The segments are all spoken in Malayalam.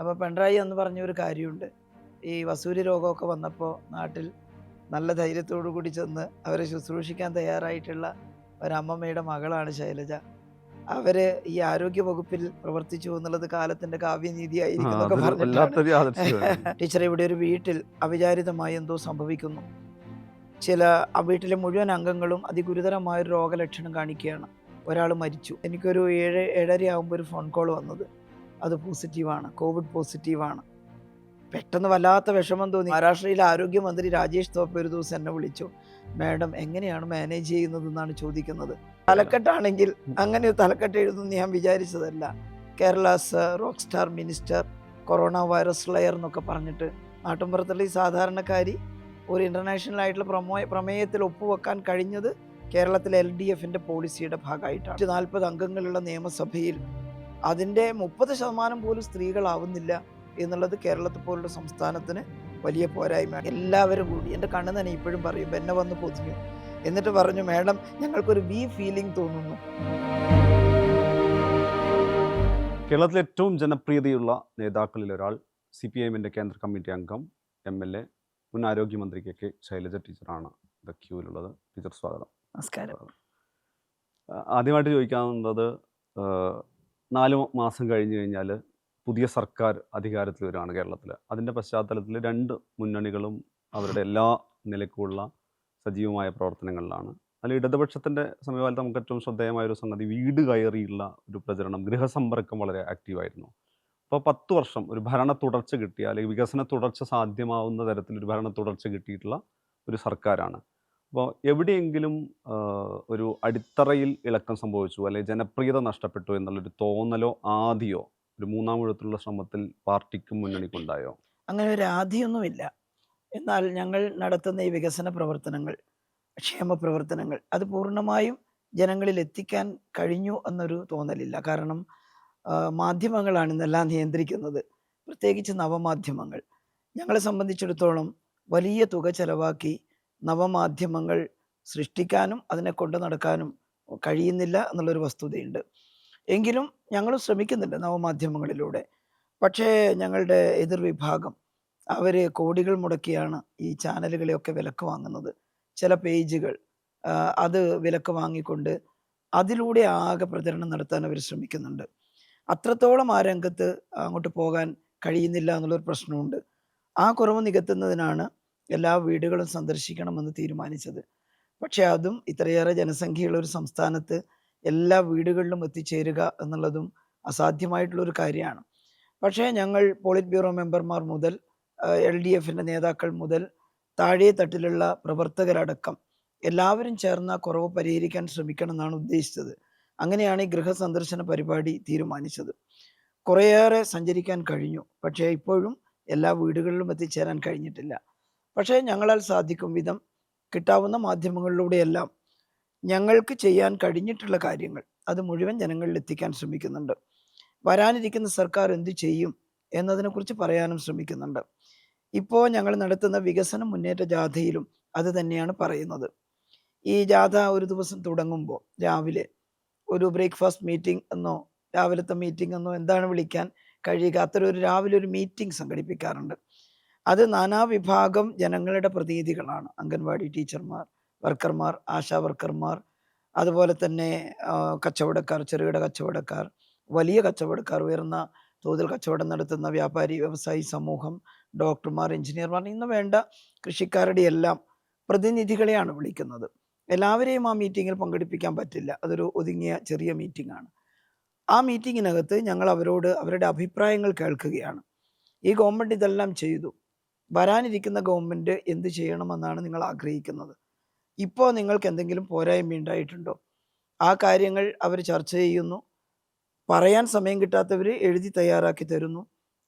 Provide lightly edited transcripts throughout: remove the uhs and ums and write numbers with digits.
അപ്പോൾ പിണറായി എന്ന് പറഞ്ഞൊരു കാര്യമുണ്ട്. ഈ വസൂരി രോഗമൊക്കെ വന്നപ്പോൾ നാട്ടിൽ നല്ല ധൈര്യത്തോടു കൂടി ചെന്ന് അവരെ ശുശ്രൂഷിക്കാൻ തയ്യാറായിട്ടുള്ള ഒരമ്മമ്മയുടെ മകളാണ് ശൈലജ. അവര് ഈ ആരോഗ്യ വകുപ്പിൽ പ്രവർത്തിച്ചു എന്നുള്ളത് കാലത്തിന്റെ കാവ്യനീതിയായിരിക്കും എന്നൊക്കെ അതൊരു പറഞ്ഞിട്ടാണ്. വല്ലാത്തൊരു യാദൃശ്ചികമാണ്. ടീച്ചറെ, ഇവിടെ ഒരു വീട്ടിൽ അവിചാരിതമായി എന്തോ സംഭവിക്കുന്നു. ചില ആ വീട്ടിലെ മുഴുവൻ അംഗങ്ങളും അതിഗുരുതരമായൊരു രോഗലക്ഷണം കാണിക്കുകയാണ്. ഒരാൾ മരിച്ചു. എനിക്കൊരു 7:30 ആകുമ്പോൾ ഒരു ഫോൺ കോൾ വന്നത്. അത് പോസിറ്റീവാണ്, കോവിഡ് പോസിറ്റീവാണ്. പെട്ടെന്ന് വല്ലാത്ത വിഷമം തോന്നി. മഹാരാഷ്ട്രയിലെ ആരോഗ്യമന്ത്രി രാജേഷ് തോപ്പെ ഒരു ദിവസം എന്നെ വിളിച്ചു. മാഡം എങ്ങനെയാണ് മാനേജ് ചെയ്യുന്നതെന്നാണ് ചോദിക്കുന്നത്. തലക്കെട്ടാണെങ്കിൽ അങ്ങനെ ഒരു തലക്കെട്ട് എഴുതുമെന്ന് ഞാൻ വിചാരിച്ചതല്ല. Kerala's rock star minister corona virus layer എന്നൊക്കെ പറഞ്ഞിട്ട് നാട്ടിൻപുറത്തുള്ള ഈ സാധാരണക്കാരി ഒരു ഇൻ്റർനാഷണൽ ആയിട്ടുള്ള പ്രമേയത്തിൽ ഒപ്പുവെക്കാൻ കഴിഞ്ഞത് കേരളത്തിലെ LDFൻ്റെ പോളിസിയുടെ ഭാഗമായിട്ടാണ്. 40 അംഗങ്ങളുള്ള നിയമസഭയിൽ അതിൻ്റെ 30% പോലും സ്ത്രീകളാവുന്നില്ല എന്നുള്ളത് കേരളത്തെ പോലുള്ള സംസ്ഥാനത്തിന് വലിയ പോരായ്മയാണ്. എല്ലാവരും കൂടി എൻ്റെ കണ്ണ് തന്നെ ഇപ്പോഴും പറയും, എന്നെ വന്ന് പൊതിഞ്ഞു. എന്നിട്ട് പറഞ്ഞു, മാഡം ഞങ്ങൾക്കൊരു ഫീലിംഗ് തോന്നുന്നു. കേരളത്തിലെ ഏറ്റവും ജനപ്രിയതയുള്ള നേതാക്കളിൽ ഒരാൾ, CPIMൻ്റെ കേന്ദ്ര കമ്മിറ്റി അംഗം, MLA, മുൻ ആരോഗ്യമന്ത്രി KK ശൈലജ ടീച്ചറാണ് ദ ക്യൂവിലുള്ളത്. ടീച്ചർ സ്വാഗതം. നമസ്കാരം. ആദ്യമായിട്ട് ചോദിക്കാവുന്നത്, 4 മാസം കഴിഞ്ഞ് കഴിഞ്ഞാൽ പുതിയ സർക്കാർ അധികാരത്തിൽ വരികയാണ് കേരളത്തിൽ. അതിൻ്റെ പശ്ചാത്തലത്തിൽ 2 മുന്നണികളും അവരുടെ എല്ലാ നിലക്കുള്ള സജീവമായ പ്രവർത്തനങ്ങളിലാണ്. അതിൽ ഇടതുപക്ഷത്തിൻ്റെ സമീപകാലത്ത് നമുക്ക് ഏറ്റവും ശ്രദ്ധേയമായൊരു സംഗതി വീട് കയറിയുള്ള ഒരു പ്രചരണം, ഗൃഹസമ്പർക്കം വളരെ ആക്റ്റീവായിരുന്നു. അപ്പോൾ 10 വർഷം ഒരു ഭരണ തുടർച്ച കിട്ടിയ, അല്ലെങ്കിൽ വികസന തുടർച്ച സാധ്യമാവുന്ന തരത്തിലൊരു ഭരണ തുടർച്ച കിട്ടിയിട്ടുള്ള ഒരു സർക്കാരാണ്. അപ്പോൾ എവിടെയെങ്കിലും ഒരു അടിത്തറയിൽ ഇളക്കം സംഭവിച്ചു, അല്ലെങ്കിൽ ജനപ്രിയത നഷ്ടപ്പെട്ടു എന്നുള്ളൊരു തോന്നലോ ആദിയോ ഒരു മൂന്നാം ഊഴത്തിലുള്ള ശ്രമത്തിൽ പാർട്ടിക്കും മുന്നണിക്കുണ്ടായോ? അങ്ങനെ ഒരു ആധിയൊന്നുമില്ല. എന്നാൽ ഞങ്ങൾ നടത്തുന്ന ഈ വികസന പ്രവർത്തനങ്ങൾ, ക്ഷേമ പ്രവർത്തനങ്ങൾ അത് പൂർണ്ണമായും ജനങ്ങളിൽ എത്തിക്കാൻ കഴിഞ്ഞു എന്നൊരു തോന്നലില്ല. കാരണം മാധ്യമങ്ങളാണ് ഇന്നെല്ലാം നിയന്ത്രിക്കുന്നത്, പ്രത്യേകിച്ച് നവമാധ്യമങ്ങൾ. ഞങ്ങളെ സംബന്ധിച്ചിടത്തോളം വലിയ തുക ചെലവാക്കി നവമാധ്യമങ്ങൾ സൃഷ്ടിക്കാനും അതിനെ കൊണ്ടു നടക്കാനും കഴിയുന്നില്ല എന്നുള്ളൊരു വസ്തുതയുണ്ട്. എങ്കിലും ഞങ്ങൾ ശ്രമിക്കുന്നുണ്ട് നവമാധ്യമങ്ങളിലൂടെ. പക്ഷേ ഞങ്ങളുടെ എതിർവിഭാഗം അവർ കോടികൾ മുടക്കിയാണ് ഈ ചാനലുകളെയൊക്കെ വിലക്ക് വാങ്ങുന്നത്. ചില പേജുകൾ അത് വിലക്ക് വാങ്ങിക്കൊണ്ട് അതിലൂടെ ആകെ പ്രചരണം നടത്താൻ അവർ ശ്രമിക്കുന്നുണ്ട്. അത്രത്തോളം ആ രംഗത്ത് അങ്ങോട്ട് പോകാൻ കഴിയുന്നില്ല എന്നുള്ളൊരു പ്രശ്നമുണ്ട്. ആ കുറവ് നികത്തുന്നതിനാണ് എല്ലാ വീടുകളും സന്ദർശിക്കണമെന്ന് തീരുമാനിച്ചത്. പക്ഷേ അതും ഇത്രയേറെ ജനസംഖ്യയുള്ള ഒരു സംസ്ഥാനത്ത് എല്ലാ വീടുകളിലും എത്തിച്ചേരുക എന്നുള്ളതും അസാധ്യമായിട്ടുള്ളൊരു കാര്യമാണ്. പക്ഷേ ഞങ്ങൾ പോളിറ്റ് ബ്യൂറോ മെമ്പർമാർ മുതൽ LDFൻ്റെ നേതാക്കൾ മുതൽ താഴെ തട്ടിലുള്ള പ്രവർത്തകരടക്കം എല്ലാവരും ചേർന്ന കുറവ് പരിഹരിക്കാൻ ശ്രമിക്കണം എന്നാണ് ഉദ്ദേശിച്ചത്. അങ്ങനെയാണ് ഈ ഗൃഹസന്ദർശന പരിപാടി തീരുമാനിച്ചത്. കുറേയേറെ സഞ്ചരിക്കാൻ കഴിഞ്ഞു, പക്ഷേ ഇപ്പോഴും എല്ലാ വീടുകളിലും എത്തിച്ചേരാൻ കഴിഞ്ഞിട്ടില്ല. പക്ഷേ ഞങ്ങളാൽ സാധിക്കും വിധം കിട്ടാവുന്ന മാധ്യമങ്ങളിലൂടെയെല്ലാം ഞങ്ങൾക്ക് ചെയ്യാൻ കഴിഞ്ഞിട്ടുള്ള കാര്യങ്ങൾ അത് മുഴുവൻ ജനങ്ങളിൽ എത്തിക്കാൻ ശ്രമിക്കുന്നുണ്ട്. വരാനിരിക്കുന്ന സർക്കാർ എന്തു ചെയ്യും എന്നതിനെക്കുറിച്ച് പറയാനും ശ്രമിക്കുന്നുണ്ട്. ഇപ്പോൾ ഞങ്ങൾ നടത്തുന്ന വികസന മുന്നേറ്റ ജാഥയിലും അത് തന്നെയാണ് പറയുന്നത്. ഈ ജാഥ ഒരു ദിവസം തുടങ്ങുമ്പോൾ രാവിലെ ഒരു ബ്രേക്ക്ഫാസ്റ്റ് മീറ്റിംഗ് എന്നോ രാവിലത്തെ മീറ്റിംഗ് എന്നോ എന്താണ് വിളിക്കാൻ കഴിയുക, അത്തരം ഒരു രാവിലെ ഒരു മീറ്റിംഗ് സംഘടിപ്പിക്കാറുണ്ട്. അത് നാനാവിഭാഗം ജനങ്ങളുടെ പ്രതിനിധികളാണ്. അംഗൻവാടി ടീച്ചർമാർ, വർക്കർമാർ, ആശാ വർക്കർമാർ, അതുപോലെ തന്നെ കച്ചവടക്കാർ, ചെറുകിട കച്ചവടക്കാർ, വലിയ കച്ചവടക്കാർ, ഉയർന്ന തോതിൽ കച്ചവടം നടത്തുന്ന വ്യാപാരി വ്യവസായി സമൂഹം, ഡോക്ടർമാർ, എഞ്ചിനീയർമാർ, ഇന്ന് വേണ്ട കൃഷിക്കാരുടെ എല്ലാം പ്രതിനിധികളെയാണ് വിളിക്കുന്നത്. എല്ലാവരെയും ആ മീറ്റിങ്ങിൽ പങ്കെടുപ്പിക്കാൻ പറ്റില്ല. അതൊരു ഒതുങ്ങിയ ചെറിയ മീറ്റിംഗാണ്. ആ മീറ്റിങ്ങിനകത്ത് ഞങ്ങൾ അവരോട് അവരുടെ അഭിപ്രായങ്ങൾ കേൾക്കുകയാണ്. ഈ ഗവൺമെൻറ് ഇതെല്ലാം ചെയ്തു, വരാനിരിക്കുന്ന ഗവൺമെൻറ് എന്ത് ചെയ്യണമെന്നാണ് നിങ്ങൾ ആഗ്രഹിക്കുന്നത്? ഇപ്പോൾ നിങ്ങൾക്ക് എന്തെങ്കിലും പോരായ്മ ഉണ്ടായിട്ടുണ്ടോ? ആ കാര്യങ്ങൾ അവർ ചർച്ച ചെയ്യുന്നു. പറയാൻ സമയം കിട്ടാത്തവർ എഴുതി തയ്യാറാക്കി തരുന്നു.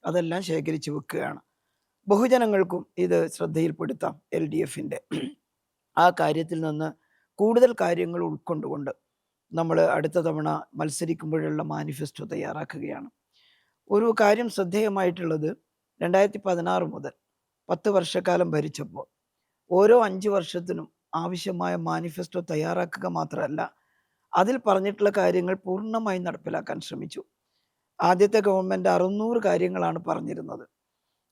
അതെല്ലാം ശേഖരിച്ച് വെക്കുകയാണ്. ബഹുജനങ്ങൾക്കും ഇത് ശ്രദ്ധയിൽപ്പെടുത്താം. LDFൻ്റെ ആ കാര്യത്തിൽ നിന്ന് കൂടുതൽ കാര്യങ്ങൾ ഉൾക്കൊണ്ടുകൊണ്ട് നമ്മൾ അടുത്ത തവണ മത്സരിക്കുമ്പോഴുള്ള മാനിഫെസ്റ്റോ തയ്യാറാക്കുകയാണ്. ഒരു കാര്യം ശ്രദ്ധേയമായിട്ടുള്ളത്, 2016 മുതൽ 10 വർഷക്കാലം ഭരിച്ചപ്പോൾ ഓരോ 5 വർഷത്തിനും ആവശ്യമായ മാനിഫെസ്റ്റോ തയ്യാറാക്കുക മാത്രമല്ല, അതിൽ പറഞ്ഞിട്ടുള്ള കാര്യങ്ങൾ പൂർണ്ണമായി നടപ്പിലാക്കാൻ ശ്രമിച്ചു. ആദ്യത്തെ ഗവൺമെൻറ് 600 കാര്യങ്ങളാണ് പറഞ്ഞിരുന്നത്.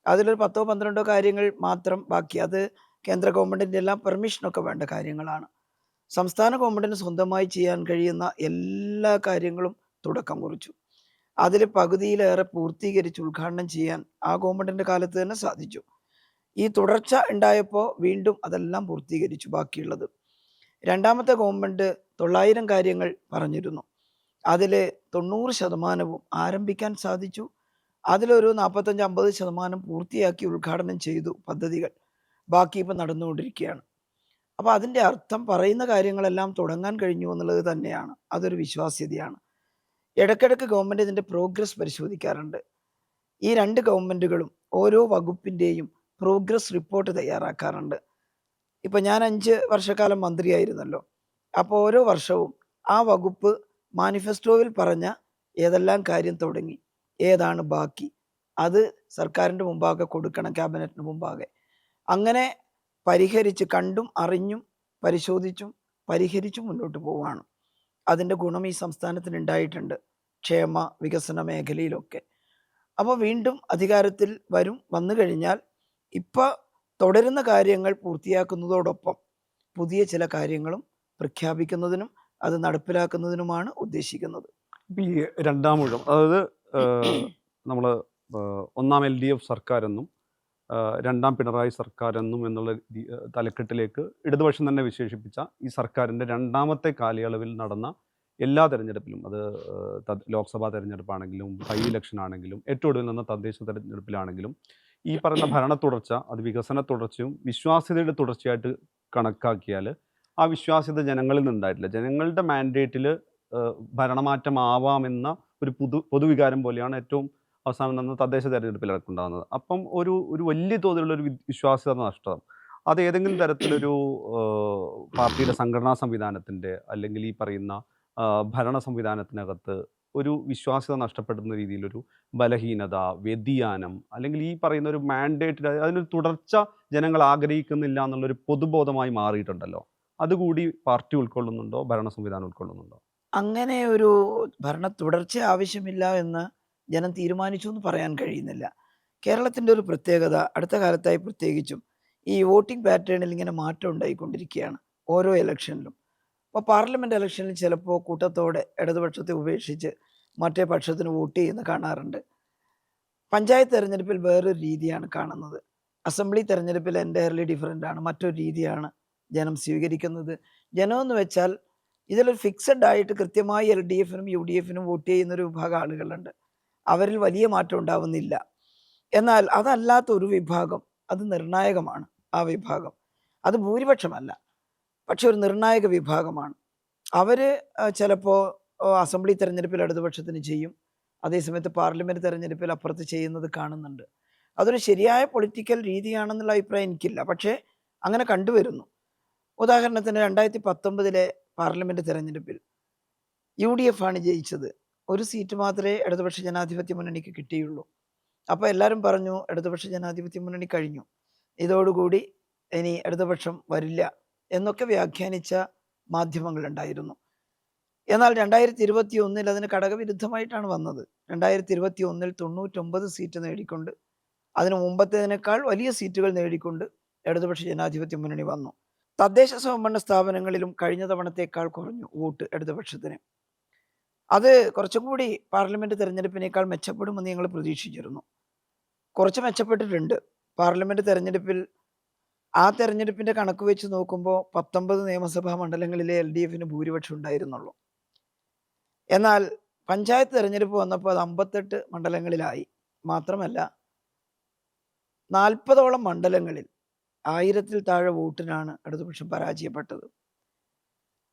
അതിലൊരു 10ഓ 12ഓ കാര്യങ്ങൾ മാത്രം ബാക്കി. അത് കേന്ദ്ര ഗവൺമെൻറ്റിൻ്റെ എല്ലാം പെർമിഷനൊക്കെ വേണ്ട കാര്യങ്ങളാണ്. സംസ്ഥാന ഗവൺമെൻറ്റിന് സ്വന്തമായി ചെയ്യാൻ കഴിയുന്ന എല്ലാ കാര്യങ്ങളും തുടക്കം കുറിച്ചു. അതിൽ പകുതിയിലേറെ പൂർത്തീകരിച്ച് ഉദ്ഘാടനം ചെയ്യാൻ ആ ഗവൺമെൻറ്റിൻ്റെ കാലത്ത് തന്നെ സാധിച്ചു. ഈ തുടർച്ച ഉണ്ടായപ്പോൾ വീണ്ടും അതെല്ലാം പൂർത്തീകരിച്ചു ബാക്കിയുള്ളത്. രണ്ടാമത്തെ ഗവൺമെൻറ് 900 കാര്യങ്ങൾ പറഞ്ഞിരുന്നു. അതിൽ 90% ആരംഭിക്കാൻ സാധിച്ചു. അതിലൊരു 45-50% പൂർത്തിയാക്കി ഉദ്ഘാടനം ചെയ്തു പദ്ധതികൾ. ബാക്കി ഇപ്പം നടന്നുകൊണ്ടിരിക്കുകയാണ്. അപ്പോൾ അതിൻ്റെ അർത്ഥം പറയുന്ന കാര്യങ്ങളെല്ലാം തുടങ്ങാൻ കഴിഞ്ഞു എന്നുള്ളത് തന്നെയാണ്. അതൊരു വിശ്വാസ്യതയാണ്. ഇടയ്ക്കിടയ്ക്ക് ഗവൺമെൻറ് ഇതിൻ്റെ പ്രോഗ്രസ് പരിശോധിക്കാറുണ്ട്. ഈ 2 ഗവൺമെൻറ്റുകളും ഓരോ വകുപ്പിൻ്റെയും പ്രോഗ്രസ് റിപ്പോർട്ട് തയ്യാറാക്കാറുണ്ട്. ഇപ്പം ഞാൻ 5 വർഷക്കാലം മന്ത്രിയായിരുന്നല്ലോ. അപ്പോൾ ഓരോ വർഷവും ആ വകുപ്പ് മാനിഫെസ്റ്റോയിൽ പറഞ്ഞ ഏതെല്ലാം കാര്യം തുടങ്ങി, ഏതാണ് ബാക്കി, അത് സർക്കാരിൻ്റെ മുമ്പാകെ കൊടുക്കണം, ക്യാബിനറ്റിന് മുമ്പാകെ. അങ്ങനെ പരിഹരിച്ച് കണ്ടും അറിഞ്ഞും പരിശോധിച്ചും പരിഹരിച്ചും മുന്നോട്ട് പോവുകയാണ്. അതിൻ്റെ ഗുണം ഈ സംസ്ഥാനത്തിന് ഉണ്ടായിട്ടുണ്ട്, ക്ഷേമ വികസന മേഖലയിലൊക്കെ. അപ്പോൾ വീണ്ടും അധികാരത്തിൽ വന്നു കഴിഞ്ഞാൽ ഇപ്പോൾ തുടരുന്ന കാര്യങ്ങൾ പൂർത്തിയാക്കുന്നതോടൊപ്പം പുതിയ ചില കാര്യങ്ങളും പ്രഖ്യാപിക്കുന്നതിനും അത് നടപ്പിലാക്കുന്നതിനുമാണ് ഉദ്ദേശിക്കുന്നത്. ഇപ്പം ഈ രണ്ടാം ഊഴം, അതായത് നമ്മൾ ഒന്നാം LDF സർക്കാരെന്നും രണ്ടാം പിണറായി സർക്കാരെന്നും എന്നുള്ള തലക്കെട്ടിലേക്ക് ഇടതുപക്ഷം തന്നെ വിശേഷിപ്പിച്ച ഈ സർക്കാരിൻ്റെ രണ്ടാമത്തെ കാലയളവിൽ നടന്ന എല്ലാ തെരഞ്ഞെടുപ്പിലും, അത് ലോക്സഭാ തെരഞ്ഞെടുപ്പാണെങ്കിലും ബൈ ഇലക്ഷൻ ആണെങ്കിലും ഏറ്റവും ഒടുവിൽ നടന്ന തദ്ദേശ തെരഞ്ഞെടുപ്പിലാണെങ്കിലും ഈ പറയുന്ന ഭരണ തുടർച്ച, അത് വികസന തുടർച്ചയും വിശ്വാസ്യതയുടെ തുടർച്ചയായിട്ട് കണക്കാക്കിയാൽ ആ വിശ്വാസ്യത ജനങ്ങളിൽ നിന്നുണ്ടായിട്ടില്ല. ജനങ്ങളുടെ മാൻഡേറ്റിൽ ഭരണമാറ്റമാവാമെന്ന ഒരു പൊതുവികാരം പോലെയാണ് ഏറ്റവും അവസാനം നടന്ന തദ്ദേശ തെരഞ്ഞെടുപ്പിലൊക്കെ ഉണ്ടാകുന്നത്. അപ്പം ഒരു വലിയ തോതിലുള്ള ഒരു വിശ്വാസ്യത നഷ്ടം, അത് ഏതെങ്കിലും തരത്തിലൊരു പാർട്ടിയുടെ സംഘടനാ സംവിധാനത്തിൻ്റെ അല്ലെങ്കിൽ ഈ പറയുന്ന ഭരണ സംവിധാനത്തിനകത്ത് ഒരു വിശ്വാസ്യത നഷ്ടപ്പെടുന്ന രീതിയിലൊരു ബലഹീനത, വ്യതിയാനം, അല്ലെങ്കിൽ ഈ പറയുന്ന ഒരു മാൻഡേറ്റ്, അതിനൊരു തുടർച്ച ജനങ്ങൾ ആഗ്രഹിക്കുന്നില്ല എന്നുള്ളൊരു പൊതുബോധമായി മാറിയിട്ടുണ്ടല്ലോ. അതുകൂടി പാർട്ടി ഉൾക്കൊള്ളുന്നുണ്ടോ, ഭരണ സംവിധാനം ഉൾക്കൊള്ളുന്നുണ്ടോ? അങ്ങനെ ഒരു ഭരണ തുടർച്ച ആവശ്യമില്ല എന്ന് ജനം തീരുമാനിച്ചു എന്ന് പറയാൻ കഴിയുന്നില്ല. കേരളത്തിൻ്റെ ഒരു പ്രത്യേകത അടുത്ത കാലത്തായി പ്രത്യേകിച്ചും ഈ വോട്ടിംഗ് പാറ്റേണിൽ ഇങ്ങനെ മാറ്റം ഉണ്ടായിക്കൊണ്ടിരിക്കുകയാണ് ഓരോ ഇലക്ഷനിലും. അപ്പോൾ പാർലമെൻറ്റ് ഇലക്ഷനിൽ ചിലപ്പോൾ കൂട്ടത്തോടെ ഇടതുപക്ഷത്തെ ഉപേക്ഷിച്ച് മറ്റേ പക്ഷത്തിന് വോട്ട് ചെയ്യുന്ന കാണാറുണ്ട്. പഞ്ചായത്ത് തെരഞ്ഞെടുപ്പിൽ വേറൊരു രീതിയാണ് കാണുന്നത്. അസംബ്ലി തെരഞ്ഞെടുപ്പിൽ എൻറ്റയർലി ഡിഫറൻ്റ് ആണ്. മറ്റൊരു രീതിയാണ് ജനം സ്വീകരിക്കുന്നത്. ജനമെന്ന് വെച്ചാൽ ഇതിലൊരു ഫിക്സഡ് ആയിട്ട് കൃത്യമായി LDFനും UDFനും വോട്ട് ചെയ്യുന്നൊരു വിഭാഗം ആളുകളുണ്ട്. അവരിൽ വലിയ മാറ്റം ഉണ്ടാവുന്നില്ല. എന്നാൽ അതല്ലാത്ത ഒരു വിഭാഗം, അത് നിർണായകമാണ്. ആ വിഭാഗം അത് ഭൂരിപക്ഷമല്ല, പക്ഷെ ഒരു നിർണായക വിഭാഗമാണ്. അവർ ചിലപ്പോൾ അസംബ്ലി തെരഞ്ഞെടുപ്പിൽ ഇടതുപക്ഷത്തിന് ചെയ്യും, അതേസമയത്ത് പാർലമെൻറ്റ് തെരഞ്ഞെടുപ്പിൽ അപ്പുറത്ത് ചെയ്യുന്നത് കാണുന്നുണ്ട്. അതൊരു ശരിയായ പൊളിറ്റിക്കൽ രീതിയാണെന്നുള്ള അഭിപ്രായം എനിക്കില്ല, പക്ഷേ അങ്ങനെ കണ്ടുവരുന്നു. ഉദാഹരണത്തിന് 2019 പാർലമെൻറ്റ് തെരഞ്ഞെടുപ്പിൽ UDF ആണ് ജയിച്ചത്. ഒരു സീറ്റ് മാത്രമേ ഇടതുപക്ഷ ജനാധിപത്യ മുന്നണിക്ക് കിട്ടിയുള്ളൂ. അപ്പോൾ എല്ലാവരും പറഞ്ഞു ഇടതുപക്ഷ ജനാധിപത്യ മുന്നണി കഴിഞ്ഞു, ഇതോടുകൂടി ഇനി ഇടതുപക്ഷം വരില്ല എന്നൊക്കെ വ്യാഖ്യാനിച്ച മാധ്യമങ്ങളുണ്ടായിരുന്നു. എന്നാൽ 2021 അതിന് ഘടകവിരുദ്ധമായിട്ടാണ് വന്നത്. 2021 99 സീറ്റ് നേടിക്കൊണ്ട്, അതിന് മുമ്പത്തേതിനേക്കാൾ വലിയ സീറ്റുകൾ നേടിക്കൊണ്ട് ഇടതുപക്ഷ ജനാധിപത്യ മുന്നണി വന്നു. തദ്ദേശ സ്വയംഭരണ സ്ഥാപനങ്ങളിലും കഴിഞ്ഞ തവണത്തേക്കാൾ കുറഞ്ഞു വോട്ട് ഇടതുപക്ഷത്തിന്. അത് കുറച്ചും കൂടി പാർലമെൻറ്റ് തെരഞ്ഞെടുപ്പിനേക്കാൾ മെച്ചപ്പെടുമെന്ന് ഞങ്ങൾ പ്രതീക്ഷിച്ചിരുന്നു. കുറച്ച് മെച്ചപ്പെട്ടിട്ടുണ്ട്. പാർലമെൻറ്റ് തെരഞ്ഞെടുപ്പിൽ ആ തെരഞ്ഞെടുപ്പിൻ്റെ കണക്ക് വെച്ച് നോക്കുമ്പോൾ 19 നിയമസഭാ മണ്ഡലങ്ങളിലെ LDFന് ഭൂരിപക്ഷം ഉണ്ടായിരുന്നുള്ളൂ. എന്നാൽ പഞ്ചായത്ത് തെരഞ്ഞെടുപ്പ് വന്നപ്പോൾ അത് 58 മണ്ഡലങ്ങളിലായി. മാത്രമല്ല 40ഓളം മണ്ഡലങ്ങളിൽ 1000-ൽ താഴെ വോട്ടിനാണ് ഇടതുപക്ഷം പരാജയപ്പെട്ടത്.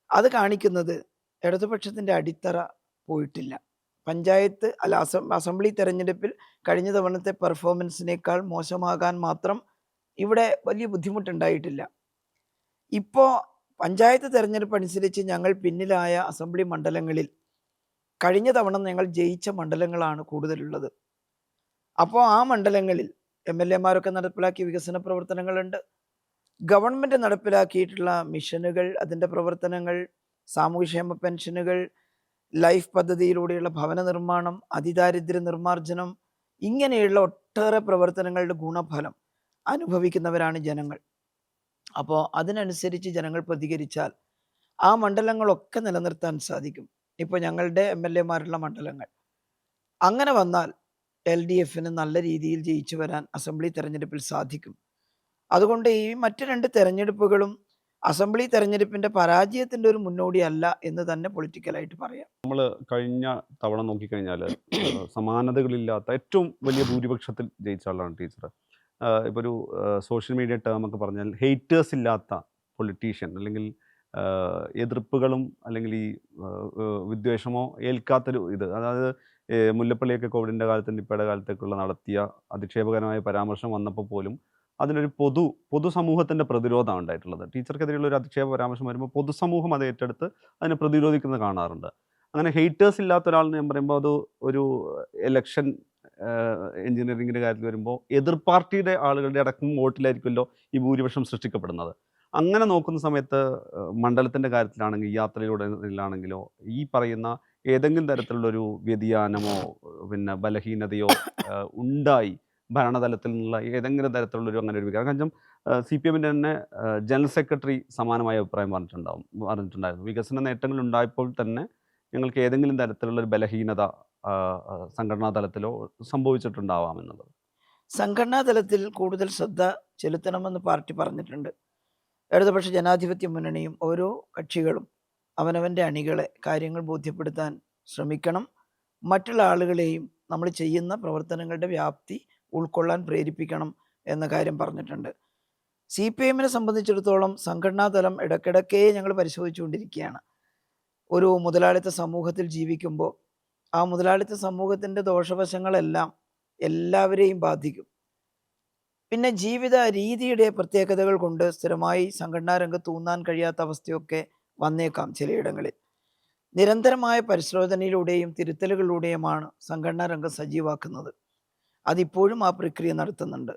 അത് കാണിക്കുന്നത് ഇടതുപക്ഷത്തിൻ്റെ അടിത്തറ പോയിട്ടില്ല. പഞ്ചായത്ത് അസംബ്ലി തെരഞ്ഞെടുപ്പിൽ കഴിഞ്ഞ തവണത്തെ പെർഫോമൻസിനേക്കാൾ മോശമാകാൻ മാത്രം ഇവിടെ വലിയ ബുദ്ധിമുട്ടുണ്ടായിട്ടില്ല. ഇപ്പോൾ പഞ്ചായത്ത് തെരഞ്ഞെടുപ്പ് അനുസരിച്ച് ഞങ്ങൾ പിന്നിലായ അസംബ്ലി മണ്ഡലങ്ങളിൽ കഴിഞ്ഞ തവണ ഞങ്ങൾ ജയിച്ച മണ്ഡലങ്ങളാണ് കൂടുതലുള്ളത്. അപ്പോൾ ആ മണ്ഡലങ്ങളിൽ MLA-മാരൊക്കെ നടപ്പിലാക്കിയ വികസന പ്രവർത്തനങ്ങളുണ്ട്. ഗവൺമെൻറ് നടപ്പിലാക്കിയിട്ടുള്ള മിഷനുകൾ, അതിൻ്റെ പ്രവർത്തനങ്ങൾ, സാമൂഹ്യക്ഷേമ പെൻഷനുകൾ, ലൈഫ് പദ്ധതിയിലൂടെയുള്ള ഭവന നിർമ്മാണം, അതിദാരിദ്ര്യ നിർമ്മാർജ്ജനം, ഇങ്ങനെയുള്ള ഒട്ടേറെ പ്രവർത്തനങ്ങളുടെ ഗുണഫലം അനുഭവിക്കുന്നവരാണ് ജനങ്ങൾ. അപ്പോൾ അതിനനുസരിച്ച് ജനങ്ങൾ പ്രതികരിച്ചാൽ ആ മണ്ഡലങ്ങളൊക്കെ നിലനിർത്താൻ സാധിക്കും. ഇപ്പോൾ ഞങ്ങളുടെ എം.എൽ.എമാരുള്ള മണ്ഡലങ്ങൾ. അങ്ങനെ വന്നാൽ എൽ.ഡി.എഫിന് നല്ല രീതിയിൽ ജയിച്ചു വരാൻ അസംബ്ലി തെരഞ്ഞെടുപ്പിൽ സാധിക്കും. അതുകൊണ്ട് ഈ മറ്റ് 2 തെരഞ്ഞെടുപ്പുകളും അസംബ്ലി തെരഞ്ഞെടുപ്പിന്റെ പരാജയത്തിന്റെ ഒരു മുന്നോടിയല്ല എന്ന് തന്നെ പൊളിറ്റിക്കലായിട്ട് പറയാം. കഴിഞ്ഞ തവണ നോക്കിക്കഴിഞ്ഞാൽ സമാനതകളില്ലാത്ത ഏറ്റവും വലിയ ഭൂരിപക്ഷത്തിൽ ജയിച്ച ആളാണ് ടീച്ചർ. ഇപ്പോൾ ഒരു സോഷ്യൽ മീഡിയ ടേം ഒക്കെ പറഞ്ഞാൽ ഹെയ്റ്റേഴ്സ് ഇല്ലാത്ത പൊളിറ്റീഷ്യൻ, അല്ലെങ്കിൽ എതിർപ്പുകളും അല്ലെങ്കിൽ ഈ വിദ്വേഷമോ ഏൽക്കാത്തൊരു ഇത്. അതായത് മുല്ലപ്പള്ളിയൊക്കെ കോവിഡിൻ്റെ കാലത്ത് നിപ്പയുടെ കാലത്തേക്കുള്ള നടത്തിയ അധിക്ഷേപകരമായ പരാമർശം വന്നപ്പോൾ പോലും അതിനൊരു പൊതുസമൂഹത്തിൻ്റെ പ്രതിരോധമാണ് ഉണ്ടായിട്ടുള്ളത്. ടീച്ചർക്കെതിരെയുള്ള ഒരു അധിക്ഷേപ പരാമർശം വരുമ്പോൾ പൊതുസമൂഹം അത് ഏറ്റെടുത്ത് അതിനെ പ്രതിരോധിക്കുന്നത് കാണാറുണ്ട്. അങ്ങനെ ഹെയ്റ്റേഴ്സ് ഇല്ലാത്ത ഒരാളെന്ന് ഞാൻ പറയുമ്പോൾ അത് ഒരു ഇലക്ഷൻ എഞ്ചിനീയറിങ്ങിൻ്റെ കാര്യത്തിൽ വരുമ്പോൾ എതിർ പാർട്ടിയുടെ ആളുകളുടെ അടക്കം വോട്ടിലായിരിക്കുമല്ലോ ഈ ഭൂരിപക്ഷം സൃഷ്ടിക്കപ്പെടുന്നത്. അങ്ങനെ നോക്കുന്ന സമയത്ത് മണ്ഡലത്തിൻ്റെ കാര്യത്തിലാണെങ്കിൽ യാത്രയിലൂടെയാണെങ്കിലോ ഈ പറയുന്ന ഏതെങ്കിലും തരത്തിലുള്ളൊരു വ്യതിയാനമോ പിന്നെ ബലഹീനതയോ ഉണ്ടായി ഭരണതലത്തിൽ നിന്നുള്ള ഏതെങ്കിലും തരത്തിലുള്ളൊരു അങ്ങനെ ഒരു വികാരം? കാരണം CPM-ൻ്റെ തന്നെ ജനറൽ സെക്രട്ടറി സമാനമായ അഭിപ്രായം പറഞ്ഞിട്ടുണ്ടായിരുന്നു. വികസന നേട്ടങ്ങൾ ഉണ്ടായപ്പോൾ തന്നെ ഞങ്ങൾക്ക് ഏതെങ്കിലും തരത്തിലുള്ള ഒരു ബലഹീനത സംഘടനാ തലത്തിലോ സംഭവിച്ചിട്ടുണ്ടാവാമെന്നുള്ളത്. സംഘടനാ തലത്തിൽ കൂടുതൽ ശ്രദ്ധ ചെലുത്തണമെന്ന് പാർട്ടി പറഞ്ഞിട്ടുണ്ട്. ഇടതുപക്ഷ ജനാധിപത്യ മുന്നണിയും ഓരോ കക്ഷികളും അവനവൻ്റെ അണികളെ കാര്യങ്ങൾ ബോധ്യപ്പെടുത്താൻ ശ്രമിക്കണം. മറ്റുള്ള ആളുകളെയും നമ്മൾ ചെയ്യുന്ന പ്രവർത്തനങ്ങളുടെ വ്യാപ്തി ഉൾക്കൊള്ളാൻ പ്രേരിപ്പിക്കണം എന്ന കാര്യം പറഞ്ഞിട്ടുണ്ട്. CPM-നെ സംബന്ധിച്ചിടത്തോളം സംഘടനാ തലം ഇടയ്ക്കിടയ്ക്കേ ഞങ്ങൾ പരിശോധിച്ചുകൊണ്ടിരിക്കുകയാണ്. ഒരു മുതലാളിത്ത സമൂഹത്തിൽ ജീവിക്കുമ്പോൾ ആ മുതലാളിത്ത സമൂഹത്തിൻ്റെ ദോഷവശങ്ങളെല്ലാം എല്ലാവരെയും ബാധിക്കും. പിന്നെ ജീവിത രീതിയുടെ പ്രത്യേകതകൾ കൊണ്ട് സ്ഥിരമായി സംഘടനാ രംഗത്ത് ഊന്നാൻ കഴിയാത്ത അവസ്ഥയൊക്കെ വന്നേക്കാം ചിലയിടങ്ങളിൽ. നിരന്തരമായ പരിശോധനയിലൂടെയും തിരുത്തലുകളിലൂടെയുമാണ് സംഘടനാ രംഗം സജീവാക്കുന്നത്. അതിപ്പോഴും ആ പ്രക്രിയ നടത്തുന്നുണ്ട്.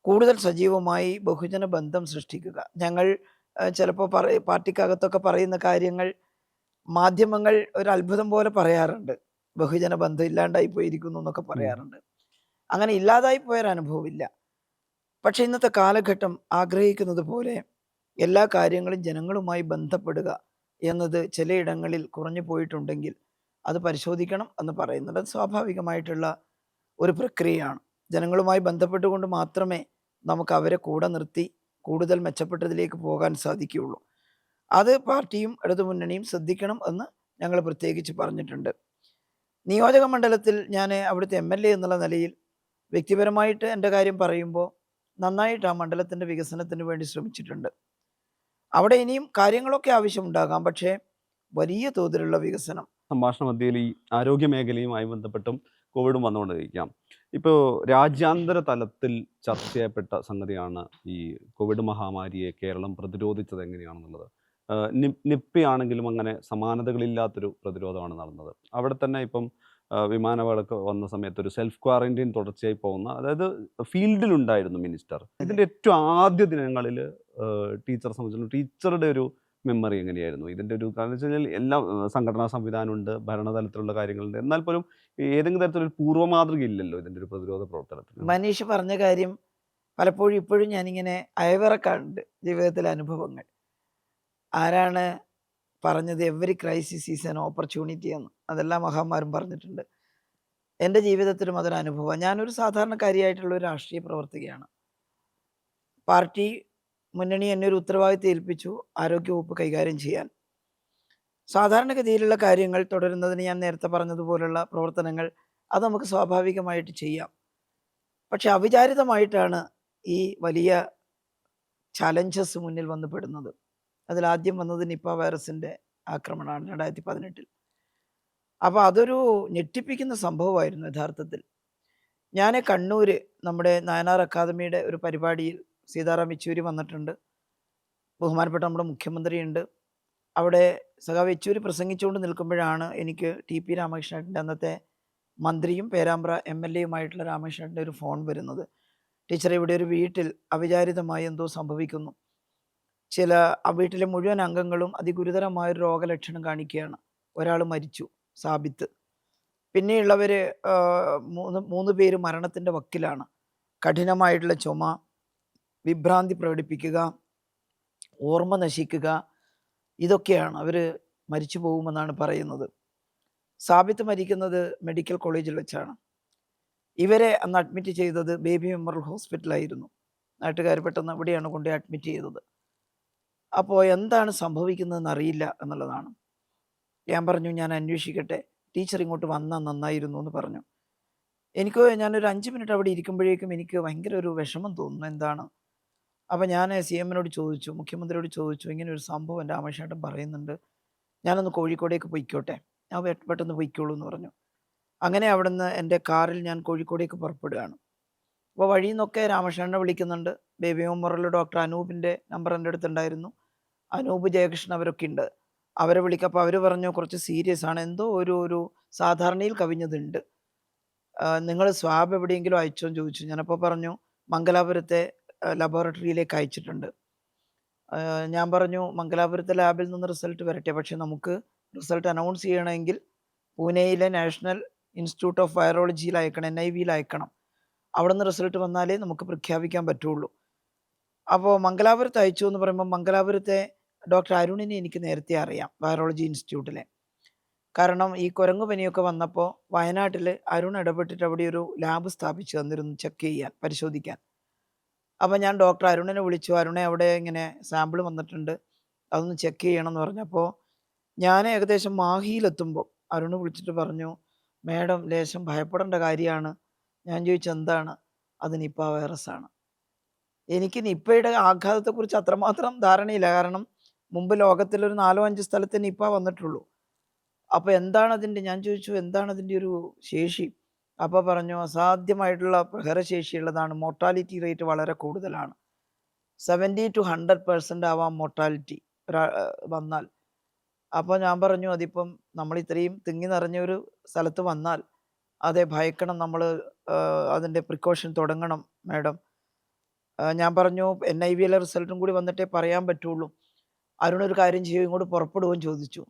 കൂടുതൽ സജീവമായി ബഹുജന ബന്ധം സൃഷ്ടിക്കുക. ഞങ്ങൾ ചിലപ്പോൾ പാർട്ടിക്കകത്തൊക്കെ പറയുന്ന കാര്യങ്ങൾ മാധ്യമങ്ങൾ ഒരു അത്ഭുതം പോലെ പറയാറുണ്ട്. ബഹുജന ബന്ധം ഇല്ലാണ്ടായി പോയിരിക്കുന്നു എന്നൊക്കെ പറയാറുണ്ട്. അങ്ങനെ ഇല്ലാതായി പോയൊരനുഭവമില്ല. പക്ഷേ ഇന്നത്തെ കാലഘട്ടം ആഗ്രഹിക്കുന്നത് പോലെ എല്ലാ കാര്യങ്ങളും ജനങ്ങളുമായി ബന്ധപ്പെടുക എന്നത് ചിലയിടങ്ങളിൽ കുറഞ്ഞു പോയിട്ടുണ്ടെങ്കിൽ അത് പരിശോധിക്കണം എന്ന് പറയുന്നത് സ്വാഭാവികമായിട്ടുള്ള ഒരു പ്രക്രിയയാണ്. ജനങ്ങളുമായി ബന്ധപ്പെട്ടുകൊണ്ട് മാത്രമേ നമുക്ക് അവരെ കൂടെ നിർത്തി കൂടുതൽ മെച്ചപ്പെട്ടതിലേക്ക് പോകാൻ സാധിക്കുകയുള്ളൂ. അത് പാർട്ടിയും ഇടതുമുന്നണിയും ശ്രദ്ധിക്കണം എന്ന് ഞങ്ങൾ പ്രത്യേകിച്ച് പറഞ്ഞിട്ടുണ്ട്. നിയോജക മണ്ഡലത്തിൽ ഞാൻ അവിടുത്തെ MLA എന്നുള്ള നിലയിൽ വ്യക്തിപരമായിട്ട് എൻ്റെ കാര്യം പറയുമ്പോൾ നന്നായിട്ട് ആ മണ്ഡലത്തിൻ്റെ വികസനത്തിന് വേണ്ടി ശ്രമിച്ചിട്ടുണ്ട്. അവിടെ ഇനിയും കാര്യങ്ങളൊക്കെ ആവശ്യമുണ്ടാകാം, പക്ഷേ വലിയ തോതിലുള്ള വികസനം. സംഭാഷണ മധ്യയിൽ ഈ ആരോഗ്യ മേഖലയുമായി ബന്ധപ്പെട്ടും കോവിഡും വന്നുകൊണ്ടിരിക്കാം. ഇപ്പോൾ രാജ്യാന്തര തലത്തിൽ ചർച്ച ചെയ്യപ്പെട്ട സംഗതിയാണ് ഈ കോവിഡ് മഹാമാരിയെ കേരളം പ്രതിരോധിച്ചത് എങ്ങനെയാണെന്നുള്ളത്. നിപ്പയാണെങ്കിലും അങ്ങനെ സമാനതകളില്ലാത്തൊരു പ്രതിരോധമാണ് നടന്നത്. അവിടെ തന്നെ ഇപ്പം വിമാനങ്ങളൊക്കെ വന്ന സമയത്ത് ഒരു സെൽഫ് ക്വാറന്റൈൻ തുടർച്ചയായി പോകുന്ന, അതായത് ഫീൽഡിലുണ്ടായിരുന്നു മിനിസ്റ്റർ. ഇതിൻ്റെ ഏറ്റവും ആദ്യ ദിനങ്ങളിൽ ടീച്ചറെ സംബന്ധിച്ചിടത്തോളം ടീച്ചറുടെ ഒരു മെമ്മറി എങ്ങനെയായിരുന്നു? ഇതിൻ്റെ ഒരു കാരണം വെച്ച് കഴിഞ്ഞാൽ എല്ലാ സംഘടനാ സംവിധാനമുണ്ട്, ഭരണതലത്തിലുള്ള കാര്യങ്ങളുണ്ട്. എന്നാൽ പോലും ഏതെങ്കിലും തരത്തിലൊരു പൂർവ്വ മാതൃക ഇല്ലല്ലോ ഇതിൻ്റെ ഒരു പ്രതിരോധ പ്രവർത്തനത്തിന്. മനീഷ് പറഞ്ഞ കാര്യം പലപ്പോഴും ഇപ്പോഴും ഞാനിങ്ങനെ അയവിറക്കാറുണ്ട് ജീവിതത്തിലെ അനുഭവങ്ങൾ. ആരാണ് പറഞ്ഞത് every crisis is an opportunity എന്ന്? അതെല്ലാ മഹാന്മാരും പറഞ്ഞിട്ടുണ്ട്. എൻ്റെ ജീവിതത്തിലും അതൊരു അനുഭവം. ഞാനൊരു സാധാരണക്കാരിയായിട്ടുള്ള ഒരു രാഷ്ട്രീയ പ്രവർത്തകയാണ്. പാർട്ടി മുന്നണി എന്നെ ഒരു ഉത്തരവാദിത്തം ഏൽപ്പിച്ചു, ആരോഗ്യവകുപ്പ് കൈകാര്യം ചെയ്യാൻ. സാധാരണഗതിയിലുള്ള കാര്യങ്ങൾ തുടരുന്നതിന് ഞാൻ നേരത്തെ പറഞ്ഞതുപോലുള്ള പ്രവർത്തനങ്ങൾ അത് നമുക്ക് സ്വാഭാവികമായിട്ട് ചെയ്യാം. പക്ഷെ അവിചാരിതമായിട്ടാണ് ഈ വലിയ ചലഞ്ചസ് മുന്നിൽ വന്ന് പെടുന്നത്. അതിലാദ്യം വന്നത് നിപ്പ വൈറസിൻ്റെ ആക്രമണമാണ് 2018. അപ്പോൾ അതൊരു ഞെട്ടിപ്പിക്കുന്ന സംഭവമായിരുന്നു യഥാർത്ഥത്തിൽ. ഞാൻ കണ്ണൂർ നമ്മുടെ നായനാർ അക്കാദമിയുടെ ഒരു പരിപാടിയിൽ സീതാറാം യെച്ചൂരി വന്നിട്ടുണ്ട്. ബഹുമാനപ്പെട്ട നമ്മുടെ മുഖ്യമന്ത്രിയുണ്ട്. അവിടെ സഖാവ് യെച്ചൂരി പ്രസംഗിച്ചുകൊണ്ട് നിൽക്കുമ്പോഴാണ് എനിക്ക് TP രാമകൃഷ്ണേട്ടൻ്റെ, അന്നത്തെ മന്ത്രിയും പേരാമ്പ്ര MLA-യുമായിട്ടുള്ള രാമകൃഷ്ണേട്ടൻ്റെ ഒരു ഫോൺ വരുന്നത്. ടീച്ചറെ, ഇവിടെ ഒരു വീട്ടിൽ അവിചാരിതമായി എന്തോ സംഭവിക്കുന്നു. ആ വീട്ടിലെ മുഴുവൻ അംഗങ്ങളും അതിഗുരുതരമായൊരു രോഗലക്ഷണം കാണിക്കുകയാണ്. ഒരാൾ മരിച്ചു, സാബിത്ത്. പിന്നെയുള്ളവർ 3 പേര് മരണത്തിൻ്റെ വക്കിലാണ്. കഠിനമായിട്ടുള്ള ചുമ, വിഭ്രാന്തി പ്രകടിപ്പിക്കുക, ഓർമ്മ നശിക്കുക, ഇതൊക്കെയാണ്. അവർ മരിച്ചു പോകുമെന്നാണ് പറയുന്നത്. സാബിത്ത് മരിക്കുന്നത് മെഡിക്കൽ കോളേജിൽ വെച്ചാണ്. ഇവരെ അന്ന് അഡ്മിറ്റ് ചെയ്തത് ബേബി മെമ്മോറിയൽ ഹോസ്പിറ്റലായിരുന്നു. നാട്ടുകാർ പെട്ടെന്ന് ഇവിടെയാണ് കൊണ്ടുപോയി അഡ്മിറ്റ് ചെയ്തത്. അപ്പോൾ എന്താണ് സംഭവിക്കുന്നതെന്ന് അറിയില്ല എന്നുള്ളതാണ്. ഞാൻ പറഞ്ഞു ഞാൻ അന്വേഷിക്കട്ടെ, ടീച്ചർ ഇങ്ങോട്ട് വന്നാൽ നന്നായിരുന്നു എന്ന് പറഞ്ഞു. ഞാനൊരു 5 മിനിറ്റ് അവിടെ ഇരിക്കുമ്പോഴേക്കും എനിക്ക് ഭയങ്കര ഒരു വിഷമം തോന്നുന്നു. എന്താണ്? അപ്പോൾ ഞാൻ CMനോട് ചോദിച്ചു, മുഖ്യമന്ത്രിയോട് ചോദിച്ചു, ഇങ്ങനെ ഒരു സംഭവം രാമേഷേട്ടൻ പറയുന്നുണ്ട്, ഞാനൊന്ന് കോഴിക്കോടേക്ക് പൊയ്ക്കോട്ടെ? പെട്ടെന്ന് പൊയ്ക്കോളൂ എന്ന് പറഞ്ഞു. അങ്ങനെ അവിടുന്ന് എൻ്റെ കാറിൽ ഞാൻ കോഴിക്കോടേക്ക് പുറപ്പെടുകയാണ്. അപ്പോൾ വഴിയിൽ നിന്നൊക്കെ രാമകൃഷ്ണനെ വിളിക്കുന്നുണ്ട്. ബേബി മെമ്മോറിയൽ ഡോക്ടർ അനൂപിൻ്റെ നമ്പർ എൻ്റെ അടുത്തുണ്ടായിരുന്നു. അനൂപ്, ജയകൃഷ്ണൻ അവരൊക്കെ ഉണ്ട്. അവരെ വിളിക്കപ്പോൾ അവർ പറഞ്ഞു കുറച്ച് സീരിയസ് ആണ്, എന്തോ ഒരു സാധാരണയിൽ കവിഞ്ഞതുണ്ട്, നിങ്ങൾ സ്വാബ് എവിടെയെങ്കിലും അയച്ചോ എന്ന് ചോദിച്ചു. ഞാനപ്പോൾ പറഞ്ഞു മംഗലാപുരത്തെ ലബോറട്ടറിയിലേക്ക് അയച്ചിട്ടുണ്ട്. ഞാൻ പറഞ്ഞു മംഗലാപുരത്തെ ലാബിൽ നിന്ന് റിസൾട്ട് വരട്ടെ, പക്ഷെ നമുക്ക് റിസൾട്ട് അനൗൺസ് ചെയ്യണമെങ്കിൽ പൂനെയിലെ നാഷണൽ ഇൻസ്റ്റിറ്റ്യൂട്ട് ഓഫ് വൈറോളജിയിൽ അയക്കണം, NIVയിൽ അയക്കണം. അവിടെ നിന്ന് റിസൾട്ട് വന്നാലേ നമുക്ക് പ്രഖ്യാപിക്കാൻ പറ്റുള്ളൂ. അപ്പോൾ മംഗലാപുരത്ത് അയച്ചു എന്ന് പറയുമ്പോൾ മംഗലാപുരത്തെ ഡോക്ടർ അരുണിനെ എനിക്ക് നേരത്തെ അറിയാം, വൈറോളജി ഇൻസ്റ്റിറ്റ്യൂട്ടിലെ. കാരണം ഈ കുരങ്ങു പനിയൊക്കെ വന്നപ്പോൾ വയനാട്ടിൽ അരുൺ ഇടപെട്ടിട്ട് അവിടെ ഒരു ലാബ് സ്ഥാപിച്ചു തന്നിരുന്നു, ചെക്ക് ചെയ്യാൻ, പരിശോധിക്കാൻ. അപ്പോൾ ഞാൻ ഡോക്ടർ അരുണിനെ വിളിച്ചു, അരുണെ അവിടെ ഇങ്ങനെ സാമ്പിൾ വന്നിട്ടുണ്ട്, അതൊന്ന് ചെക്ക് ചെയ്യണം എന്ന് പറഞ്ഞപ്പോൾ ഞാൻ ഏകദേശം മാഹിയിലെത്തുമ്പോൾ അരുൺ വിളിച്ചിട്ട് പറഞ്ഞു, മേഡം ലേശം ഭയപ്പെടേണ്ട കാര്യമാണ്. ഞാൻ ചോദിച്ചു എന്താണ്? അത് നിപ്പ വൈറസാണ്. എനിക്ക് നിപ്പയുടെ ആഘാതത്തെക്കുറിച്ച് അത്രമാത്രം ധാരണയില്ല, കാരണം മുമ്പ് ലോകത്തിലൊരു 4-5 സ്ഥലത്ത് നിപ്പ വന്നിട്ടുള്ളൂ. അപ്പോൾ ഞാൻ ചോദിച്ചു എന്താണ് അതിൻ്റെ ഒരു ശേഷി? അപ്പോൾ പറഞ്ഞു അസാധ്യമായിട്ടുള്ള പ്രഹരശേഷിയുള്ളതാണ്, മോർട്ടാലിറ്റി റേറ്റ് വളരെ കൂടുതലാണ്, 70 to 100% ആവാം മോർട്ടാലിറ്റി വന്നാൽ. അപ്പോൾ ഞാൻ പറഞ്ഞു അതിപ്പം നമ്മൾ ഇത്രയും തിങ്ങി നിറഞ്ഞൊരു സ്ഥലത്ത് വന്നാൽ അതെ ഭയക്കണം, നമ്മൾ അതിൻ്റെ പ്രിക്കോഷൻ തുടങ്ങണം മാഡം. ഞാൻ പറഞ്ഞു NIVയിലെ റിസൾട്ടും കൂടി വന്നിട്ടേ പറയാൻ പറ്റുള്ളൂ. അരുണൊരു കാര്യം ചെയ്യും, ഇങ്ങോട്ട് പുറപ്പെടുമെന്ന് ചോദിച്ചു.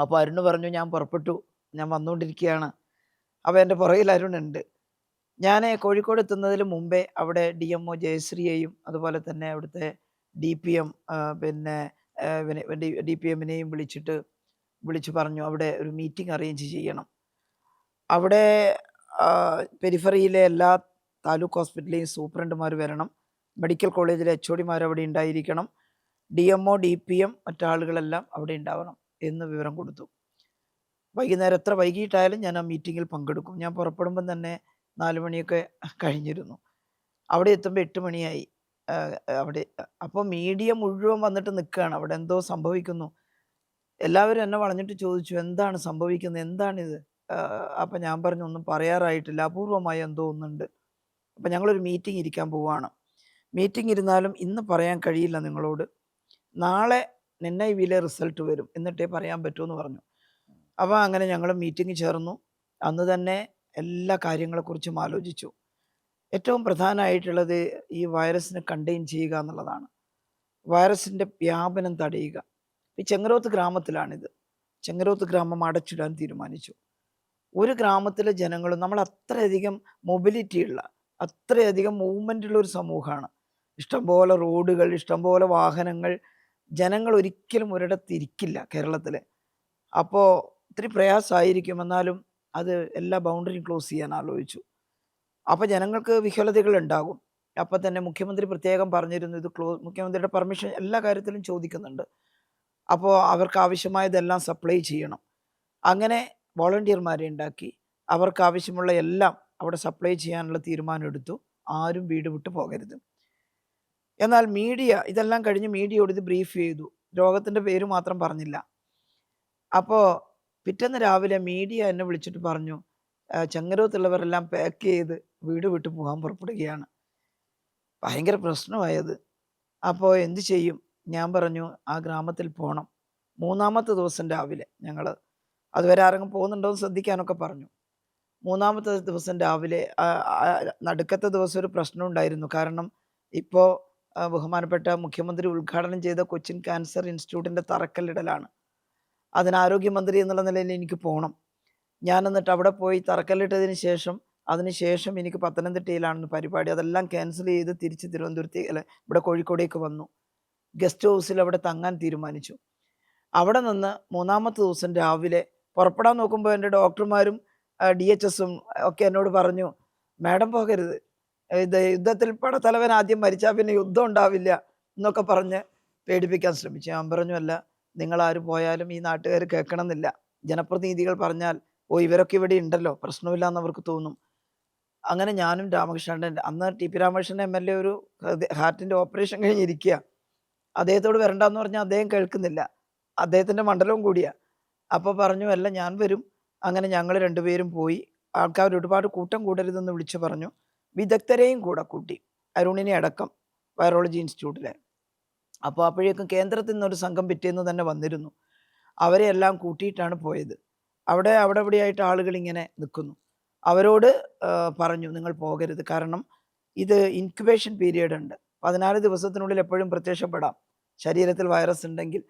അപ്പോൾ അരുണ് പറഞ്ഞു ഞാൻ പുറപ്പെട്ടു, ഞാൻ വന്നുകൊണ്ടിരിക്കുകയാണ്. അപ്പോൾ എൻ്റെ പുറകിൽ അരുണുണ്ട്. ഞാൻ കോഴിക്കോട് എത്തുന്നതിന് മുമ്പേ അവിടെ DMO ജയശ്രീയെയും അതുപോലെ തന്നെ അവിടുത്തെ DPM പിന്നെ DPMനെയും വിളിച്ചു പറഞ്ഞു അവിടെ ഒരു മീറ്റിംഗ് അറേഞ്ച് ചെയ്യണം. അവിടെ പെരിഫറിയിലെ എല്ലാ താലൂക്ക് ഹോസ്പിറ്റലിലെയും സൂപ്രണ്ടുമാർ വരണം, മെഡിക്കൽ കോളേജിലെ HODമാർ അവിടെ ഉണ്ടായിരിക്കണം, DMO DPM മറ്റാളുകളെല്ലാം അവിടെ ഉണ്ടാവണം എന്ന് വിവരം കൊടുത്തു. വൈകുന്നേരം എത്ര വൈകിട്ടായാലും ഞാൻ ആ മീറ്റിങ്ങിൽ പങ്കെടുക്കും. ഞാൻ പുറപ്പെടുമ്പം തന്നെ 4 മണിയൊക്കെ കഴിഞ്ഞിരുന്നു. അവിടെ എത്തുമ്പോൾ 8 മണിയായി. അവിടെ അപ്പോൾ മീഡിയ മുഴുവൻ വന്നിട്ട് നിൽക്കുകയാണ്, അവിടെ എന്തോ സംഭവിക്കുന്നു. എല്ലാവരും എന്നെ വളഞ്ഞിട്ട് ചോദിച്ചു എന്താണ് സംഭവിക്കുന്നത്, എന്താണിത്? അപ്പം ഞാൻ പറഞ്ഞു ഒന്നും പറയാറായിട്ടില്ല, അപൂർവമായി എന്തോ ഒന്നുണ്ട്. അപ്പം ഞങ്ങളൊരു മീറ്റിംഗ് ഇരിക്കാൻ പോവുകയാണ്. മീറ്റിംഗ് ഇരുന്നാലും ഇന്ന് പറയാൻ കഴിയില്ല നിങ്ങളോട്, നാളെ NIVയിലെ റിസൾട്ട് വരും എന്നിട്ടേ പറയാൻ പറ്റുമെന്ന് പറഞ്ഞു. അപ്പോൾ അങ്ങനെ ഞങ്ങൾ മീറ്റിംഗ് ചേർന്നു. അന്ന് തന്നെ എല്ലാ കാര്യങ്ങളെക്കുറിച്ചും ആലോചിച്ചു. ഏറ്റവും പ്രധാനമായിട്ടുള്ളത് ഈ വൈറസിനെ കണ്ടെയ്ൻ ചെയ്യുക എന്നുള്ളതാണ്, വൈറസിൻ്റെ വ്യാപനം തടയുക. ഈ ചെങ്ങരോത്ത് ഗ്രാമത്തിലാണിത്. ചെങ്ങരോത്ത് ഗ്രാമം അടച്ചിടാൻ തീരുമാനിച്ചു. ഒരു ഗ്രാമത്തിലെ ജനങ്ങളും, നമ്മൾ അത്രയധികം മൊബിലിറ്റിയുള്ള, അത്രയധികം മൂവ്മെൻ്റുള്ള ഒരു സമൂഹമാണ്. ഇഷ്ടംപോലെ റോഡുകൾ, ഇഷ്ടംപോലെ വാഹനങ്ങൾ, ജനങ്ങൾ ഒരിക്കലും ഒരിടത്ത് ഇരിക്കില്ല കേരളത്തിൽ. അപ്പോൾ ഇത്തിരി പ്രയാസമായിരിക്കും, എന്നാലും അത് എല്ലാ ബൗണ്ടറിയും ക്ലോസ് ചെയ്യാൻ ആലോചിച്ചു. അപ്പോൾ ജനങ്ങൾക്ക് വിഹ്വലതകൾ ഉണ്ടാകും. അപ്പോൾ തന്നെ മുഖ്യമന്ത്രി പ്രത്യേകം പറഞ്ഞിരുന്നു ഇത് മുഖ്യമന്ത്രിയുടെ പെർമിഷൻ എല്ലാ കാര്യത്തിലും ചോദിക്കുന്നുണ്ട്. അപ്പോൾ അവർക്ക് ആവശ്യമായതെല്ലാം സപ്ലൈ ചെയ്യണം. അങ്ങനെ വോളണ്ടിയർമാരെ ഉണ്ടാക്കി അവർക്ക് ആവശ്യമുള്ള എല്ലാം അവിടെ സപ്ലൈ ചെയ്യാനുള്ള തീരുമാനം എടുത്തു. ആരും വീട് വിട്ട് പോകരുത്. എന്നാൽ ഇതെല്ലാം കഴിഞ്ഞ് മീഡിയയോട് ഇത് ബ്രീഫ് ചെയ്തു. രോഗത്തിൻ്റെ പേര് മാത്രം പറഞ്ഞില്ല. അപ്പോൾ പിറ്റേന്ന് രാവിലെ മീഡിയ എന്നെ വിളിച്ചിട്ട് പറഞ്ഞു ചെങ്ങരോത്തുള്ളവരെല്ലാം പാക്ക് ചെയ്ത് വീട് വിട്ട് പോകാൻ പുറപ്പെടുകയാണ്. ഭയങ്കര പ്രശ്നമായത്. അപ്പോൾ എന്ത് ചെയ്യും? ഞാൻ പറഞ്ഞു ആ ഗ്രാമത്തിൽ പോകണം. 3-ാമത്തെ ദിവസം രാവിലെ ഞങ്ങൾ അതുവരെ ആരെങ്കിലും പോകുന്നുണ്ടോ എന്ന് ശ്രദ്ധിക്കാനൊക്കെ പറഞ്ഞു. 3-ാമത്തെ ദിവസം രാവിലെ നടുക്കത്തെ ദിവസം ഒരു പ്രശ്നം ഉണ്ടായിരുന്നു. കാരണം ഇപ്പോൾ ബഹുമാനപ്പെട്ട മുഖ്യമന്ത്രി ഉദ്ഘാടനം ചെയ്ത കൊച്ചിൻ ക്യാൻസർ ഇൻസ്റ്റിറ്റ്യൂട്ടിൻ്റെ തറക്കല്ലിടലാണ്. അതിന് ആരോഗ്യമന്ത്രി എന്നുള്ള നിലയിൽ എനിക്ക് പോകണം. ഞാൻ എന്നിട്ട് അവിടെ പോയി തറക്കല്ലിട്ടതിന് ശേഷം അതിനുശേഷം എനിക്ക് പത്തനംതിട്ടയിലാണ് പരിപാടി. അതെല്ലാം ക്യാൻസൽ ചെയ്ത് തിരിച്ച് ഇവിടെ കോഴിക്കോടേക്ക് വന്നു. ഗസ്റ്റ് ഹൗസിൽ അവിടെ തങ്ങാൻ തീരുമാനിച്ചു. അവിടെ നിന്ന് മൂന്നാമത്തെ ദിവസം രാവിലെ പുറപ്പെടാൻ നോക്കുമ്പോൾ എൻ്റെ ഡോക്ടർമാരും DHSും ഒക്കെ എന്നോട് പറഞ്ഞു, മാഡം പോകരുത്, ഇത് യുദ്ധത്തിൽ പടത്തലവൻ ആദ്യം മരിച്ചാൽ പിന്നെ യുദ്ധം ഉണ്ടാവില്ല എന്നൊക്കെ പറഞ്ഞ് പേടിപ്പിക്കാൻ ശ്രമിച്ചു. ഞാൻ പറഞ്ഞു, അല്ല, നിങ്ങളാര് പോയാലും ഈ നാട്ടുകാർ കേൾക്കണമെന്നില്ല. ജനപ്രതിനിധികൾ പറഞ്ഞാൽ ഇവരൊക്കെ ഇവിടെ ഉണ്ടല്ലോ, പ്രശ്നമില്ല എന്ന് അവർക്ക് തോന്നും. അങ്ങനെ ഞാനും രാമകൃഷ്ണൻ, അന്ന് TP രാമകൃഷ്ണൻ MLA ഒരു ഹാർട്ടിൻ്റെ ഓപ്പറേഷൻ കഴിഞ്ഞിരിക്കുക. അദ്ദേഹത്തോട് വരണ്ടെന്ന് പറഞ്ഞാൽ അദ്ദേഹം കേൾക്കുന്നില്ല, അദ്ദേഹത്തിൻ്റെ മണ്ഡലവും കൂടിയാ. അപ്പോൾ പറഞ്ഞു, അല്ല ഞാൻ വരും. അങ്ങനെ ഞങ്ങൾ രണ്ടുപേരും പോയി. ആൾക്കാർ ഒരുപാട് കൂട്ടം കൂടരുതെന്ന് വിളിച്ചു പറഞ്ഞു. വിദഗ്ധരെയും കൂടെ കൂട്ടി, അരുണിനെ അടക്കം, വൈറോളജി ഇൻസ്റ്റിറ്റ്യൂട്ടിലെ. അപ്പോൾ അപ്പോഴേക്കും കേന്ദ്രത്തിൽ നിന്നൊരു സംഘം പിറ്റേന്ന് തന്നെ വന്നിരുന്നു. അവരെ എല്ലാം കൂട്ടിയിട്ടാണ് പോയത്. അവിടെ ഇവിടെയായിട്ട് ആളുകൾ ഇങ്ങനെ നിൽക്കുന്നു. അവരോട് പറഞ്ഞു, നിങ്ങൾ പോകരുത്, കാരണം ഇത് ഇൻക്യുബേഷൻ പീരിയഡ് ഉണ്ട്. 14 ദിവസത്തിനുള്ളിൽ എപ്പോഴും പ്രത്യക്ഷപ്പെടാം. ശരീരത്തിൽ വൈറസ് ഉണ്ടെങ്കിൽ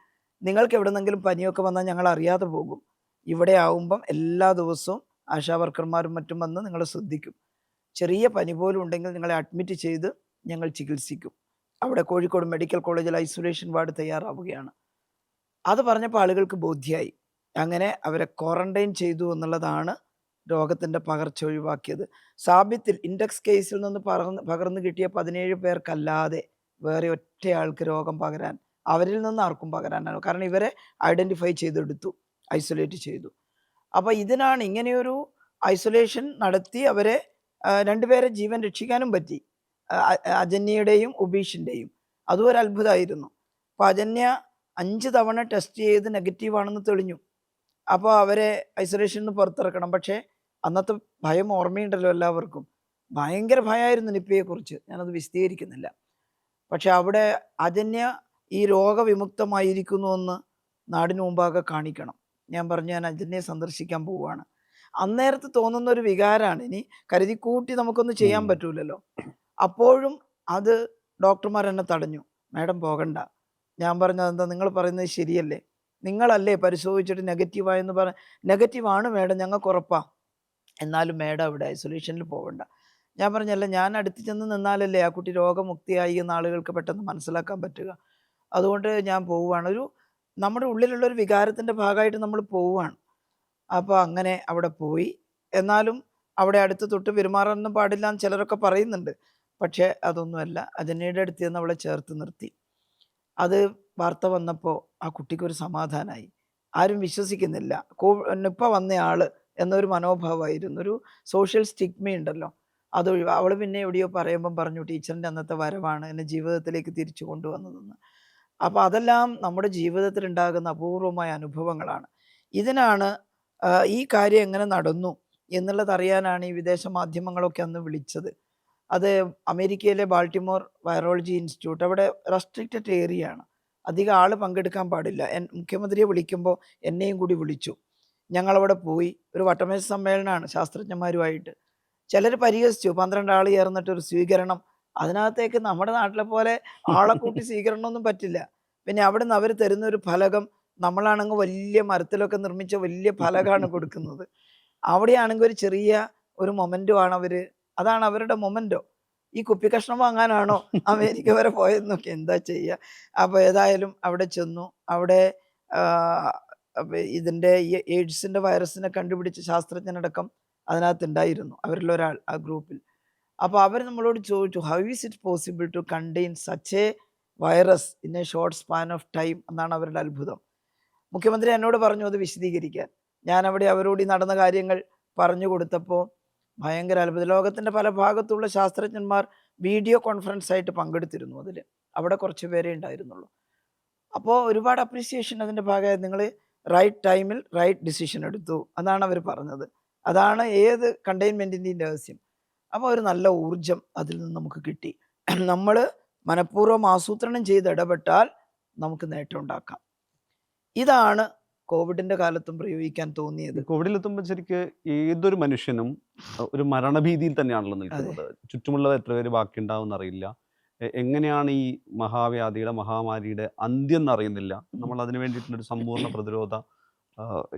നിങ്ങൾക്ക് എവിടെന്നെങ്കിലും പനിയൊക്കെ വന്നാൽ ഞങ്ങൾ അറിയാതെ പോകും. ഇവിടെ ആവുമ്പം എല്ലാ ദിവസവും ആശാവർക്കർമാരും മറ്റും വന്ന് നിങ്ങളെ ശ്രദ്ധിക്കും. ചെറിയ പനി പോലും ഉണ്ടെങ്കിൽ നിങ്ങളെ അഡ്മിറ്റ് ചെയ്ത് ഞങ്ങൾ ചികിത്സിക്കും. അവിടെ കോഴിക്കോട് മെഡിക്കൽ കോളേജിൽ ഐസൊലേഷൻ വാർഡ് തയ്യാറാവുകയാണ്. അത് പറഞ്ഞപ്പോൾ ആളുകൾക്ക് ബോധ്യമായി. അങ്ങനെ അവരെ ക്വാറന്റൈൻ ചെയ്തു എന്നുള്ളതാണ് രോഗത്തിൻ്റെ പകർച്ച ഒഴിവാക്കിയത്. സാബിത്തിൽ ഇൻഡെക്സ് കേസിൽ നിന്ന് പകർന്നു കിട്ടിയ 17 പേർക്കല്ലാതെ വേറെ ഒറ്റയാൾക്ക് രോഗം പകരാൻ, അവരിൽ നിന്ന് ആർക്കും പകരാനാണ്. കാരണം ഇവരെ ഐഡൻറ്റിഫൈ ചെയ്തെടുത്തു, ഐസൊലേറ്റ് ചെയ്തു. അപ്പോൾ ഇതിനാണ് ഇങ്ങനെയൊരു ഐസൊലേഷൻ നടത്തി അവരെ 2 പേരെ ജീവൻ രക്ഷിക്കാനും പറ്റി, അജന്യയുടെയും ഉബീഷിൻ്റെയും. അതും ഒരു അത്ഭുതമായിരുന്നു. അപ്പോൾ അജന്യ 5 തവണ ടെസ്റ്റ് ചെയ്ത് നെഗറ്റീവാണെന്ന് തെളിഞ്ഞു. അപ്പോൾ അവരെ ഐസൊലേഷനിൽ നിന്ന് പുറത്തിറക്കണം. പക്ഷേ അന്നത്തെ ഭയം ഓർമ്മയുണ്ടല്ലോ എല്ലാവർക്കും. ഭയങ്കര ഭയമായിരുന്നു നിപ്പയെക്കുറിച്ച്, ഞാനത് വിശദീകരിക്കുന്നില്ല. പക്ഷെ അവിടെ അജന്യ ഈ രോഗവിമുക്തമായിരിക്കുന്നുവെന്ന് നാടിന് മുമ്പാകെ കാണിക്കണം. ഞാൻ പറഞ്ഞു, ഞാൻ അജന്യയെ സന്ദർശിക്കാൻ പോവുകയാണ്. അന്നേരത്ത് തോന്നുന്ന ഒരു വികാരമാണ്. ഇനി കരുതിക്കൂട്ടി നമുക്കൊന്നും ചെയ്യാൻ പറ്റൂലല്ലോ. അപ്പോഴും അത് ഡോക്ടർമാർ എന്നെ തടഞ്ഞു, മാഡം പോകണ്ട. ഞാൻ പറഞ്ഞു, അതെന്താ, നിങ്ങൾ പറയുന്നത് ശരിയല്ലേ, നിങ്ങളല്ലേ പരിശോധിച്ചിട്ട് നെഗറ്റീവായെന്ന് നെഗറ്റീവാണ് മാഡം, ഞങ്ങൾക്ക് ഉറപ്പാ. എന്നാലും മാഡം അവിടെ ഐസൊലേഷനിൽ പോകണ്ട. ഞാൻ പറഞ്ഞല്ല, ഞാൻ അടുത്ത് ചെന്ന് നിന്നാലല്ലേ ആ കുട്ടി രോഗമുക്തിയായി എന്ന് ആളുകൾക്ക് പെട്ടെന്ന് മനസ്സിലാക്കാൻ പറ്റുക. അതുകൊണ്ട് ഞാൻ പോവുകയാണ്. നമ്മുടെ ഉള്ളിലുള്ളൊരു വികാരത്തിൻ്റെ ഭാഗമായിട്ട് നമ്മൾ പോവുകയാണ്. അപ്പോൾ അങ്ങനെ അവിടെ പോയി. എന്നാലും അവിടെ അടുത്ത് തൊട്ട് പെരുമാറാനൊന്നും പാടില്ല എന്ന് ചിലരൊക്കെ പറയുന്നുണ്ട്. പക്ഷേ അതൊന്നുമല്ല. അജന്യയുടെ അടുത്ത് നിന്ന് അവളെ ചേർത്ത് നിർത്തി. അത് വാർത്ത വന്നപ്പോൾ ആ കുട്ടിക്കൊരു സമാധാനമായി. ആരും വിശ്വസിക്കുന്നില്ല നിപ്പ വന്നയാൾ എന്നൊരു മനോഭാവമായിരുന്നു. ഒരു സോഷ്യൽ സ്റ്റിഗ്മയുണ്ടല്ലോ, അതൊഴിവാ. അവൾ പിന്നെ എവിടെയോ പറയുമ്പം പറഞ്ഞു, ടീച്ചറിൻ്റെ അന്നത്തെ വരവാണ് എന്നെ ജീവിതത്തിലേക്ക് തിരിച്ചു കൊണ്ടുവന്നതെന്ന്. അപ്പോൾ അതെല്ലാം നമ്മുടെ ജീവിതത്തിൽ ഉണ്ടാകുന്ന അപൂർവമായ അനുഭവങ്ങളാണ്. ഇതിനാണ് ഈ കാര്യം എങ്ങനെ നടന്നു എന്നുള്ളത് അറിയാനാണ് ഈ വിദേശ മാധ്യമങ്ങളൊക്കെ അന്ന് വിളിച്ചത്. അത് അമേരിക്കയിലെ ബാൾട്ടിമോർ വൈറോളജി ഇൻസ്റ്റിറ്റ്യൂട്ട്, അവിടെ റെസ്ട്രിക്റ്റഡ് ഏരിയയാണ്, അധികം ആൾ പങ്കെടുക്കാൻ പാടില്ല. മുഖ്യമന്ത്രിയെ വിളിക്കുമ്പോൾ എന്നെയും കൂടി വിളിച്ചു. ഞങ്ങളവിടെ പോയി. ഒരു വട്ടമേശ സമ്മേളനമാണ് ശാസ്ത്രജ്ഞന്മാരുമായിട്ട്. ചിലർ പരിഹസിച്ചു, 12 ആൾ ചേർന്നിട്ടൊരു സ്വീകരണം. അതിനകത്തേക്ക് നമ്മുടെ നാട്ടിലെ പോലെ ആളെ കൂട്ടി സ്വീകരണമൊന്നും പറ്റില്ല. പിന്നെ അവിടെ നിന്ന് അവർ തരുന്ന ഒരു ഫലകം, നമ്മളാണെങ്കിൽ വലിയ മരത്തിലൊക്കെ നിർമ്മിച്ച വലിയ ഫലകമാണ് കൊടുക്കുന്നത്. അവിടെയാണെങ്കിൽ ഒരു ചെറിയ ഒരു മൊമെൻറ്റോ ആണ് അതാണ് അവരുടെ മൊമെൻറ്റോ. ഈ കുപ്പി കഷ്ണം വാങ്ങാനാണോ അമേരിക്ക വരെ പോയതെന്നൊക്കെ എന്താ ചെയ്യുക. അപ്പോൾ ഏതായാലും അവിടെ ചെന്നു. അവിടെ ഇതിൻ്റെ ഈ എയ്ഡ്സിൻ്റെ വൈറസിനെ കണ്ടുപിടിച്ച ശാസ്ത്രജ്ഞനടക്കം അതിനകത്തുണ്ടായിരുന്നു, അവരിലൊരാൾ ആ ഗ്രൂപ്പിൽ. അപ്പോൾ അവർ നമ്മളോട് ചോദിച്ചു, how is it possible to contain such a virus in a short span of time എന്നാണ് അവരുടെ അത്ഭുതം. മുഖ്യമന്ത്രി എന്നോട് പറഞ്ഞു അത് വിശദീകരിക്കാൻ. ഞാനവിടെ അവരോട് ഈ നടന്ന കാര്യങ്ങൾ പറഞ്ഞു കൊടുത്തപ്പോൾ ഭയങ്കര അത്ഭുതം. ലോകത്തിൻ്റെ പല ഭാഗത്തുള്ള ശാസ്ത്രജ്ഞന്മാർ വീഡിയോ കോൺഫറൻസ് ആയിട്ട് പങ്കെടുത്തിരുന്നു. അവിടെ കുറച്ച് പേരേ ഉണ്ടായിരുന്നുള്ളൂ. അപ്പോൾ ഒരുപാട് അപ്രീസിയേഷൻ അതിൻ്റെ ഭാഗമായി. നിങ്ങൾ റൈറ്റ് ടൈമിൽ റൈറ്റ് ഡിസിഷൻ എടുത്തു, അതാണ് അവർ പറഞ്ഞത്. അതാണ് ഏത് കണ്ടെയ്ൻമെൻറ്റിൻ്റെയും രഹസ്യം. അപ്പോൾ ഒരു നല്ല ഊർജം അതിൽ നിന്ന് നമുക്ക് കിട്ടി. നമ്മൾ മനഃപൂർവ്വം ആസൂത്രണം ചെയ്ത് ഇടപെട്ടാൽ നമുക്ക് നേട്ടം ഉണ്ടാക്കാം. ഇതാണ് കോവിഡിൻ്റെ കാലത്തും പ്രയോഗിക്കാൻ തോന്നിയത്. കോവിഡിലെത്തുമ്പോൾ ശരിക്ക് ഏതൊരു മനുഷ്യനും ഒരു മരണഭീതിയിൽ തന്നെയാണല്ലോ നിൽക്കുന്നത്. ചുറ്റുമുള്ളത് എത്ര പേര് ബാക്കിയുണ്ടാവും അറിയില്ല. എങ്ങനെയാണ് ഈ മഹാവ്യാധിയുടെ മഹാമാരിയുടെ അന്ത്യം എന്നറിയുന്നില്ല. നമ്മൾ അതിന് വേണ്ടിയിട്ടുള്ളൊരു സമ്പൂർണ്ണ പ്രതിരോധ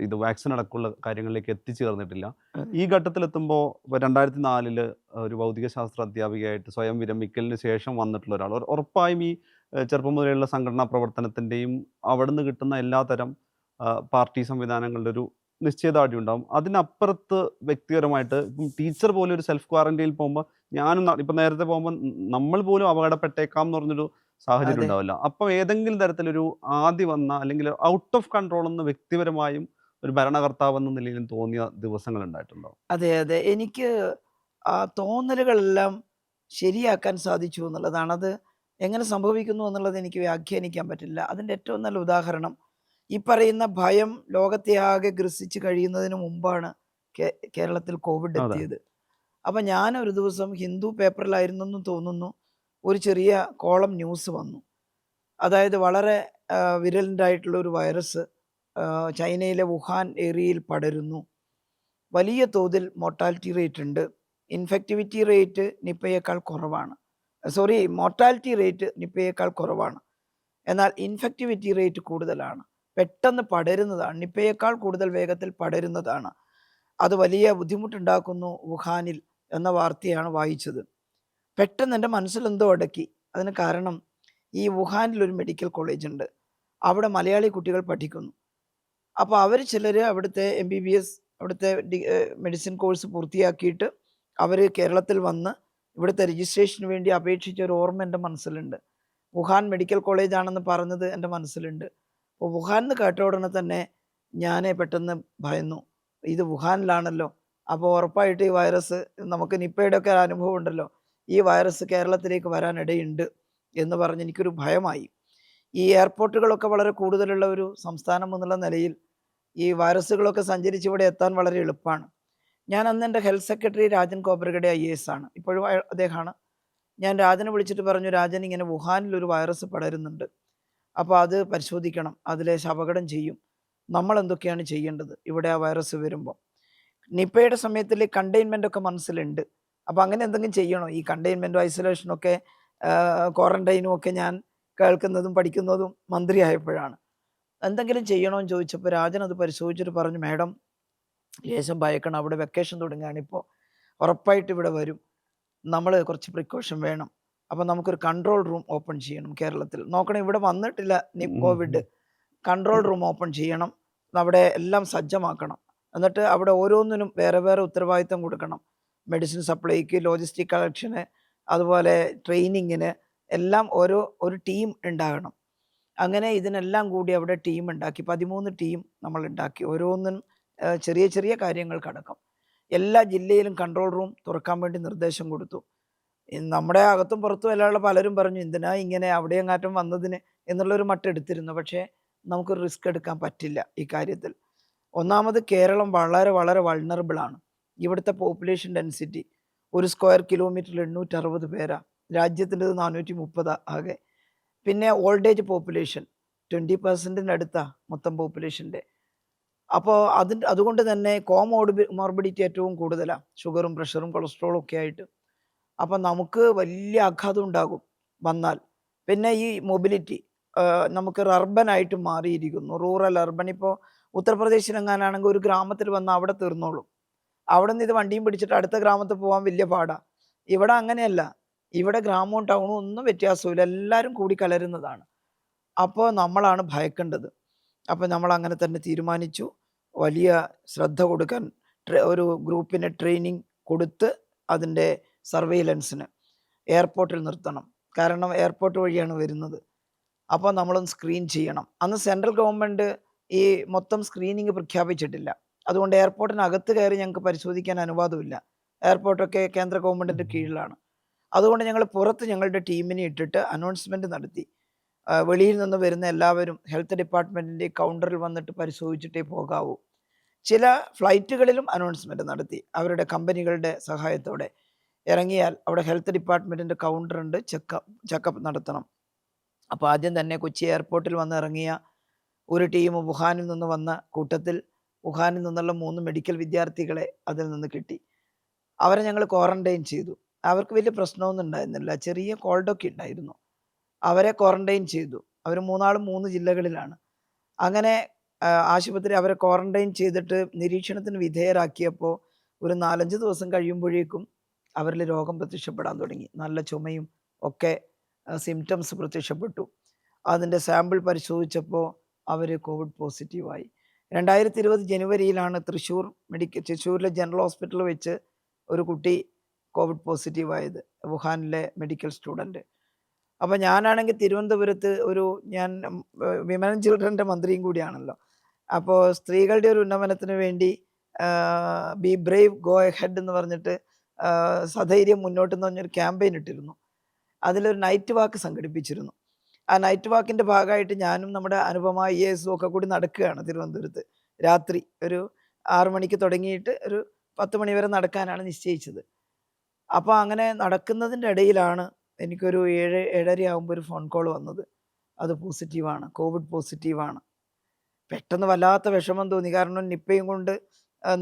ഇത് വാക്സിൻ അടക്കമുള്ള കാര്യങ്ങളിലേക്ക് എത്തിച്ചേർന്നിട്ടില്ല. അതെ. ഈ ഘട്ടത്തിലെത്തുമ്പോൾ ഇപ്പോൾ 2004 ഒരു ഭൗതികശാസ്ത്ര അധ്യാപികയായിട്ട് സ്വയം വിരമിക്കലിന് ശേഷം വന്നിട്ടുള്ള ഒരാൾ ഉറപ്പായും ഈ ചെറുപ്പം മുതലുള്ള സംഘടനാ പ്രവർത്തനത്തിൻ്റെയും അവിടുന്ന് കിട്ടുന്ന എല്ലാതരം പാർട്ടി സംവിധാനങ്ങളുടെ ഒരു നിശ്ചയദാർഢ്യം ഉണ്ടാവും. അതിനപ്പുറത്ത് വ്യക്തിപരമായിട്ട് ഇപ്പം ടീച്ചർ പോലും ഒരു സെൽഫ് ക്വാറന്റൈനിൽ പോകുമ്പോൾ ഞാനും ഇപ്പം നേരത്തെ പോകുമ്പോൾ നമ്മൾ പോലും അപകടപ്പെട്ടേക്കാം എന്ന് പറഞ്ഞൊരു സാഹചര്യം അതെ. ഉണ്ടാവില്ല. അപ്പോൾ ഏതെങ്കിലും തരത്തിലൊരു ആദി വന്ന അല്ലെങ്കിൽ ഔട്ട് ഓഫ് കൺട്രോൾ എന്ന് വ്യക്തിപരമായും ഒരു ഭരണകർത്താവ് എന്ന നിലയിലും തോന്നിയ ദിവസങ്ങൾ ഉണ്ടായിട്ടുണ്ടോ? അതെ, അതെ. എനിക്ക് ആ തോന്നലുകളെല്ലാം ശരിയാക്കാൻ സാധിച്ചു എന്നുള്ളതാണ്. അത് എങ്ങനെ സംഭവിക്കുന്നു എന്നുള്ളത് എനിക്ക് വ്യാഖ്യാനിക്കാൻ പറ്റില്ല. അതിൻ്റെ ഏറ്റവും നല്ല ഉദാഹരണം ഈ പറയുന്ന ഭയം ലോകത്തെ ആകെ ഗ്രസിച്ച് കഴിയുന്നതിന് മുമ്പാണ് കേ കേരളത്തിൽ കോവിഡ് അതെ. എത്തിയത്. അപ്പം ഞാൻ ഒരു ദിവസം ഹിന്ദു പേപ്പറിലായിരുന്നെന്ന് തോന്നുന്നു ഒരു ചെറിയ കോളം ന്യൂസ് വന്നു. അതായത് വളരെ വിരലൻ്റ് ആയിട്ടുള്ള ഒരു വൈറസ് ചൈനയിലെ വുഹാൻ ഏരിയയിൽ പടരുന്നു. വലിയ തോതിൽ മോർട്ടാലിറ്റി റേറ്റ് ഉണ്ട്. ഇൻഫെക്റ്റിവിറ്റി റേറ്റ് നിപ്പയേക്കാൾ കുറവാണ്. സോറി, മോർട്ടാലിറ്റി റേറ്റ് നിപ്പയേക്കാൾ കുറവാണ്. എന്നാൽ ഇൻഫെക്റ്റിവിറ്റി റേറ്റ് കൂടുതലാണ്. പെട്ടെന്ന് പടരുന്നതാണ്. നിപ്പയേക്കാൾ കൂടുതൽ വേഗത്തിൽ പടരുന്നതാണ്. അത് വലിയ ബുദ്ധിമുട്ടുണ്ടാക്കുന്നു വുഹാനിൽ എന്ന വാർത്തയാണ് വായിച്ചത്. പെട്ടെന്ന് എൻ്റെ മനസ്സിലെന്തോ അടക്കി. അതിന് കാരണം ഈ വുഹാനിൽ ഒരു മെഡിക്കൽ കോളേജ് ഉണ്ട്. അവിടെ മലയാളി കുട്ടികൾ പഠിക്കുന്നു. അപ്പോൾ അവർ ചിലർ അവിടുത്തെ MBBS അവിടുത്തെ മെഡിസിൻ കോഴ്സ് പൂർത്തിയാക്കിയിട്ട് അവർ കേരളത്തിൽ വന്ന് ഇവിടുത്തെ രജിസ്ട്രേഷന് വേണ്ടി അപേക്ഷിച്ച ഒരു ഓർമ്മ എൻ്റെ മനസ്സിലുണ്ട്. വുഹാൻ മെഡിക്കൽ കോളേജ് ആണെന്ന് പറഞ്ഞത് എൻ്റെ മനസ്സിലുണ്ട്. അപ്പോൾ വുഹാൻ എന്ന് കേട്ട ഉടനെ തന്നെ ഞാൻ പെട്ടെന്ന് ഭയന്നു. ഇത് വുഹാനിലാണല്ലോ. അപ്പോൾ ഉറപ്പായിട്ട് ഈ വൈറസ് നമുക്ക് നിപ്പയുടെ ഒക്കെ അനുഭവം ഉണ്ടല്ലോ. ഈ വൈറസ് കേരളത്തിലേക്ക് വരാനിടയുണ്ട് എന്ന് പറഞ്ഞ് എനിക്കൊരു ഭയമായി. ഈ എയർപോർട്ടുകളൊക്കെ വളരെ കൂടുതലുള്ള ഒരു സംസ്ഥാനം എന്നുള്ള നിലയിൽ ഈ വൈറസുകളൊക്കെ സഞ്ചരിച്ച് ഇവിടെ എത്താൻ വളരെ എളുപ്പമാണ്. ഞാൻ അന്ന് എൻ്റെ health secretary Rajan Khobragade IAS ആണ്. ഇപ്പോഴും അദ്ദേഹമാണ്. ഞാൻ രാജനെ വിളിച്ചിട്ട് പറഞ്ഞു, രാജൻ ഇങ്ങനെ വുഹാനിൽ ഒരു വൈറസ് പടരുന്നുണ്ട്. അപ്പോൾ അത് പരിശോധിക്കണം. അതിലേശം അപകടം ചെയ്യും. നമ്മൾ എന്തൊക്കെയാണ് ചെയ്യേണ്ടത് ഇവിടെ ആ വൈറസ് വരുമ്പോൾ? നിപ്പയുടെ സമയത്തിൽ കണ്ടെയ്ൻമെൻ്റ് ഒക്കെ മനസ്സിലുണ്ട്. അപ്പോൾ അങ്ങനെ എന്തെങ്കിലും ചെയ്യണോ? ഈ കണ്ടെയ്ൻമെൻറ്റും ഐസൊലേഷനും ഒക്കെ ക്വാറന്റൈനും ഒക്കെ ഞാൻ കേൾക്കുന്നതും പഠിക്കുന്നതും മന്ത്രിയായപ്പോഴാണ്. എന്തെങ്കിലും ചെയ്യണോ എന്ന് ചോദിച്ചപ്പോൾ രാജൻ അത് പരിശോധിച്ചിട്ട് പറഞ്ഞു, മാഡം ലേശം ഭയക്കണം. അവിടെ വെക്കേഷൻ തുടങ്ങുകയാണിപ്പോൾ. ഉറപ്പായിട്ട് ഇവിടെ വരും. നമ്മൾ കുറച്ച് പ്രിക്കോഷൻ വേണം. അപ്പോൾ നമുക്കൊരു കൺട്രോൾ റൂം ഓപ്പൺ ചെയ്യണം കേരളത്തിൽ. നോക്കണം, ഇവിടെ വന്നിട്ടില്ല കോവിഡ്. കൺട്രോൾ റൂം ഓപ്പൺ ചെയ്യണം. അവിടെ എല്ലാം സജ്ജമാക്കണം. എന്നിട്ട് അവിടെ ഓരോന്നിനും വേറെ വേറെ ഉത്തരവാദിത്തം കൊടുക്കണം. മെഡിസിൻ സപ്ലൈക്ക്, ലോജിസ്റ്റിക് കളക്ഷന്, അതുപോലെ ട്രെയിനിങ്ങിന് എല്ലാം ഒരു ടീം ഉണ്ടാകണം. അങ്ങനെ ഇതിനെല്ലാം കൂടി അവിടെ ടീം ഉണ്ടാക്കി. 13 ടീം നമ്മൾ ഉണ്ടാക്കി. ഓരോന്നിനും ചെറിയ ചെറിയ കാര്യങ്ങൾക്കടക്കം എല്ലാ ജില്ലയിലും കൺട്രോൾ റൂം തുറക്കാൻ വേണ്ടി നിർദ്ദേശം കൊടുത്തു. നമ്മുടെ അകത്തും പുറത്തും എല്ലാമുള്ള പലരും പറഞ്ഞു, എന്തിനാ ഇങ്ങനെ അവിടെയെങ്ങാറ്റം വന്നതിന് എന്നുള്ളൊരു മട്ടെടുത്തിരുന്നു. പക്ഷേ നമുക്കൊരു റിസ്ക് എടുക്കാൻ പറ്റില്ല ഈ കാര്യത്തിൽ. ഒന്നാമത് കേരളം വളരെ വളരെ വൾണറബിളാണ്. ഇവിടുത്തെ പോപ്പുലേഷൻ ഡെൻസിറ്റി ഒരു സ്ക്വയർ കിലോമീറ്ററിൽ 860 പേരാ. രാജ്യത്തിൻ്റെത് 430 ആകെ. പിന്നെ ഓൾഡ് ഏജ് പോപ്പുലേഷൻ 20% അടുത്താ മൊത്തം പോപ്പുലേഷൻ്റെ. അപ്പോൾ അതുകൊണ്ട് തന്നെ മോർബിഡിറ്റി ഏറ്റവും കൂടുതലാണ്. ഷുഗറും പ്രഷറും കൊളസ്ട്രോളും ഒക്കെ ആയിട്ട്. അപ്പം നമുക്ക് വലിയ ആഘാതം ഉണ്ടാകും വന്നാൽ. പിന്നെ ഈ മൊബിലിറ്റി നമുക്കൊരു അർബനായിട്ട് മാറിയിരിക്കുന്നു. Rural urban. ഇപ്പോൾ ഉത്തർപ്രദേശിലെങ്ങാനാണെങ്കിൽ ഒരു ഗ്രാമത്തിൽ വന്നാൽ അവിടെ തീർന്നോളും. അവിടെ നിന്ന് ഇത് വണ്ടിയും പിടിച്ചിട്ട് അടുത്ത ഗ്രാമത്തിൽ പോകാൻ വലിയ പാടാണ്. ഇവിടെ അങ്ങനെയല്ല. ഇവിടെ ഗ്രാമവും ടൗണും ഒന്നും വ്യത്യാസമില്ല. എല്ലാവരും കൂടി കലരുന്നതാണ്. അപ്പോൾ നമ്മളാണ് ഭയക്കേണ്ടത്. അപ്പോൾ നമ്മൾ അങ്ങനെ തന്നെ തീരുമാനിച്ചു. വലിയ ശ്രദ്ധ കൊടുക്കാൻ ഒരു ഗ്രൂപ്പിന് ട്രെയിനിങ് കൊടുത്ത് അതിൻ്റെ സർവെയിലൻസിന് എയർപോർട്ടിൽ നിർത്തണം. കാരണം എയർപോർട്ട് വഴിയാണ് വരുന്നത്. അപ്പോൾ നമ്മളൊന്ന് സ്ക്രീൻ ചെയ്യണം. അന്ന് സെൻട്രൽ ഗവൺമെൻറ് ഈ മൊത്തം സ്ക്രീനിങ് പ്രഖ്യാപിച്ചിട്ടില്ല. അതുകൊണ്ട് എയർപോർട്ടിനകത്ത് കയറി ഞങ്ങൾക്ക് പരിശോധിക്കാൻ അനുവാദമില്ല. എയർപോർട്ടൊക്കെ കേന്ദ്ര ഗവൺമെൻറ്റിൻ്റെ കീഴിലാണ്. അതുകൊണ്ട് ഞങ്ങൾ പുറത്ത് ഞങ്ങളുടെ ടീമിനെ ഇട്ടിട്ട് അനൗൺസ്മെൻറ്റ് നടത്തി. വെളിയിൽ നിന്ന് വരുന്ന എല്ലാവരും ഹെൽത്ത് ഡിപ്പാർട്ട്മെൻറ്റിൻ്റെ കൗണ്ടറിൽ വന്നിട്ട് പരിശോധിച്ചിട്ടേ പോകാവൂ. ചില ഫ്ലൈറ്റുകളിലും അനൗൺസ്മെൻറ്റ് നടത്തി. അവരുടെ കമ്പനികളുടെ സഹായത്തോടെ ഇറങ്ങിയാൽ അവിടെ ഹെൽത്ത് ഡിപ്പാർട്ട്മെൻറ്റിൻ്റെ കൗണ്ടറുണ്ട്, ചെക്കപ്പ് നടത്തണം. അപ്പോൾ ആദ്യം തന്നെ കൊച്ചി എയർപോർട്ടിൽ വന്ന് ഇറങ്ങിയ ഒരു ടീം വുഹാനിൽ നിന്ന് വന്ന കൂട്ടത്തിൽ വുഹാനിൽ നിന്നുള്ള 3 മെഡിക്കൽ വിദ്യാർത്ഥികളെ അതിൽ നിന്ന് കിട്ടി. അവരെ ഞങ്ങൾ ക്വാറന്റൈൻ ചെയ്തു. അവർക്ക് വലിയ പ്രശ്നമൊന്നും ഉണ്ടായിരുന്നില്ല. ചെറിയ കോൾഡൊക്കെ ഉണ്ടായിരുന്നു. അവരെ ക്വാറന്റൈൻ ചെയ്തു. അവർ 3 ആളും 3 ജില്ലകളിലാണ്. അങ്ങനെ ആശുപത്രി അവരെ ക്വാറന്റൈൻ ചെയ്തിട്ട് നിരീക്ഷണത്തിന് വിധേയരാക്കിയപ്പോൾ ഒരു 4-5 ദിവസം കഴിയുമ്പോഴേക്കും അവരിൽ രോഗം പ്രത്യക്ഷപ്പെടാൻ തുടങ്ങി. നല്ല ചുമയും ഒക്കെ സിംറ്റംസ് പ്രത്യക്ഷപ്പെട്ടു. അതിൻ്റെ സാമ്പിൾ പരിശോധിച്ചപ്പോൾ അവർ കോവിഡ് പോസിറ്റീവായി. 2020 ജനുവരിയിലാണ് തൃശ്ശൂരിലെ ജനറൽ ഹോസ്പിറ്റലിൽ വെച്ച് ഒരു കുട്ടി കോവിഡ് പോസിറ്റീവായത്, വുഹാനിലെ മെഡിക്കൽ സ്റ്റുഡൻറ്റ്. അപ്പോൾ ഞാനാണെങ്കിൽ തിരുവനന്തപുരത്ത് ഞാൻ വിമൻ ആൻഡ് ചിൽഡ്രൻ്റെ മന്ത്രിയും കൂടിയാണല്ലോ. അപ്പോൾ സ്ത്രീകളുടെ ഒരു ഉന്നമനത്തിന് വേണ്ടി ബി ബ്രേവ് ഗോ എഹെഡ് എന്ന് പറഞ്ഞിട്ട് സധൈര്യം മുന്നോട്ട് എന്ന് പറഞ്ഞൊരു ക്യാമ്പയിൻ ഇട്ടിരുന്നു. അതിലൊരു നൈറ്റ് വാക്ക് സംഘടിപ്പിച്ചിരുന്നു. ആ നൈറ്റ് വാക്കിൻ്റെ ഭാഗമായിട്ട് ഞാനും നമ്മുടെ അനുപമ EAS ഒക്കെ കൂടി നടക്കുകയാണ് തിരുവനന്തപുരത്ത്. രാത്രി ഒരു 6 മണിക്ക് തുടങ്ങിയിട്ട് ഒരു 10 മണി വരെ നടക്കാനാണ് നിശ്ചയിച്ചത്. അപ്പോൾ അങ്ങനെ നടക്കുന്നതിൻ്റെ ഇടയിലാണ് എനിക്കൊരു 7-7:30 ആകുമ്പോൾ ഒരു ഫോൺ കോൾ വന്നത്. അത് പോസിറ്റീവാണ്, കോവിഡ് പോസിറ്റീവാണ്. പെട്ടെന്ന് വല്ലാത്ത വിഷമം തോന്നി. കാരണം നിപ്പയും കൊണ്ട്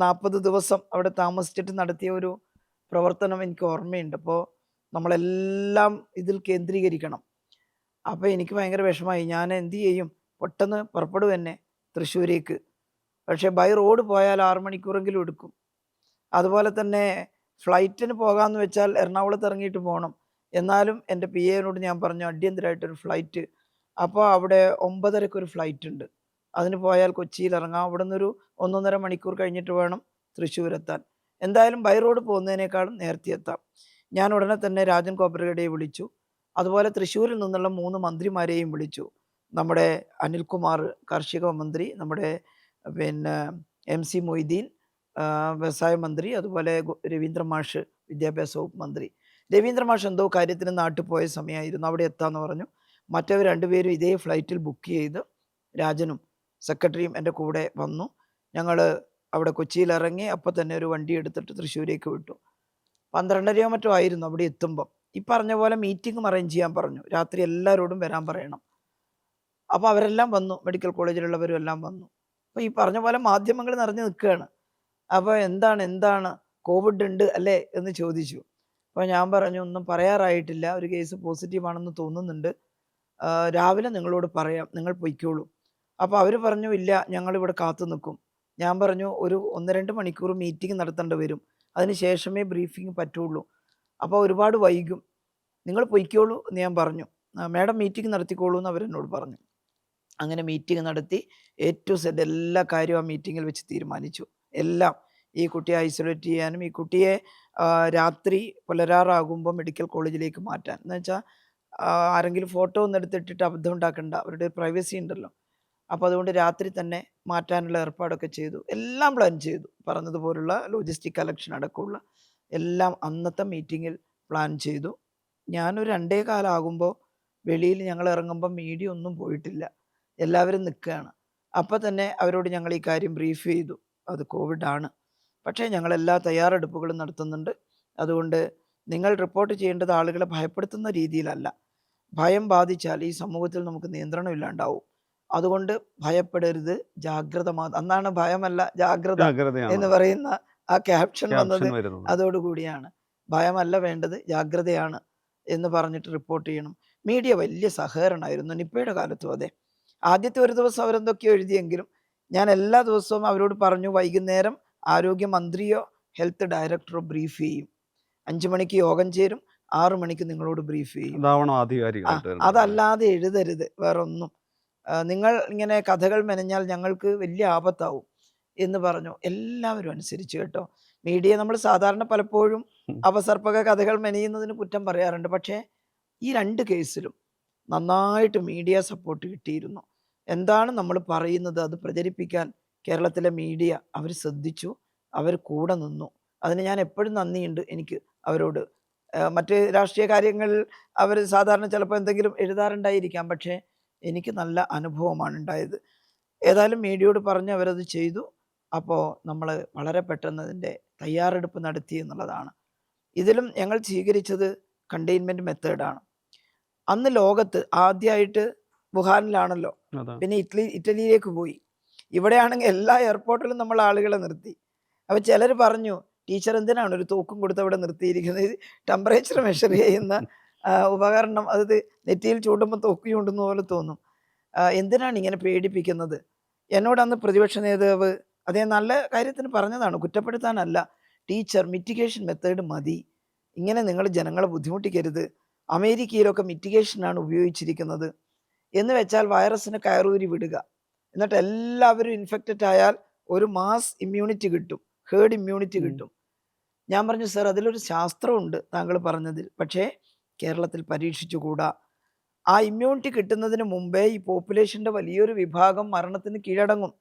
40 ദിവസം അവിടെ താമസിച്ചിട്ട് നടത്തിയ ഒരു പ്രവർത്തനം എനിക്ക് ഓർമ്മയുണ്ട്. അപ്പോൾ നമ്മളെല്ലാം ഇതിൽ കേന്ദ്രീകരിക്കണം. അപ്പോൾ എനിക്ക് ഭയങ്കര വിഷമമായി. ഞാൻ എന്ത് ചെയ്യും? പെട്ടെന്ന് പുറപ്പെടും തന്നെ തൃശ്ശൂരേക്ക്. പക്ഷേ ബൈ റോഡ് പോയാൽ 6 മണിക്കൂറെങ്കിലും എടുക്കും. അതുപോലെ തന്നെ ഫ്ലൈറ്റിന് പോകാമെന്ന് വെച്ചാൽ എറണാകുളത്ത് ഇറങ്ങിയിട്ട് പോകണം. എന്നാലും എൻ്റെ PA-നോട് ഞാൻ പറഞ്ഞു അടിയന്തരമായിട്ടൊരു ഫ്ലൈറ്റ്. അപ്പോൾ അവിടെ 9:30ക്ക് ഒരു ഫ്ലൈറ്റ് ഉണ്ട്. അതിന് പോയാൽ കൊച്ചിയിൽ ഇറങ്ങാം. അവിടെ നിന്നൊരു 1-1.5 മണിക്കൂർ കഴിഞ്ഞിട്ട് വേണം തൃശ്ശൂരെത്താൻ. എന്തായാലും ബൈ റോഡ് പോകുന്നതിനേക്കാളും നേരത്തെ എത്താം. ഞാൻ ഉടനെ തന്നെ രാജൻ കോബ്രഗഡയെ വിളിച്ചു. അതുപോലെ തൃശ്ശൂരിൽ നിന്നുള്ള 3 മന്ത്രിമാരെയും വിളിച്ചു. നമ്മുടെ അനിൽകുമാർ കാർഷിക മന്ത്രി, നമ്മുടെ MC മൊയ്തീൻ വ്യവസായ മന്ത്രി, അതുപോലെ രവീന്ദ്ര മാഷ് വിദ്യാഭ്യാസ വകുപ്പ് മന്ത്രി. രവീന്ദ്ര മാഷ് എന്തോ കാര്യത്തിന് നാട്ടിൽ പോയ സമയമായിരുന്നു, അവിടെ എത്താമെന്ന് പറഞ്ഞു. മറ്റവർ 2 പേരും ഇതേ ഫ്ലൈറ്റിൽ ബുക്ക് ചെയ്ത് രാജനും സെക്രട്ടറിയും എൻ്റെ കൂടെ വന്നു. ഞങ്ങൾ അവിടെ കൊച്ചിയിൽ ഇറങ്ങി. അപ്പോൾ തന്നെ ഒരു വണ്ടി എടുത്തിട്ട് തൃശ്ശൂരേക്ക് വിട്ടു. 12:30 മറ്റോ ആയിരുന്നു അവിടെ എത്തുമ്പം. ഈ പറഞ്ഞ പോലെ മീറ്റിംഗും അറേഞ്ച് ചെയ്യാൻ പറഞ്ഞു. രാത്രി എല്ലാവരോടും വരാൻ പറയണം. അപ്പോൾ അവരെല്ലാം വന്നു, മെഡിക്കൽ കോളേജിലുള്ളവരും എല്ലാം വന്നു. അപ്പോൾ ഈ പറഞ്ഞ പോലെ മാധ്യമങ്ങൾ നിറഞ്ഞു നിൽക്കുകയാണ്. അപ്പോൾ എന്താണ് കോവിഡ് ഉണ്ട് അല്ലേ എന്ന് ചോദിച്ചു. അപ്പോൾ ഞാൻ പറഞ്ഞു ഒന്നും പറയാറായിട്ടില്ല, ഒരു കേസ് പോസിറ്റീവാണെന്ന് തോന്നുന്നുണ്ട്, രാവിലെ നിങ്ങളോട് പറയാം, നിങ്ങൾ പൊയ്ക്കോളൂ. അപ്പോൾ അവർ പറഞ്ഞു ഇല്ല, ഞങ്ങളിവിടെ കാത്തു നിൽക്കും. ഞാൻ പറഞ്ഞു ഒരു 1-2 മണിക്കൂർ മീറ്റിംഗ് നടത്തേണ്ടി വരും, അതിന് ശേഷമേ ബ്രീഫിംഗ് പറ്റുള്ളൂ, അപ്പോൾ ഒരുപാട് വൈകും, നിങ്ങൾ പൊയ്ക്കോളൂ എന്ന് ഞാൻ പറഞ്ഞു. മാഡം മീറ്റിംഗ് നടത്തിക്കോളൂ എന്ന് അവരെന്നോട് പറഞ്ഞു. അങ്ങനെ മീറ്റിംഗ് നടത്തി A to Z എല്ലാ കാര്യവും ആ മീറ്റിങ്ങിൽ വെച്ച് തീരുമാനിച്ചു. എല്ലാം ഈ കുട്ടിയെ ഐസൊലേറ്റ് ചെയ്യാനും ഈ കുട്ടിയെ രാത്രി പുലരാറാകുമ്പോൾ മെഡിക്കൽ കോളേജിലേക്ക് മാറ്റാൻ. എന്ന് വെച്ചാൽ ആരെങ്കിലും ഫോട്ടോ ഒന്നും എടുത്തിട്ടിട്ട് അബദ്ധം ഉണ്ടാക്കണ്ട, അവരുടെ പ്രൈവസി ഉണ്ടല്ലോ. അപ്പോൾ അതുകൊണ്ട് രാത്രി തന്നെ മാറ്റാനുള്ള ഏർപ്പാടൊക്കെ ചെയ്തു. എല്ലാം പ്ലാൻ ചെയ്തു. പറഞ്ഞതുപോലുള്ള ലോജിസ്റ്റിക് കളക്ഷൻ അടക്കമുള്ള എല്ലാം അന്നത്തെ മീറ്റിങ്ങിൽ പ്ലാൻ ചെയ്തു. ഞാനൊരു 2:15 ആകുമ്പോൾ വെളിയിൽ ഞങ്ങൾ ഇറങ്ങുമ്പോൾ മീഡിയ ഒന്നും പോയിട്ടില്ല, എല്ലാവരും നിൽക്കുകയാണ്. അപ്പോൾ തന്നെ അവരോട് ഞങ്ങൾ ഈ കാര്യം ബ്രീഫ് ചെയ്തു, അത് കോവിഡാണ്, പക്ഷേ ഞങ്ങളെല്ലാ തയ്യാറെടുപ്പുകളും നടത്തുന്നുണ്ട്. അതുകൊണ്ട് നിങ്ങൾ റിപ്പോർട്ട് ചെയ്യേണ്ടത് ആളുകളെ ഭയപ്പെടുത്തുന്ന രീതിയിലല്ല. ഭയം ബാധിച്ചാൽ ഈ സമൂഹത്തിൽ നമുക്ക് നിയന്ത്രണം ഇല്ലാണ്ടാവും. അതുകൊണ്ട് ഭയപ്പെടരുത്, ജാഗ്രത അന്നാണ് ഭയമല്ല ജാഗ്രത എന്ന് പറയുന്ന ആ ക്യാപ്ഷൻ വന്നത് അതോടുകൂടിയാണ്. ഭയമല്ല വേണ്ടത്, ജാഗ്രതയാണ് എന്ന് പറഞ്ഞിട്ട് റിപ്പോർട്ട് ചെയ്യണം. മീഡിയ വലിയ സഹകരണമായിരുന്നു നിപ്പയുടെ കാലത്തും. അതെ, ആദ്യത്തെ ഒരു ദിവസം അവരെന്തൊക്കെയോ എഴുതിയെങ്കിലും ഞാൻ എല്ലാ ദിവസവും അവരോട് പറഞ്ഞു വൈകുന്നേരം ആരോഗ്യമന്ത്രിയോ ഹെൽത്ത് ഡയറക്ടറോ ബ്രീഫ് ചെയ്യും. 5 മണിക്ക് യോഗം ചേരും, 6 മണിക്ക് നിങ്ങളോട് ബ്രീഫ് ചെയ്യും. അതല്ലാതെ എഴുതരുത് വേറൊന്നും. നിങ്ങൾ ഇങ്ങനെ കഥകൾ മെനഞ്ഞാൽ ഞങ്ങൾക്ക് വലിയ ആപത്താവും എന്ന് പറഞ്ഞു. എല്ലാവരും അനുസരിച്ചു കേട്ടോ. മീഡിയ നമ്മൾ സാധാരണ പലപ്പോഴും അപസർപ്പക കഥകൾ മെനയുന്നതിന് കുറ്റം പറയാറുണ്ട്. പക്ഷേ ഈ 2 കേസിലും നന്നായിട്ട് മീഡിയ സപ്പോർട്ട് കിട്ടിയിരുന്നു. എന്താണ് നമ്മൾ പറയുന്നത് അത് പ്രചരിപ്പിക്കാൻ കേരളത്തിലെ മീഡിയ അവർ ശ്രദ്ധിച്ചു, അവർ കൂടെ നിന്നു. അതിന് ഞാൻ എപ്പോഴും നന്ദിയുണ്ട് എനിക്ക് അവരോട്. മറ്റ് രാഷ്ട്രീയ കാര്യങ്ങളിൽ അവർ സാധാരണ ചിലപ്പോൾ എന്തെങ്കിലും എഴുതാറുണ്ടായിരിക്കാം, പക്ഷേ എനിക്ക് നല്ല അനുഭവമാണ് ഉണ്ടായത്. ഏതായാലും മീഡിയയോട് പറഞ്ഞ് അവരത് ചെയ്തു. അപ്പോൾ നമ്മൾ വളരെ പെട്ടെന്ന് അതിൻ്റെ തയ്യാറെടുപ്പ് നടത്തി എന്നുള്ളതാണ്. ഇതിലും ഞങ്ങൾ സ്വീകരിച്ചത് കണ്ടെയ്ൻമെൻറ്റ് മെത്തേഡാണ്. അന്ന് ലോകത്ത് ആദ്യമായിട്ട് വുഹാനിലാണല്ലോ, പിന്നെ ഇറ്റലിയിലേക്ക് പോയി. ഇവിടെയാണെങ്കിൽ എല്ലാ എയർപോർട്ടിലും നമ്മൾ ആളുകളെ നിർത്തി. അപ്പോൾ ചിലർ പറഞ്ഞു ടീച്ചർ എന്തിനാണ് ഒരു തോക്കും കൊടുത്ത് അവിടെ നിർത്തിയിരിക്കുന്നത്, ടെമ്പറേച്ചർ മെഷർ ചെയ്യുന്ന ഉപകരണം അത് നെറ്റിയിൽ ചൂണ്ടുമ്പോൾ തോക്ക് ചൂണ്ടുന്ന പോലെ തോന്നും, എന്തിനാണ് ഇങ്ങനെ പേടിപ്പിക്കുന്നത് എന്നോട് അന്ന് പ്രതിപക്ഷ നേതാവ് അദ്ദേഹം നല്ല കാര്യത്തിന് പറഞ്ഞതാണ്, കുറ്റപ്പെടുത്താനല്ല. ടീച്ചർ മിറ്റിഗേഷൻ മെത്തേഡ് മതി, ഇങ്ങനെ നിങ്ങൾ ജനങ്ങളെ ബുദ്ധിമുട്ടിക്കരുത്. അമേരിക്കയിലൊക്കെ മിറ്റിഗേഷനാണ് ഉപയോഗിച്ചിരിക്കുന്നത്. എന്ന് വെച്ചാൽ വൈറസിനെ കയറൂരി വിടുക, എന്നിട്ട് എല്ലാവരും ഇൻഫെക്റ്റഡ് ആയാൽ ഒരു മാസ് ഇമ്മ്യൂണിറ്റി കിട്ടും, ഹേർഡ് ഇമ്മ്യൂണിറ്റി ഉം. കിട്ടും. ഞാൻ പറഞ്ഞു, സർ അതിലൊരു ശാസ്ത്രമുണ്ട് താങ്കൾ പറഞ്ഞതിൽ, പക്ഷേ കേരളത്തിൽ പരീക്ഷിച്ചുകൂടാ. ആ ഇമ്മ്യൂണിറ്റി കിട്ടുന്നതിന് മുമ്പേ ഈ പോപ്പുലേഷൻ്റെ വലിയൊരു വിഭാഗം മരണത്തിന് കീഴടങ്ങും.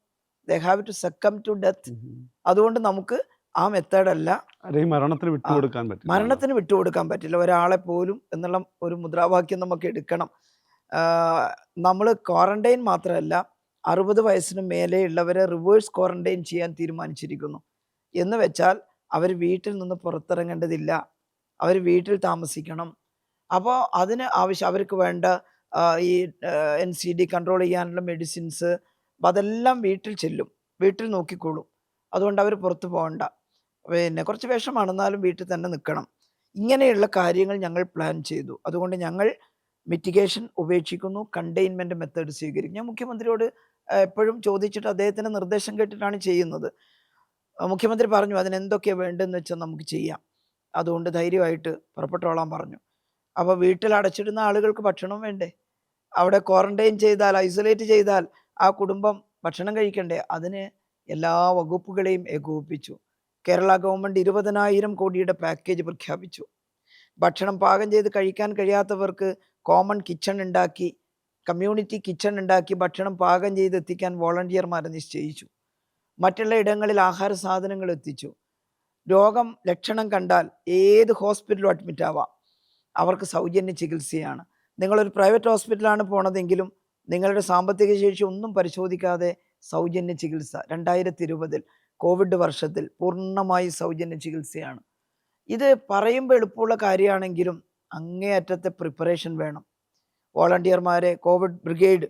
They have to succumb to death. ഉം. അതുകൊണ്ട് നമുക്ക് ആ മെത്തേഡല്ല, ഈ മരണത്തിന് ആ വിട്ടുകൊടുക്കാൻ പറ്റില്ല. മരണത്തിന് വിട്ടുകൊടുക്കാൻ പറ്റില്ല ഒരാളെ പോലും എന്നുള്ള ഒരു മുദ്രാവാക്യം നമുക്ക് എടുക്കണം. നമ്മൾ ക്വാറന്റൈൻ മാത്രമല്ല, 60 വയസ്സിന് മേലെയുള്ളവരെ റിവേഴ്സ് ക്വാറന്റൈൻ ചെയ്യാൻ തീരുമാനിച്ചിരിക്കുന്നു. എന്ന് വെച്ചാൽ അവർ വീട്ടിൽ നിന്ന് പുറത്തിറങ്ങേണ്ടതില്ല, അവർ വീട്ടിൽ താമസിക്കണം. അപ്പോൾ അതിന് അവർക്ക് വേണ്ട ഈ NCD കൺട്രോൾ ചെയ്യാനുള്ള മെഡിസിൻസ് അതെല്ലാം വീട്ടിൽ ചെല്ലും, വീട്ടിൽ നോക്കിക്കോളും. അതുകൊണ്ട് അവർ പുറത്ത് പോകണ്ട. പിന്നെ കുറച്ച് വിഷമാണ്, എന്നാലും വീട്ടിൽ തന്നെ നിൽക്കണം. ഇങ്ങനെയുള്ള കാര്യങ്ങൾ ഞങ്ങൾ പ്ലാൻ ചെയ്തു. അതുകൊണ്ട് ഞങ്ങൾ മിറ്റിഗേഷൻ ഉപേക്ഷിക്കുന്നു, കണ്ടെയ്ൻമെൻറ്റ് മെത്തേഡ് സ്വീകരിക്കും. ഞാൻ മുഖ്യമന്ത്രിയോട് എപ്പോഴും ചോദിച്ചിട്ട് അദ്ദേഹത്തിൻ്റെ നിർദ്ദേശം കേട്ടിട്ടാണ് ചെയ്യുന്നത്. മുഖ്യമന്ത്രി പറഞ്ഞു അതിനെന്തൊക്കെയാണ് വേണ്ടതെന്ന് വെച്ചാൽ നമുക്ക് ചെയ്യാം, അതുകൊണ്ട് ധൈര്യമായിട്ട് പുറപ്പെട്ടോളാൻ പറഞ്ഞു. അപ്പോൾ വീട്ടിൽ അടച്ചിടുന്ന ആളുകൾക്ക് ഭക്ഷണം വേണ്ടേ? അവിടെ ക്വാറന്റൈൻ ചെയ്താൽ, ഐസൊലേറ്റ് ചെയ്താൽ ആ കുടുംബം ഭക്ഷണം കഴിക്കണ്ടേ? അതിന് എല്ലാ വകുപ്പുകളെയും ഏകോപിപ്പിച്ചു. കേരള ഗവൺമെൻറ് 20,000 കോടിയുടെ പാക്കേജ് പ്രഖ്യാപിച്ചു. ഭക്ഷണം പാകം ചെയ്ത് കഴിക്കാൻ കഴിയാത്തവർക്ക് കോമൺ കിച്ചൺ ഉണ്ടാക്കി, കമ്മ്യൂണിറ്റി കിച്ചൺ ഉണ്ടാക്കി ഭക്ഷണം പാകം ചെയ്ത് എത്തിക്കാൻ വോളണ്ടിയർമാരെ നിശ്ചയിച്ചു. മറ്റുള്ള ഇടങ്ങളിൽ ആഹാര സാധനങ്ങൾ എത്തിച്ചു. രോഗം ലക്ഷണം കണ്ടാൽ ഏത് ഹോസ്പിറ്റലും അഡ്മിറ്റ് ആവാം, അവർക്ക് സൗജന്യ ചികിത്സയാണ്. നിങ്ങളൊരു പ്രൈവറ്റ് ഹോസ്പിറ്റലാണ് പോണതെങ്കിലും നിങ്ങളുടെ സാമ്പത്തിക ശേഷി ഒന്നും പരിശോധിക്കാതെ സൗജന്യ ചികിത്സ. 2020 കോവിഡ് വർഷത്തിൽ പൂർണ്ണമായി സൗജന്യ ചികിത്സയാണ്. ഇത് പറയുമ്പോൾ എളുപ്പമുള്ള കാര്യമാണെങ്കിലും അങ്ങേയറ്റത്തെ പ്രിപ്പറേഷൻ വേണം. വോളണ്ടിയർമാരെ കോവിഡ് ബ്രിഗേഡ്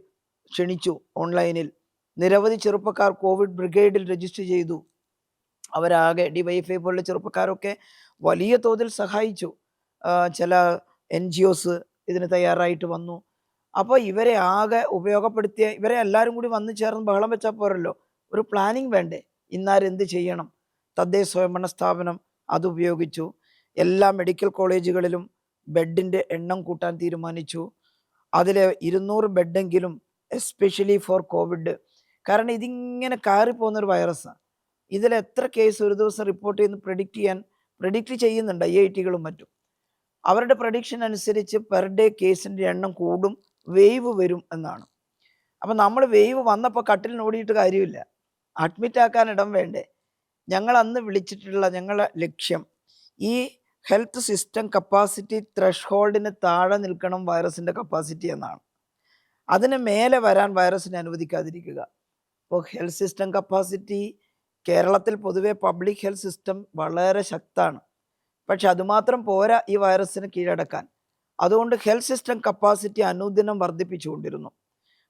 ക്ഷണിച്ചു ഓൺലൈനിൽ. നിരവധി ചെറുപ്പക്കാർ കോവിഡ് ബ്രിഗേഡിൽ രജിസ്റ്റർ ചെയ്തു. അവരാകെ DYFI പോലുള്ള ചെറുപ്പക്കാരൊക്കെ വലിയ തോതിൽ സഹായിച്ചു. ചില NGOs ഇതിന് തയ്യാറായിട്ട് വന്നു. അപ്പോൾ ഇവരെ ആകെ ഉപയോഗപ്പെടുത്തിയ ഇവരെ എല്ലാവരും കൂടി വന്നു ചേർന്ന് ബഹളം വെച്ചാൽ പോരല്ലോ, ഒരു പ്ലാനിങ് വേണ്ടേ? ഇന്നാരെന്ത് ചെയ്യണം? തദ്ദേശ സ്വയംഭരണ സ്ഥാപനം അതുപയോഗിച്ചു. എല്ലാ മെഡിക്കൽ കോളേജുകളിലും ബെഡിൻ്റെ എണ്ണം കൂട്ടാൻ തീരുമാനിച്ചു. അതിൽ 200 ബെഡെങ്കിലും എസ്പെഷ്യലി ഫോർ കോവിഡ്. കാരണം ഇതിങ്ങനെ കയറിപ്പോകുന്നൊരു വൈറസാണ്. ഇതിൽ എത്ര കേസ് ഒരു ദിവസം റിപ്പോർട്ട് ചെയ്യുന്ന പ്രെഡിക്റ്റ് ചെയ്യുന്നുണ്ട് IIT-കളും മറ്റും. അവരുടെ പ്രഡിക്ഷൻ അനുസരിച്ച് പെർ ഡേ കേസിൻ്റെ എണ്ണം കൂടും, വേവ് വരും എന്നാണ്. അപ്പം നമ്മൾ വേവ് വന്നപ്പോൾ കട്ടിലിന് ഓടിയിട്ട് കാര്യമില്ല, അഡ്മിറ്റ് ആക്കാൻ ഇടം വേണ്ടേ? ഞങ്ങൾ അന്ന് വിളിച്ചിട്ടുള്ള ഞങ്ങളുടെ ലക്ഷ്യം ഈ ഹെൽത്ത് സിസ്റ്റം കപ്പാസിറ്റി ത്രഷ് താഴെ നിൽക്കണം വൈറസിൻ്റെ കപ്പാസിറ്റി എന്നാണ്. അതിന് മേലെ വരാൻ വൈറസിനെ അനുവദിക്കാതിരിക്കുക. അപ്പോൾ ഹെൽത്ത് സിസ്റ്റം കപ്പാസിറ്റി കേരളത്തിൽ പൊതുവെ പബ്ലിക് ഹെൽത്ത് സിസ്റ്റം വളരെ ശക്തമാണ്, പക്ഷെ അതുമാത്രം പോരാ ഈ വൈറസിന് കീഴടക്കാൻ. അതുകൊണ്ട് ഹെൽത്ത് സിസ്റ്റം കപ്പാസിറ്റി അനുദിനം വർദ്ധിപ്പിച്ചുകൊണ്ടിരുന്നു.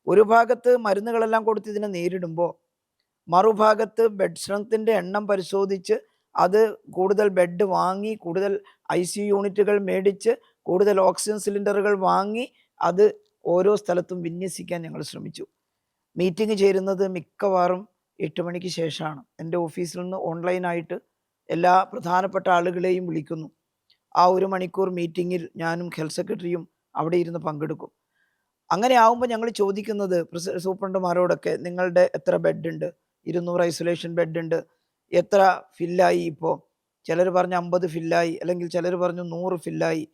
ഒരു ഭാഗത്ത് മരുന്നുകളെല്ലാം കൊടുത്ത് ഇതിനെ നേരിടുമ്പോൾ മറുഭാഗത്ത് ബെഡ് സ്ട്രെങ്ത്തിൻ്റെ എണ്ണം പരിശോധിച്ച് അത് കൂടുതൽ ബെഡ് വാങ്ങി, കൂടുതൽ ICU യൂണിറ്റുകൾ മേടിച്ച്, കൂടുതൽ ഓക്സിജൻ സിലിണ്ടറുകൾ വാങ്ങി അത് ഓരോ സ്ഥലത്തും വിന്യസിക്കാൻ ഞങ്ങൾ ശ്രമിച്ചു. മീറ്റിംഗ് ചേരുന്നത് മിക്കവാറും 8 മണിക്ക് ശേഷമാണ്. എൻ്റെ ഓഫീസിൽ നിന്ന് ഓൺലൈനായിട്ട് എല്ലാ പ്രധാനപ്പെട്ട ആളുകളെയും വിളിക്കുന്നു. ആ 1 മണിക്കൂർ മീറ്റിങ്ങിൽ ഞാനും ഹെൽത്ത് സെക്രട്ടറിയും അവിടെ ഇരുന്ന് പങ്കെടുക്കും. അങ്ങനെ ആവുമ്പോൾ ഞങ്ങൾ ചോദിക്കുന്നത് സൂപ്രണ്ടുമാരോടൊക്കെ, നിങ്ങളുടെ എത്ര ബെഡുണ്ട്? 200 ഐസൊലേഷൻ ബെഡുണ്ട്, എത്ര ഫില്ലായി? ഇപ്പോൾ ചിലർ പറഞ്ഞു 50 ഫില്ലായി, അല്ലെങ്കിൽ ചിലർ പറഞ്ഞു 100 ഫില്ലായി.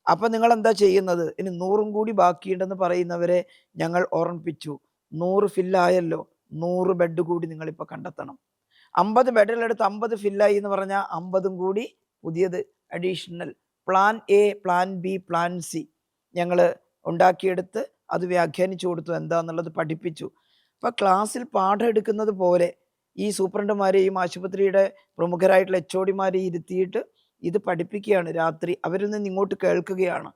അപ്പം നിങ്ങളെന്താ ചെയ്യുന്നത്? ഇനി 100 കൂടി ബാക്കിയുണ്ടെന്ന് പറയുന്നവരെ ഞങ്ങൾ ഓർമ്മിപ്പിച്ചു, 100 ഫില്ലായല്ലോ, 100 ബെഡ് കൂടി നിങ്ങളിപ്പോൾ കണ്ടെത്തണം. 50 ബെഡിലെടുത്ത് 50 ഫില്ലായി എന്ന് പറഞ്ഞാൽ 50 കൂടി പുതിയത് additional plan A, plan B, plan C ഞങ്ങൾ ഉണ്ടാക്കിയെടുത്ത് അത് വ്യാഖ്യാനിച്ചു കൊടുത്തു, എന്താണെന്നുള്ളത് പഠിപ്പിച്ചു. അപ്പോൾ ക്ലാസ്സിൽ പാഠം എടുക്കുന്നത് പോലെ ഈ സൂപ്രണ്ടുമാരെയും ആശുപത്രിയുടെ പ്രമുഖരായിട്ടുള്ള HOD-മാരെയും ഇരുത്തിയിട്ട് ഇത് പഠിപ്പിക്കുകയാണ്. രാത്രി അവരിൽ നിന്ന് ഇങ്ങോട്ട് കേൾക്കുകയാണ്.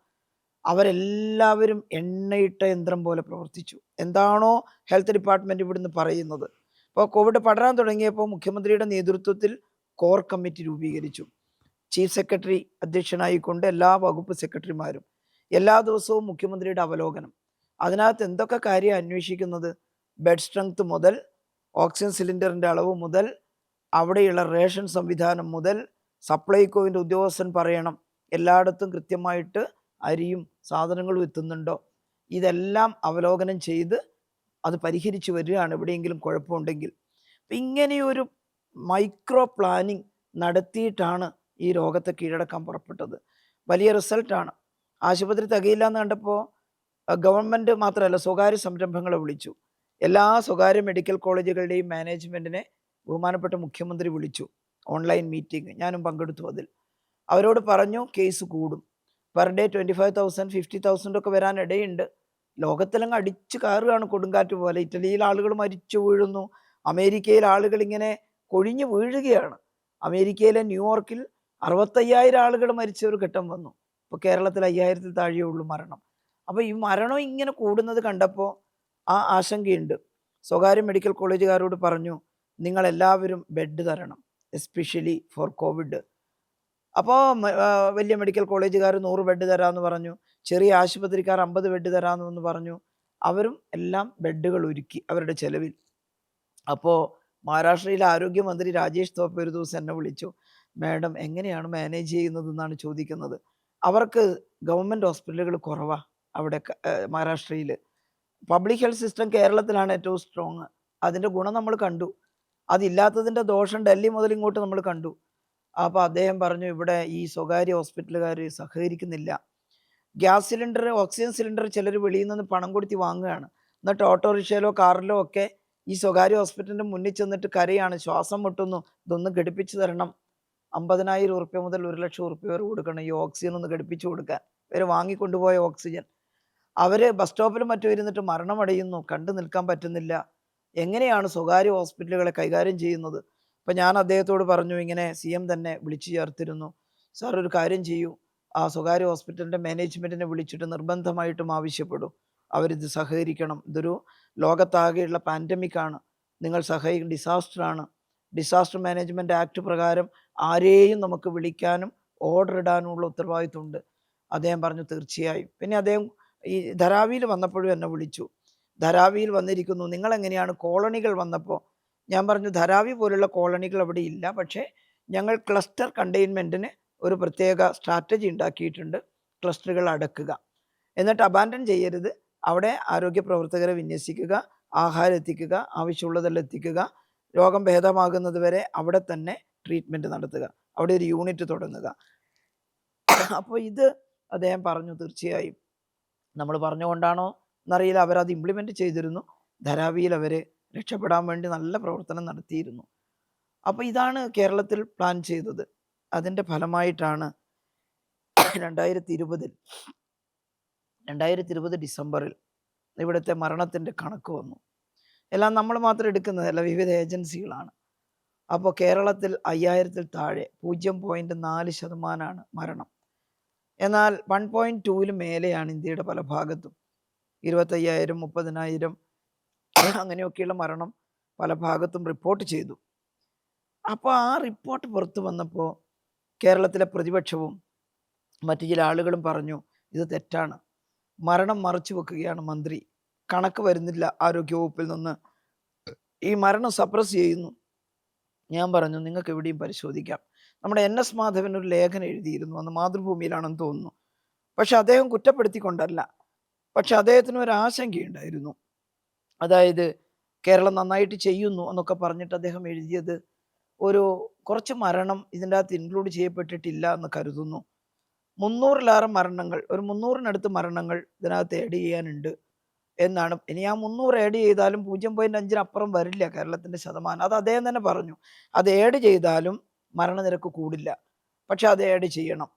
അവരെല്ലാവരും എണ്ണയിട്ട യന്ത്രം പോലെ പ്രവർത്തിച്ചു. എന്താണോ ഹെൽത്ത് ഡിപ്പാർട്ട്മെൻറ്റ് ഇവിടുന്ന് പറയുന്നത്. അപ്പോൾ കോവിഡ് പടരാൻ തുടങ്ങിയപ്പോൾ മുഖ്യമന്ത്രിയുടെ നേതൃത്വത്തിൽ കോർ കമ്മിറ്റി രൂപീകരിച്ചു. ചീഫ് സെക്രട്ടറി അധ്യക്ഷനായിക്കൊണ്ട് എല്ലാ വകുപ്പ് സെക്രട്ടറിമാരും എല്ലാ ദിവസവും മുഖ്യമന്ത്രിയുടെ അവലോകനം. അതിനകത്ത് എന്തൊക്കെ കാര്യം അന്വേഷിക്കുന്നത്? ബെഡ് സ്ട്രെങ്ത് മുതൽ ഓക്സിജൻ സിലിണ്ടറിൻ്റെ അളവ് മുതൽ അവിടെയുള്ള റേഷൻ സംവിധാനം മുതൽ സപ്ലൈകോവിൻ്റെ ഉദ്യോഗസ്ഥൻ പറയണം എല്ലായിടത്തും കൃത്യമായിട്ട് അരിയും സാധനങ്ങളും എത്തുന്നുണ്ടോ, ഇതെല്ലാം അവലോകനം ചെയ്ത് അത് പരിഹരിച്ചു വരികയാണ് എവിടെയെങ്കിലും കുഴപ്പമുണ്ടെങ്കിൽ. അപ്പം ഇങ്ങനെയൊരു മൈക്രോ പ്ലാനിങ് നടത്തിയിട്ടാണ് ഈ രോഗത്തെ കീഴടക്കാൻ പുറപ്പെട്ടത്. വലിയ റിസൾട്ടാണ്. ആശുപത്രി തികയില്ല എന്ന് കണ്ടപ്പോൾ ഗവൺമെൻറ് മാത്രമല്ല സ്വകാര്യ സംരംഭങ്ങളെ വിളിച്ചു. എല്ലാ സ്വകാര്യ മെഡിക്കൽ കോളേജുകളുടെയും മാനേജ്മെൻറ്റിനെ ബഹുമാനപ്പെട്ട മുഖ്യമന്ത്രി വിളിച്ചു. ഓൺലൈൻ മീറ്റിംഗ്, ഞാനും പങ്കെടുത്തു അതിൽ. അവരോട് പറഞ്ഞു കേസ് കൂടും, പെർ ഡേ 25,000 50,000 ഒക്കെ വരാൻ ഇടയുണ്ട്. ലോകത്തിലങ്ങ് അടിച്ചു കയറുകയാണ് കൊടുങ്കാറ്റ് പോലെ. ഇറ്റലിയിൽ ആളുകൾ മരിച്ചു വീഴുന്നു, അമേരിക്കയിൽ ആളുകൾ ഇങ്ങനെ കൊഴിഞ്ഞു വീഴുകയാണ്. അമേരിക്കയിലെ ന്യൂയോർക്കിൽ 65,000 ആളുകൾ മരിച്ച ഒരു ഘട്ടം വന്നു. ഇപ്പോൾ കേരളത്തിൽ 5,000-ൽ താഴെയേ ഉള്ളൂ മരണം. അപ്പോൾ ഈ മരണം ഇങ്ങനെ കൂടുന്നത് കണ്ടപ്പോൾ ആ ആശങ്കയുണ്ട്. സ്വകാര്യ മെഡിക്കൽ കോളേജുകാരോട് പറഞ്ഞു നിങ്ങളെല്ലാവരും ബെഡ് തരണം, എസ്പെഷ്യലി ഫോർ കോവിഡ്. അപ്പോൾ വലിയ മെഡിക്കൽ കോളേജുകാർ 100 ബെഡ് തരാമെന്ന് പറഞ്ഞു, ചെറിയ ആശുപത്രിക്കാർ 50 ബെഡ് തരാമെന്ന് പറഞ്ഞു. അവരും എല്ലാം ബെഡുകൾ ഒരുക്കി അവരുടെ ചെലവിൽ. അപ്പോൾ മഹാരാഷ്ട്രയിലെ ആരോഗ്യമന്ത്രി രാജേഷ് തോപ്പെ ഒരു ദിവസം എന്നെ വിളിച്ചു. മാഡം എങ്ങനെയാണ് മാനേജ് ചെയ്യുന്നതെന്നാണ് ചോദിക്കുന്നത്. അവർക്ക് ഗവൺമെൻറ് ഹോസ്പിറ്റലുകൾ കുറവാണ് അവിടെ മഹാരാഷ്ട്രയിൽ. പബ്ലിക് ഹെൽത്ത് സിസ്റ്റം കേരളത്തിലാണ് ഏറ്റവും സ്ട്രോങ്. അതിൻ്റെ ഗുണം നമ്മൾ കണ്ടു, അതില്ലാത്തതിൻ്റെ ദോഷം ഡൽഹി മുതൽ ഇങ്ങോട്ട് നമ്മൾ കണ്ടു. അപ്പോൾ അദ്ദേഹം പറഞ്ഞു ഇവിടെ ഈ സ്വകാര്യ ഹോസ്പിറ്റലുകാർ സഹകരിക്കുന്നില്ല. ഗ്യാസ് സിലിണ്ടർ, ഓക്സിജൻ സിലിണ്ടർ ചിലർ വെളിയിൽ നിന്ന് പണം കൊടുത്തി വാങ്ങുകയാണ്. എന്നിട്ട് ഓട്ടോറിക്ഷയിലോ കാറിലോ ഒക്കെ ഈ സ്വകാര്യ ഹോസ്പിറ്റലിൻ്റെ മുന്നിൽ ചെന്നിട്ട് കരയാണ്, ശ്വാസം മുട്ടുന്നു, ഇതൊന്ന് ഘടിപ്പിച്ച് തരണം. 50,000 ഉറുപ്പ്യ മുതൽ 1,00,000 ഉറുപ്പ്യ വരെ കൊടുക്കണം ഈ ഓക്സിജൻ ഒന്ന് ഘടിപ്പിച്ച് കൊടുക്കാൻ. ഇവർ വാങ്ങിക്കൊണ്ടുപോയ ഓക്സിജൻ അവർ ബസ് സ്റ്റോപ്പിലും മറ്റും ഇരുന്നിട്ട് മരണമടയുന്നു, കണ്ടു നിൽക്കാൻ പറ്റുന്നില്ല. എങ്ങനെയാണ് സ്വകാര്യ ഹോസ്പിറ്റലുകളെ കൈകാര്യം ചെയ്യുന്നത്? അപ്പം ഞാൻ അദ്ദേഹത്തോട് പറഞ്ഞു, ഇങ്ങനെ CM തന്നെ വിളിച്ചു ചേർത്തിരുന്നു. സാർ ഒരു കാര്യം ചെയ്യൂ, ആ സ്വകാര്യ ഹോസ്പിറ്റലിൻ്റെ മാനേജ്മെൻറ്റിനെ വിളിച്ചിട്ട് നിർബന്ധമായിട്ടും ആവശ്യപ്പെടും അവരിത് സഹകരിക്കണം. ഇതൊരു ലോകത്താകെയുള്ള പാൻഡമിക്കാണ്, നിങ്ങൾ ഡിസാസ്റ്ററാണ്. ഡിസാസ്റ്റർ മാനേജ്മെൻറ്റ് ആക്ട് പ്രകാരം ആരെയും നമുക്ക് വിളിക്കാനും ഓർഡർ ഇടാനുമുള്ള ഉത്തരവാദിത്വമുണ്ട്. അദ്ദേഹം പറഞ്ഞു തീർച്ചയായും. പിന്നെ അദ്ദേഹം ഈ ധാരാവിയിൽ വന്നപ്പോഴും എന്നെ വിളിച്ചു. ധാരാവിയിൽ വന്നിരിക്കുന്നു, നിങ്ങളെങ്ങനെയാണ് കോളനികൾ വന്നപ്പോൾ? ഞാൻ പറഞ്ഞു ധാരാവി പോലുള്ള കോളനികൾ അവിടെ ഇല്ല, പക്ഷേ ഞങ്ങൾ ക്ലസ്റ്റർ കണ്ടെയ്ൻമെൻറ്റിന് ഒരു പ്രത്യേക സ്ട്രാറ്റജി ഉണ്ടാക്കിയിട്ടുണ്ട്. ക്ലസ്റ്ററുകൾ അടക്കുക, എന്നിട്ട് അബാൻഡൻ ചെയ്യരുത്, അവിടെ ആരോഗ്യ പ്രവർത്തകരെ വിന്യസിക്കുക, ആഹാരം എത്തിക്കുക, ആവശ്യമുള്ളതെല്ലാം എത്തിക്കുക, രോഗം ഭേദമാകുന്നത് വരെ അവിടെ തന്നെ ട്രീറ്റ്മെൻറ്റ് നടത്തുക, അവിടെ ഒരു യൂണിറ്റ് തുടങ്ങുക. അപ്പോൾ ഇത് അദ്ദേഹം പറഞ്ഞു തീർച്ചയായും. നമ്മൾ പറഞ്ഞുകൊണ്ടാണോ എന്നറിയില്ല, അവരത് ഇംപ്ലിമെൻറ്റ് ചെയ്തിരുന്നു. ധാരാവിയിൽ അവർ രക്ഷപ്പെടാൻ വേണ്ടി നല്ല പ്രവർത്തനം നടത്തിയിരുന്നു. അപ്പോൾ ഇതാണ് കേരളത്തിൽ പ്ലാൻ ചെയ്തത്. അതിൻ്റെ ഫലമായിട്ടാണ് 2020 ഡിസംബറിൽ ഇവിടുത്തെ മരണത്തിൻ്റെ കണക്ക് വന്നു. എല്ലാം നമ്മൾ മാത്രം എടുക്കുന്നതല്ല, വിവിധ ഏജൻസികളാണ്. അപ്പോൾ കേരളത്തിൽ 5,000-ൽ താഴെ 0.4% മരണം. എന്നാൽ 1.2-ൽ മേലെയാണ് ഇന്ത്യയുടെ പല ഭാഗത്തും. 25,000 30,000 അങ്ങനെയൊക്കെയുള്ള മരണം പല ഭാഗത്തും റിപ്പോർട്ട് ചെയ്തു. അപ്പോൾ ആ റിപ്പോർട്ട് പുറത്തു വന്നപ്പോൾ കേരളത്തിലെ പ്രതിപക്ഷവും മറ്റു ചില ആളുകളും പറഞ്ഞു ഇത് തെറ്റാണ്, മരണം മറച്ചു വെക്കുകയാണ് മന്ത്രി, കണക്ക് വരുന്നില്ല ആരോഗ്യവകുപ്പിൽ നിന്ന്, ഈ മരണം സപ്രസ് ചെയ്യുന്നു. ഞാൻ പറഞ്ഞു നിങ്ങൾക്ക് എവിടെയും പരിശോധിക്കാം. നമ്മുടെ NS മാധവൻ ഒരു ലേഖനം എഴുതിയിരുന്നു, അന്ന് മാതൃഭൂമിയിലാണെന്ന് തോന്നുന്നു. പക്ഷെ അദ്ദേഹം കുറ്റപ്പെടുത്തിക്കൊണ്ടല്ല, പക്ഷെ അദ്ദേഹത്തിന് ഒരു ആശങ്കയുണ്ടായിരുന്നു. അതായത് കേരളം നന്നായിട്ട് ചെയ്യുന്നു എന്നൊക്കെ പറഞ്ഞിട്ട് അദ്ദേഹം എഴുതിയത് ഒരു കുറച്ച് മരണം ഇതിൻ്റെ അകത്ത് ഇൻക്ലൂഡ് ചെയ്യപ്പെട്ടിട്ടില്ല എന്ന് കരുതുന്നു. 300-ലേറെ മരണങ്ങൾ, ഒരു 300-നടുത്ത് മരണങ്ങൾ ഇതിനകത്ത് ആഡ് ചെയ്യാനുണ്ട് എന്നാണ്. ഇനി ആ 300 ആഡ് ചെയ്താലും 0.5-അപ്പുറം വരില്ല കേരളത്തിൻ്റെ ശതമാനം. അത് അദ്ദേഹം തന്നെ പറഞ്ഞു. അത് ആഡ് ചെയ്താലും മരണനിരക്ക് കൂടില്ല, പക്ഷെ അത് ആഡ് ചെയ്യണം.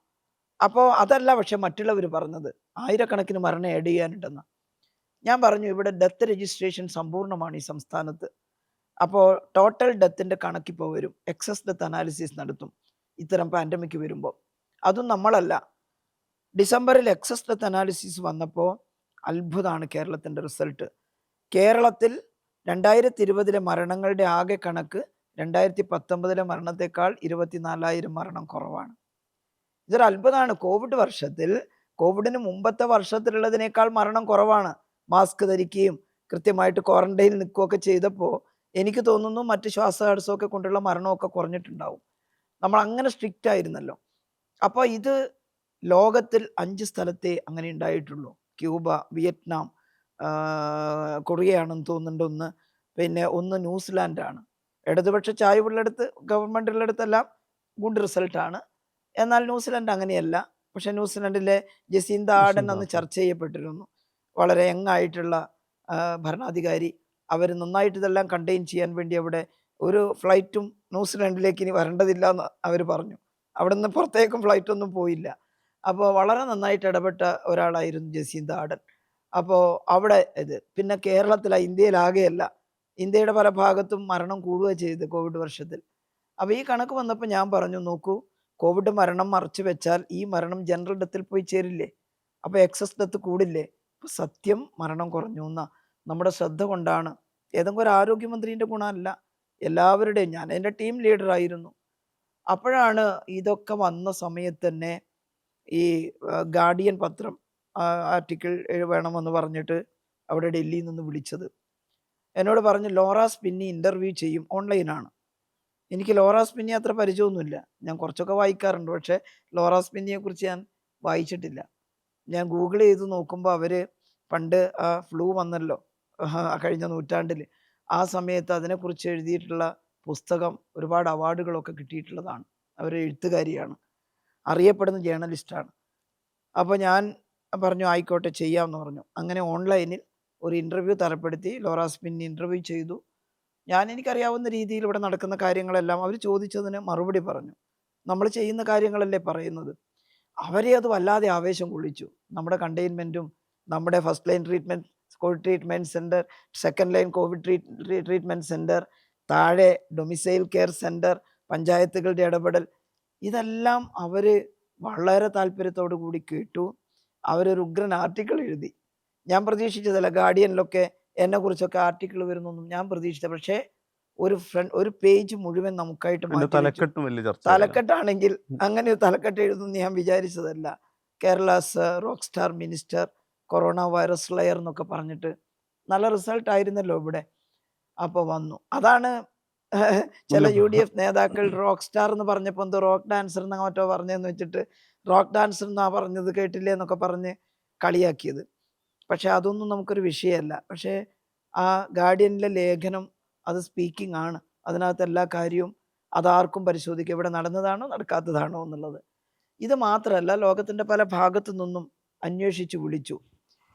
അപ്പോൾ അതല്ല പക്ഷെ മറ്റുള്ളവർ പറഞ്ഞത്, ആയിരക്കണക്കിന് മരണം ആഡ് ചെയ്യാനുണ്ടെന്ന്. ഞാൻ പറഞ്ഞു ഇവിടെ ഡെത്ത് രജിസ്ട്രേഷൻ സമ്പൂർണ്ണമാണ് ഈ സംസ്ഥാനത്ത്. അപ്പോൾ ടോട്ടൽ ഡെത്തിൻ്റെ കണക്കിപ്പോൾ വരും, എക്സസ് ഡെത്ത് അനാലിസിസ് നടത്തും ഇത്തരം പാൻഡമിക് വരുമ്പോൾ. അതും നമ്മളല്ല. ഡിസംബറിൽ എക്സസ് ഡെത്ത് അനാലിസിസ് വന്നപ്പോൾ അത്ഭുതമാണ് കേരളത്തിൻ്റെ റിസൾട്ട്. കേരളത്തിൽ 2020-ലെ മരണങ്ങളുടെ ആകെ കണക്ക് 2019-ലെ മരണത്തെക്കാൾ 24,000 മരണം കുറവാണ്. ഇതൊരു അത്ഭുതമാണ്. കോവിഡ് വർഷത്തിൽ, കോവിഡിന് മുമ്പത്തെ വർഷത്തിലുള്ളതിനേക്കാൾ മരണം കുറവാണ്. മാസ്ക് ധരിക്കുകയും കൃത്യമായിട്ട് ക്വാറന്റൈനിൽ നിൽക്കുകയൊക്കെ ചെയ്തപ്പോൾ എനിക്ക് തോന്നുന്നു മറ്റ് ശ്വാസതടസ്സമൊക്കെ കൊണ്ടുള്ള മരണമൊക്കെ കുറഞ്ഞിട്ടുണ്ടാവും. നമ്മൾ അങ്ങനെ സ്ട്രിക്റ്റ് ആയിരുന്നല്ലോ. അപ്പോൾ ഇത് ലോകത്തിൽ 5 സ്ഥലത്തേ അങ്ങനെ ഉണ്ടായിട്ടുള്ളൂ. ക്യൂബ, വിയറ്റ്നാം, കൊറിയയാണെന്ന് തോന്നുന്നുണ്ട് ഒന്ന്. പിന്നെ ഒന്ന് ന്യൂസിലാൻഡാണ്. ഇടതുപക്ഷ ചായ്വുള്ളിടത്ത്, ഗവൺമെൻറ് ഉള്ളിടത്തെല്ലാം ഗുഡ് റിസൾട്ടാണ്. എന്നാൽ ന്യൂസിലാൻഡ് അങ്ങനെയല്ല. പക്ഷേ ന്യൂസിലാൻഡിലെ ജസീന്ത ആർഡൻ അന്ന് ചർച്ച ചെയ്യപ്പെട്ടിരുന്നു. വളരെ യങ് ആയിട്ടുള്ള ഭരണാധികാരി. അവർ നന്നായിട്ട് ഇതെല്ലാം കണ്ടെയ്ൻ ചെയ്യാൻ വേണ്ടി അവിടെ ഒരു ഫ്ലൈറ്റും ന്യൂസിലാൻഡിലേക്ക് ഇനി വരേണ്ടതില്ല എന്ന് അവർ പറഞ്ഞു. അവിടെ നിന്ന് പുറത്തേക്കും ഫ്ലൈറ്റൊന്നും പോയില്ല. അപ്പോൾ വളരെ നന്നായിട്ട് ഇടപെട്ട ഒരാളായിരുന്നു ജസീന്ത ആർഡൻ. അപ്പോൾ അവിടെ പിന്നെ കേരളത്തിലാണ്, ഇന്ത്യയിലാകെയല്ല, ഇന്ത്യയുടെ പല ഭാഗത്തും മരണം കൂടുക ചെയ്ത് കോവിഡ് വർഷത്തിൽ. അപ്പോൾ ഈ കണക്ക് വന്നപ്പോൾ ഞാൻ പറഞ്ഞു, നോക്കൂ, കോവിഡ് മരണം മറച്ചു വെച്ചാൽ ഈ മരണം ജനറൽ ഡെത്തിൽ പോയി ചേരില്ലേ? അപ്പോൾ എക്സസ് ഡെത്ത് കൂടില്ലേ? അപ്പോൾ സത്യം മരണം കുറഞ്ഞു എന്നാ. നമ്മുടെ ശ്രദ്ധ കൊണ്ടാണ്. ഏതെങ്കിലും ഒരു ആരോഗ്യമന്ത്രിൻ്റെ ഗുണമല്ല, എല്ലാവരുടെയും. ഞാൻ എൻ്റെ ടീം ലീഡറായിരുന്നു. അപ്പോഴാണ് ഇതൊക്കെ വന്ന സമയത്ത് തന്നെ ഈ ഗാർഡിയൻ പത്രം ആർട്ടിക്കിൾ വേണമെന്ന് പറഞ്ഞിട്ട് അവിടെ ഡൽഹിയിൽ നിന്ന് വിളിച്ചത്. എന്നോട് പറഞ്ഞു, ലോറ സ്പിന്നി ഇൻ്റർവ്യൂ ചെയ്യും, ഓൺലൈനാണ്. എനിക്ക് ലോറ സ്പിന്നി അത്ര പരിചയമൊന്നുമില്ല. ഞാൻ കുറച്ചൊക്കെ വായിക്കാറുണ്ട്, പക്ഷേ ലോറ സ്പിന്നിയെക്കുറിച്ച് ഞാൻ വായിച്ചിട്ടില്ല. ഞാൻ ഗൂഗിൾ ചെയ്ത് നോക്കുമ്പോൾ അവർ പണ്ട് ഫ്ലൂ വന്നല്ലോ കഴിഞ്ഞ നൂറ്റാണ്ടിൽ, ആ സമയത്ത് അതിനെക്കുറിച്ച് എഴുതിയിട്ടുള്ള പുസ്തകം ഒരുപാട് അവാർഡുകളൊക്കെ കിട്ടിയിട്ടുള്ളതാണ്. അവർ എഴുത്തുകാരിയാണ്, അറിയപ്പെടുന്ന ജേർണലിസ്റ്റാണ്. അപ്പോൾ ഞാൻ പറഞ്ഞു ആയിക്കോട്ടെ ചെയ്യാമെന്ന് പറഞ്ഞു. അങ്ങനെ ഓൺലൈനിൽ ഒരു ഇൻ്റർവ്യൂ തരപ്പെടുത്തി ലോറ സ്പിന്നി ഇൻ്റർവ്യൂ ചെയ്തു. ഞാൻ എനിക്കറിയാവുന്ന രീതിയിൽ ഇവിടെ നടക്കുന്ന കാര്യങ്ങളെല്ലാം അവർ ചോദിച്ചതിന് മറുപടി പറഞ്ഞു. നമ്മൾ ചെയ്യുന്ന കാര്യങ്ങളല്ലേ പറയുന്നത്. അവരെ അത് വല്ലാതെ ആവേശം കൊള്ളിച്ചു. നമ്മുടെ കണ്ടെയ്ൻമെൻറ്റും, നമ്മുടെ first line treatment, Covid treatment centre, second line Covid treatment centre, താഴെ ഡൊമിസൈൽ കെയർ സെൻറ്റർ, പഞ്ചായത്തുകളുടെ ഇടപെടൽ, ഇതെല്ലാം അവർ വളരെ താല്പര്യത്തോടു കൂടി കേട്ടു. അവരൊരു ഉഗ്രൻ ആർട്ടിക്കിൾ എഴുതി. ഞാൻ പ്രതീക്ഷിച്ചതല്ല. ഗാർഡിയനിലൊക്കെ എന്നെക്കുറിച്ചൊക്കെ ആർട്ടിക്കിൾ വരുന്നൊന്നും ഞാൻ പ്രതീക്ഷിച്ച. പക്ഷേ ഒരു പേജ് മുഴുവൻ നമുക്കായിട്ട് മാറ്റി വെച്ചു. തലക്കെട്ടാണെങ്കിൽ അങ്ങനെ ഒരു തലക്കെട്ട് എഴുതുമെന്ന് ഞാൻ വിചാരിച്ചതല്ല. Kerala's rock star minister, corona virus layer എന്നൊക്കെ പറഞ്ഞിട്ട് നല്ല റിസൾട്ട് ആയിരുന്നല്ലോ ഇവിടെ. അപ്പോൾ വന്നു. അതാണ് ചില UDF നേതാക്കൾ റോക്ക് സ്റ്റാർ എന്ന് പറഞ്ഞപ്പോൾ എന്തോ റോക്ക് ഡാൻസർ എന്നോ മറ്റോ പറഞ്ഞതെന്ന് വെച്ചിട്ട് റോക്ക് ഡാൻസർ എന്നാ പറഞ്ഞത് കേട്ടില്ലേ എന്നൊക്കെ പറഞ്ഞ് കളിയാക്കിയത്. പക്ഷെ അതൊന്നും നമുക്കൊരു വിഷയമല്ല. പക്ഷേ ആ ഗാർഡിയനിലെ ലേഖനം അത് സ്പീക്കിംഗ് ആണ്. അതിനകത്ത് എല്ലാ കാര്യവും അതാർക്കും പരിശോധിക്കുക, ഇവിടെ നടന്നതാണോ നടക്കാത്തതാണോ എന്നുള്ളത്. ഇത് മാത്രമല്ല, ലോകത്തിൻ്റെ പല ഭാഗത്തു നിന്നും അന്വേഷിച്ച് വിളിച്ചു.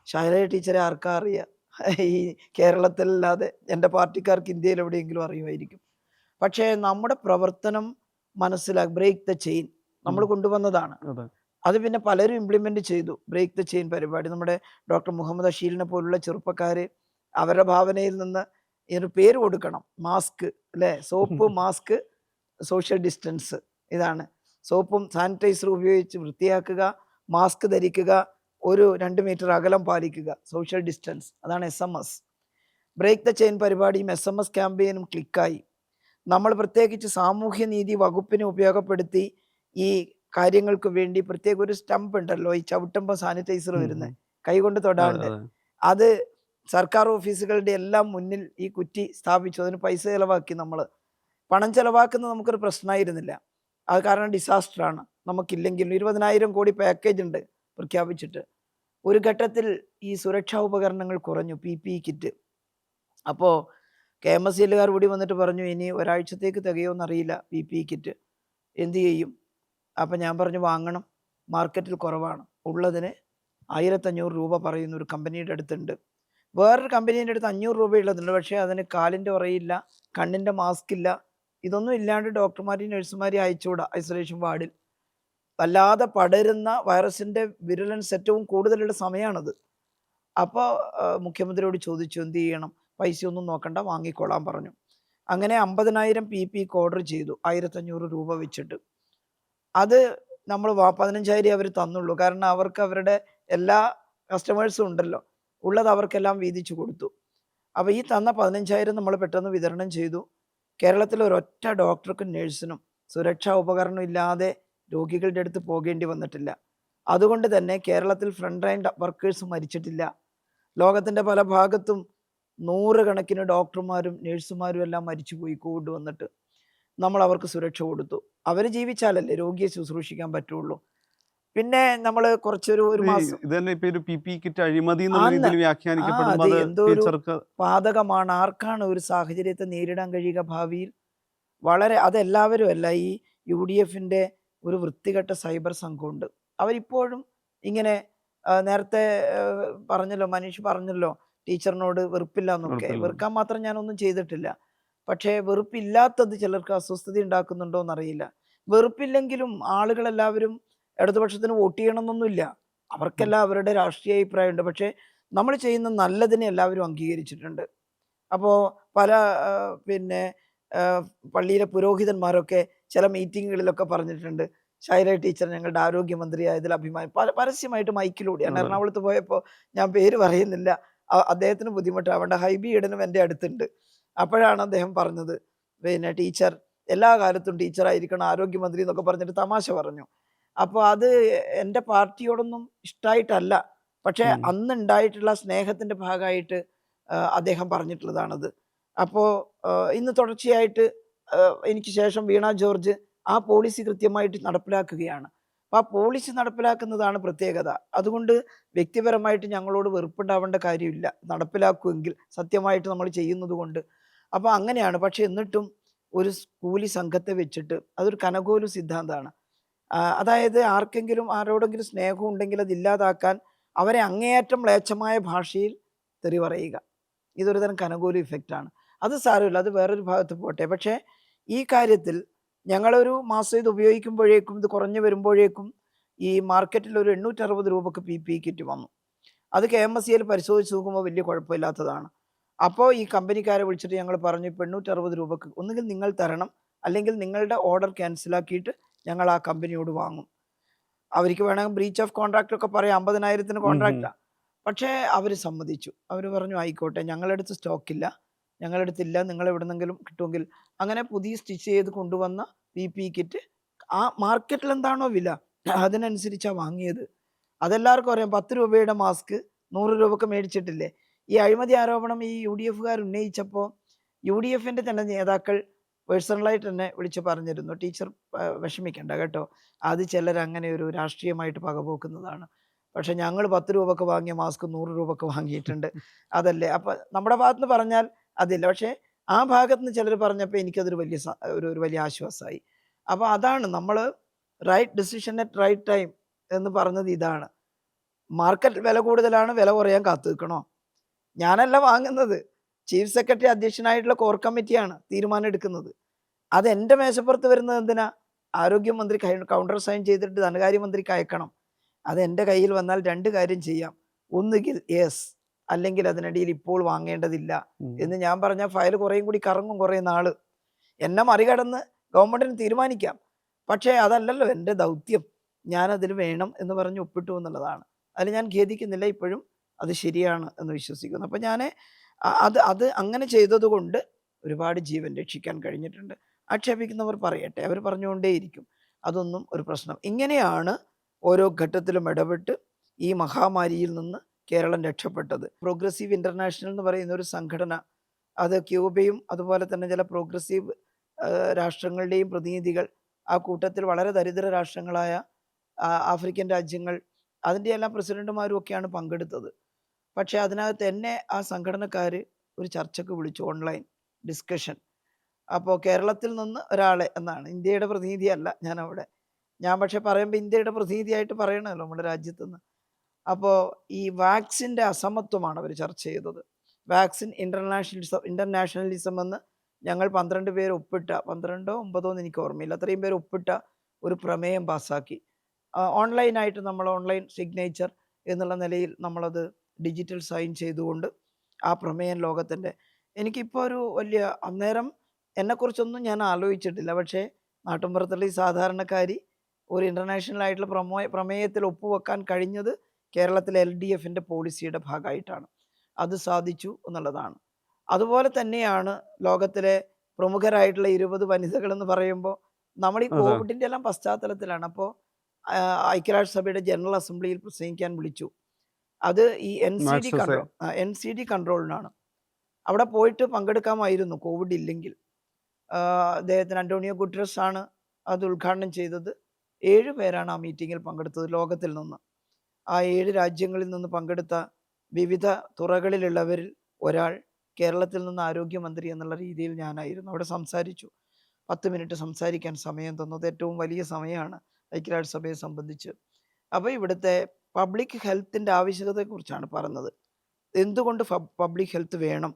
ശൈലജ ടീച്ചറെ ആർക്കാ അറിയാം? ഈ കേരളത്തിലല്ലാതെ എൻ്റെ പാർട്ടിക്കാർക്ക് ഇന്ത്യയിൽ എവിടെയെങ്കിലും അറിയുമായിരിക്കും. പക്ഷേ നമ്മുടെ പ്രവർത്തനം ബ്രേക്ക് ദ ചെയിൻ നമ്മൾ കൊണ്ടുവന്നതാണ്. അത് പിന്നെ പലരും ഇംപ്ലിമെൻ്റ് ചെയ്തു. ബ്രേക്ക് ദ ചെയിൻ പരിപാടി നമ്മുടെ ഡോക്ടർ മുഹമ്മദ് അഷീലിനെ പോലുള്ള ചെറുപ്പക്കാർ അവരുടെ ഭാവനയിൽ നിന്ന് ഇതിന് പേര് കൊടുക്കണം. മാസ്ക് അല്ലേ, സോപ്പ്, മാസ്ക്, സോഷ്യൽ ഡിസ്റ്റൻസ്. ഇതാണ് സോപ്പും സാനിറ്റൈസറും ഉപയോഗിച്ച് വൃത്തിയാക്കുക, മാസ്ക് ധരിക്കുക, ഒരു 2 മീറ്റർ അകലം പാലിക്കുക, സോഷ്യൽ ഡിസ്റ്റൻസ്. അതാണ് SMS. ബ്രേക്ക് ദ ചെയിൻ പരിപാടിയും SMS ക്യാമ്പയിനും ക്ലിക്കായി. നമ്മൾ പ്രത്യേകിച്ച് സാമൂഹ്യനീതി വകുപ്പിനെ ഉപയോഗപ്പെടുത്തി ഈ കാര്യങ്ങൾക്ക് വേണ്ടി പ്രത്യേക ഒരു സ്റ്റംപ് ഉണ്ടല്ലോ, ഈ ചവിട്ടുമ്പോൾ സാനിറ്റൈസർ വരുന്നത്, കൈകൊണ്ട് തൊടാണ്ട്. അത് സർക്കാർ ഓഫീസുകളുടെ എല്ലാം മുന്നിൽ ഈ കുറ്റി സ്ഥാപിച്ചു. അതിന് പൈസ ചിലവാക്കി. നമ്മൾ പണം ചിലവാക്കുന്നത് നമുക്കൊരു പ്രശ്നമായിരുന്നില്ല. അത് കാരണം ഡിസാസ്റ്ററാണ്. നമുക്കില്ലെങ്കിലും 20,000 കോടി പാക്കേജ് ഉണ്ട് പ്രഖ്യാപിച്ചിട്ട്. ഒരു ഘട്ടത്തിൽ ഈ സുരക്ഷാ ഉപകരണങ്ങൾ കുറഞ്ഞു, PPE കിറ്റ്. അപ്പോൾ KMSCക്കാർ കൂടി വന്നിട്ട് പറഞ്ഞു, ഇനി ഒരാഴ്ചത്തേക്ക് തികയോന്നറിയില്ല PPE കിറ്റ്, എന്ത് ചെയ്യും? അപ്പം ഞാൻ പറഞ്ഞു, വാങ്ങണം, മാർക്കറ്റിൽ കുറവാണ്. ഉള്ളതിന് 1500 രൂപ പറയുന്ന ഒരു കമ്പനിയുടെ അടുത്തുണ്ട്. വേറൊരു കമ്പനീൻ്റെ അടുത്ത് 500 രൂപയുള്ളതുണ്ട്. പക്ഷേ അതിന് കാലിൻ്റെ ഉറയില്ല, കണ്ണിൻ്റെ മാസ്ക് ഇല്ല. ഇതൊന്നും ഇല്ലാണ്ട് ഡോക്ടർമാരെയും നഴ്സുമാരെയും അയച്ചുകൂടാ ഐസൊലേഷൻ വാർഡിൽ. വല്ലാതെ പടരുന്ന വൈറസിൻ്റെ വിരുലൻസ് ഏറ്റവും കൂടുതലുള്ള സമയമാണത്. അപ്പോൾ മുഖ്യമന്ത്രിയോട് ചോദിച്ചു, എന്ത് ചെയ്യണം? പൈസയൊന്നും നോക്കണ്ട, വാങ്ങിക്കോളാൻ പറഞ്ഞു. അങ്ങനെ 50,000 PPE ഓർഡർ ചെയ്തു, 1500 രൂപ വെച്ചിട്ട്. അത് നമ്മൾ 15,000 അവർ തന്നുള്ളൂ. കാരണം അവർക്ക് അവരുടെ എല്ലാ കസ്റ്റമേഴ്സും ഉണ്ടല്ലോ, ഉള്ളത് അവർക്കെല്ലാം വീതിച്ചു കൊടുത്തു. അപ്പോൾ ഈ തന്ന 15,000 നമ്മൾ പെട്ടെന്ന് വിതരണം ചെയ്തു. കേരളത്തിലെ ഒരൊറ്റ ഡോക്ടർക്കും നഴ്സിനും സുരക്ഷാ ഉപകരണം ഇല്ലാതെ രോഗികളുടെ അടുത്ത് പോകേണ്ടി വന്നിട്ടില്ല. അതുകൊണ്ട് തന്നെ കേരളത്തിൽ ഫ്രണ്ട് ലൈൻ വർക്കേഴ്സ് മരിച്ചിട്ടില്ല. ലോകത്തിൻ്റെ പല ഭാഗത്തും നൂറുകണക്കിന് ഡോക്ടർമാരും നഴ്സുമാരും എല്ലാം മരിച്ചുപോയി കോവിഡ് വന്നിട്ട്. നമ്മൾ അവർക്ക് സുരക്ഷ കൊടുത്തു. അവർ ജീവിച്ചാലല്ലേ രോഗിയെ ശുശ്രൂഷിക്കാൻ പറ്റുള്ളൂ. പിന്നെ നമ്മൾ കുറച്ചൊരു ഒരു ഈ മാസം ഇത് തന്നെ ഇപ്പൊ ഒരു PPE കിറ്റ് അഴിമതി എന്നുള്ള ആന്ന് രീതിയിൽ ആ വ്യാഖ്യാനിക്കപ്പെടുമ്പോൾ അത് അത് എന്തോ ഒരു ടീച്ചർക്ക് പാതകമാണ്. ആർക്കാണ് ഒരു സാഹചര്യത്തെ നേരിടാൻ കഴിയുക ഭാവിയിൽ? വളരെ അതെല്ലാവരും അല്ല. ഈ UDFന്റെ ഒരു വൃത്തികെട്ട സൈബർ സംഘമുണ്ട്. അവരിപ്പോഴും ഇങ്ങനെ നേരത്തെ പറഞ്ഞല്ലോ, മനീഷ് പറഞ്ഞല്ലോ ടീച്ചറിനോട് വെറുപ്പില്ലാന്നൊക്കെ. ഉറപ്പില്ല. വെറുക്കാൻ മാത്രം ഞാനൊന്നും ചെയ്തിട്ടില്ല. പക്ഷേ വെറുപ്പില്ലാത്തത് ചിലർക്ക് അസ്വസ്ഥത ഉണ്ടാക്കുന്നുണ്ടോ എന്നറിയില്ല. വെറുപ്പില്ലെങ്കിലും ആളുകളെല്ലാവരും ഇടതുപക്ഷത്തിന് വോട്ട് ചെയ്യണമെന്നൊന്നുമില്ല. അവർക്കെല്ലാം അവരുടെ രാഷ്ട്രീയ അഭിപ്രായമുണ്ട്. പക്ഷേ നമ്മൾ ചെയ്യുന്ന നല്ലതിനെ എല്ലാവരും അംഗീകരിച്ചിട്ടുണ്ട്. അപ്പോൾ പല പിന്നെ പള്ളിയിലെ പുരോഹിതന്മാരൊക്കെ ചില മീറ്റിങ്ങുകളിലൊക്കെ പറഞ്ഞിട്ടുണ്ട്, ഷൈല ടീച്ചർ ഞങ്ങളുടെ ആരോഗ്യമന്ത്രിയായതിൽ അഭിമാനം. പരസ്യമായിട്ട് മൈക്കിലൂടെയാണ്. അതെ. എറണാകുളത്ത് പോയപ്പോൾ ഞാൻ പേര് പറയുന്നില്ല, അദ്ദേഹത്തിന് ബുദ്ധിമുട്ടാവേണ്ട, ഹൈബി ഈഡനും എൻ്റെ അടുത്തുണ്ട്. അപ്പോഴാണ് അദ്ദേഹം പറഞ്ഞത്, പിന്നെ ടീച്ചർ എല്ലാ കാലത്തും ടീച്ചറായിരിക്കണം ആരോഗ്യമന്ത്രി എന്നൊക്കെ പറഞ്ഞിട്ട് തമാശ പറഞ്ഞു. അപ്പോൾ അത് എൻ്റെ പാർട്ടിയോടൊന്നും ഇഷ്ടമായിട്ടല്ല, പക്ഷേ ഉം. അന്നുണ്ടായിട്ടുള്ള സ്നേഹത്തിൻ്റെ ഭാഗമായിട്ട് അദ്ദേഹം പറഞ്ഞിട്ടുള്ളതാണത്. അപ്പോൾ ഇന്ന് തുടർച്ചയായിട്ട് എനിക്ക് ശേഷം വീണ ജോർജ് ആ പോളിസി കൃത്യമായിട്ട് നടപ്പിലാക്കുകയാണ്. അപ്പോൾ ആ പോളിസി നടപ്പിലാക്കുന്നതാണ് പ്രത്യേകത. അതുകൊണ്ട് വ്യക്തിപരമായിട്ട് ഞങ്ങളോട് വെറുപ്പുണ്ടാവേണ്ട കാര്യമില്ല, നടപ്പിലാക്കുമെങ്കിൽ സത്യമായിട്ട് നമ്മൾ ചെയ്യുന്നത് കൊണ്ട്. അപ്പോൾ അങ്ങനെയാണ്. പക്ഷേ എന്നിട്ടും ഒരു കൂലി സംഘത്തെ വെച്ചിട്ട് അതൊരു കനകോലു സിദ്ധാന്തമാണ്. അതായത് ആർക്കെങ്കിലും ആരോടെങ്കിലും സ്നേഹം ഉണ്ടെങ്കിൽ അത് ഇല്ലാതാക്കാൻ അവരെ അങ്ങേയറ്റം മ്ലേച്ഛമായ ഭാഷയിൽ തെറി പറയുക. ഇതൊരു തരം കനകോലു ഇഫക്റ്റാണ്. അത് സാരമില്ല, അത് വേറൊരു ഭാഗത്ത് പോട്ടെ. പക്ഷേ ഈ കാര്യത്തിൽ ഞങ്ങളൊരു മാസം ഇത് ഉപയോഗിക്കുമ്പോഴേക്കും, ഇത് കുറഞ്ഞു വരുമ്പോഴേക്കും ഈ മാർക്കറ്റിൽ ഒരു 860 രൂപക്ക് PPE കിറ്റ് വന്നു. അത് KMSEയിൽ പരിശോധിച്ച് നോക്കുമ്പോൾ വലിയ കുഴപ്പമില്ലാത്തതാണ്. അപ്പോൾ ഈ കമ്പനിക്കാരെ വിളിച്ചിട്ട് ഞങ്ങൾ പറഞ്ഞു, ഇപ്പോൾ 860 രൂപക്ക് ഒന്നുകിൽ നിങ്ങൾ തരണം, അല്ലെങ്കിൽ നിങ്ങളുടെ ഓർഡർ ക്യാൻസലാക്കിയിട്ട് ഞങ്ങൾ ആ കമ്പനിയോട് വാങ്ങും. അവർക്ക് വേണമെങ്കിൽ ബ്രീച്ച് ഓഫ് കോൺട്രാക്റ്റ് ഒക്കെ പറയാം, 50,000 കോൺട്രാക്റ്റാണ്. പക്ഷേ അവർ സമ്മതിച്ചു. അവർ പറഞ്ഞു ആയിക്കോട്ടെ, ഞങ്ങളടുത്ത് സ്റ്റോക്കില്ല, ഞങ്ങളടുത്തില്ല, നിങ്ങൾ എവിടുന്നെങ്കിലും കിട്ടുമെങ്കിൽ. അങ്ങനെ പുതിയ സ്റ്റിച്ച് ചെയ്ത് കൊണ്ടുവന്ന PPE കിറ്റ് ആ മാർക്കറ്റിൽ എന്താണോ വില അതിനനുസരിച്ചാണ് വാങ്ങിയത്. അതെല്ലാവർക്കും അറിയാം. 10 രൂപയുടെ മാസ്ക് 100 രൂപക്ക് മേടിച്ചിട്ടില്ലേ? ഈ അഴിമതി ആരോപണം ഈ UDFകാർ ഉന്നയിച്ചപ്പോൾ UDFന്റെ തന്നെ നേതാക്കൾ പേഴ്സണലായിട്ട് എന്നെ വിളിച്ച് പറഞ്ഞിരുന്നു, ടീച്ചർ വിഷമിക്കണ്ട കേട്ടോ, അത് ചിലർ അങ്ങനെ ഒരു രാഷ്ട്രീയമായിട്ട് പകപോക്കുന്നതാണ്. പക്ഷെ ഞങ്ങൾ 10 രൂപക്ക് വാങ്ങിയ മാസ്ക് 100 രൂപക്ക് വാങ്ങിയിട്ടുണ്ട്. അതല്ലേ അപ്പം നമ്മുടെ ഭാഗത്ത് നിന്ന് പറഞ്ഞാൽ അതില്ല. പക്ഷേ ആ ഭാഗത്ത് നിന്ന് ചിലർ പറഞ്ഞപ്പോൾ എനിക്കതൊരു വലിയ ഒരു വലിയ ആശ്വാസമായി. അപ്പോൾ അതാണ് നമ്മൾ right decision at right time എന്ന് പറഞ്ഞത്. ഇതാണ് മാർക്കറ്റ് വില കൂടുതലാണ്, വില കുറയാൻ കാത്തു നിൽക്കണോ? ഞാനല്ല വാങ്ങുന്നത്, ചീഫ് സെക്രട്ടറി അധ്യക്ഷനായിട്ടുള്ള കോർ കമ്മിറ്റിയാണ് തീരുമാനം എടുക്കുന്നത്. അത് എൻ്റെ മേശപ്പുറത്ത് വരുന്നത് എന്തിനാ? ആരോഗ്യമന്ത്രി കൗണ്ടർ സൈൻ ചെയ്തിട്ട് ധനകാര്യമന്ത്രിക്ക് അയക്കണം. അത് എൻ്റെ കയ്യിൽ വന്നാൽ 2 കാര്യം ചെയ്യാം. ഒന്നുകിൽ യെസ്, അല്ലെങ്കിൽ അതിനിടയിൽ ഇപ്പോൾ വാങ്ങേണ്ടതില്ല എന്ന് ഞാൻ പറഞ്ഞാൽ ഫയൽ കുറേയും കൂടി കറങ്ങും കുറേ നാള്. എന്നെ മറികടന്ന് ഗവൺമെൻറ്റിന് തീരുമാനിക്കാം. പക്ഷേ അതല്ലല്ലോ എൻ്റെ ദൗത്യം. ഞാനതിൽ വേണം എന്ന് പറഞ്ഞ് ഒപ്പിട്ടു എന്നുള്ളതാണ്. അതിൽ ഞാൻ ഖേദിക്കുന്നില്ല. ഇപ്പോഴും അത് ശരിയാണ് എന്ന് വിശ്വസിക്കുന്നു. അപ്പോൾ ഞാൻ അത് അങ്ങനെ ചെയ്തതുകൊണ്ട് ഒരുപാട് ജീവൻ രക്ഷിക്കാൻ കഴിഞ്ഞിട്ടുണ്ട്. ആക്ഷേപിക്കുന്നവർ പറയട്ടെ, അവർ പറഞ്ഞുകൊണ്ടേയിരിക്കും, അതൊന്നും ഒരു പ്രശ്നം. ഇങ്ങനെയാണ് ഓരോ ഘട്ടത്തിലും ഇടപെട്ട് ഈ മഹാമാരിയിൽ നിന്ന് കേരളം രക്ഷപ്പെട്ടത്. പ്രോഗ്രസീവ് ഇൻ്റർനാഷണൽ എന്ന് പറയുന്ന ഒരു സംഘടന, അത് ക്യൂബയും അതുപോലെ തന്നെ ചില പ്രോഗ്രസീവ് രാഷ്ട്രങ്ങളുടെയും പ്രതിനിധികൾ, ആ കൂട്ടത്തിൽ വളരെ ദരിദ്ര രാഷ്ട്രങ്ങളായ ആഫ്രിക്കൻ രാജ്യങ്ങൾ, അതിൻ്റെ എല്ലാം പ്രസിഡന്റുമാരും ഒക്കെയാണ് പങ്കെടുത്തത്. പക്ഷേ അതിനകത്ത് എന്നെ ആ സംഘടനക്കാർ ഒരു ചർച്ചയ്ക്ക് വിളിച്ചു, ഓൺലൈൻ ഡിസ്കഷൻ. അപ്പോൾ കേരളത്തിൽ നിന്ന് ഒരാളെ എന്നാണ്, ഇന്ത്യയുടെ പ്രതിനിധിയല്ല ഞാനവിടെ. ഞാൻ പക്ഷേ പറയുമ്പോൾ ഇന്ത്യയുടെ പ്രതിനിധിയായിട്ട് പറയണമല്ലോ നമ്മുടെ രാജ്യത്തു നിന്ന്. അപ്പോൾ ഈ വാക്സിൻ്റെ അസമത്വമാണ് അവർ ചർച്ച ചെയ്തത്. വാക്സിൻ ഇൻ്റർനാഷണലിസം എന്ന് ഞങ്ങൾ 12 പേര് ഒപ്പിട്ട, 12ഓ 9ഓ എന്ന് എനിക്ക് ഓർമ്മയില്ല, അത്രയും പേര് ഒപ്പിട്ട ഒരു പ്രമേയം പാസ്സാക്കി. ഓൺലൈനായിട്ട് നമ്മൾ ഓൺലൈൻ സിഗ്നേച്ചർ എന്നുള്ള നിലയിൽ നമ്മളത് ഡിജിറ്റൽ സൈൻ ചെയ്തുകൊണ്ട് ആ പ്രമേയം ലോകത്തിൻ്റെ, എനിക്കിപ്പോൾ ഒരു വലിയ, അന്നേരം എന്നെക്കുറിച്ചൊന്നും ഞാൻ ആലോചിച്ചിട്ടില്ല. പക്ഷേ നാട്ടിൻപുറത്തുള്ള ഈ സാധാരണക്കാരി ഒരു ഇൻ്റർനാഷണൽ ആയിട്ടുള്ള പ്രമേയത്തിൽ ഒപ്പുവെക്കാൻ കഴിഞ്ഞത് കേരളത്തിലെ LDFൻ്റെ പോളിസിയുടെ ഭാഗമായിട്ടാണ്. അത് സാധിച്ചു എന്നുള്ളതാണ്. അതുപോലെ തന്നെയാണ് ലോകത്തിലെ പ്രമുഖരായിട്ടുള്ള 20 വനിതകളെന്ന് പറയുമ്പോൾ നമ്മൾ ഈ അതെ. കോവിഡിൻ്റെ എല്ലാം പശ്ചാത്തലത്തിലാണ്. അപ്പോൾ ഐക്യരാഷ്ട്രസഭയുടെ ജനറൽ അസംബ്ലിയിൽ പ്രസംഗിക്കാൻ വിളിച്ചു. അത് ഈ മാക്സസെ NCD കൺട്രോളിനാണ്. അവിടെ പോയിട്ട് പങ്കെടുക്കാമായിരുന്നു കോവിഡ് ഇല്ലെങ്കിൽ. അദ്ദേഹത്തിന് അന്റോണിയോ ഗുട്ടറസ് ആണ് അത് ഉദ്ഘാടനം ചെയ്തത്. 7 പേരാണ് ആ മീറ്റിങ്ങിൽ പങ്കെടുത്തത് ലോകത്തിൽ നിന്ന്. ആ 7 രാജ്യങ്ങളിൽ നിന്ന് പങ്കെടുത്ത വിവിധ തുറകളിലുള്ളവരിൽ ഒരാൾ കേരളത്തിൽ നിന്ന് ആരോഗ്യമന്ത്രി എന്നുള്ള രീതിയിൽ ഞാനായിരുന്നു. അവിടെ സംസാരിച്ചു. 10 മിനിറ്റ് സംസാരിക്കാൻ സമയം തന്നു. അത് ഏറ്റവും വലിയ സമയമാണ് ഐക്യരാഷ്ട്രസഭയെ സംബന്ധിച്ച്. അപ്പോൾ ഇവിടുത്തെ പബ്ലിക് ഹെൽത്തിൻ്റെ ആവശ്യകതയെക്കുറിച്ചാണ് പറഞ്ഞത്. എന്തുകൊണ്ട് പബ്ലിക് ഹെൽത്ത് വേണം?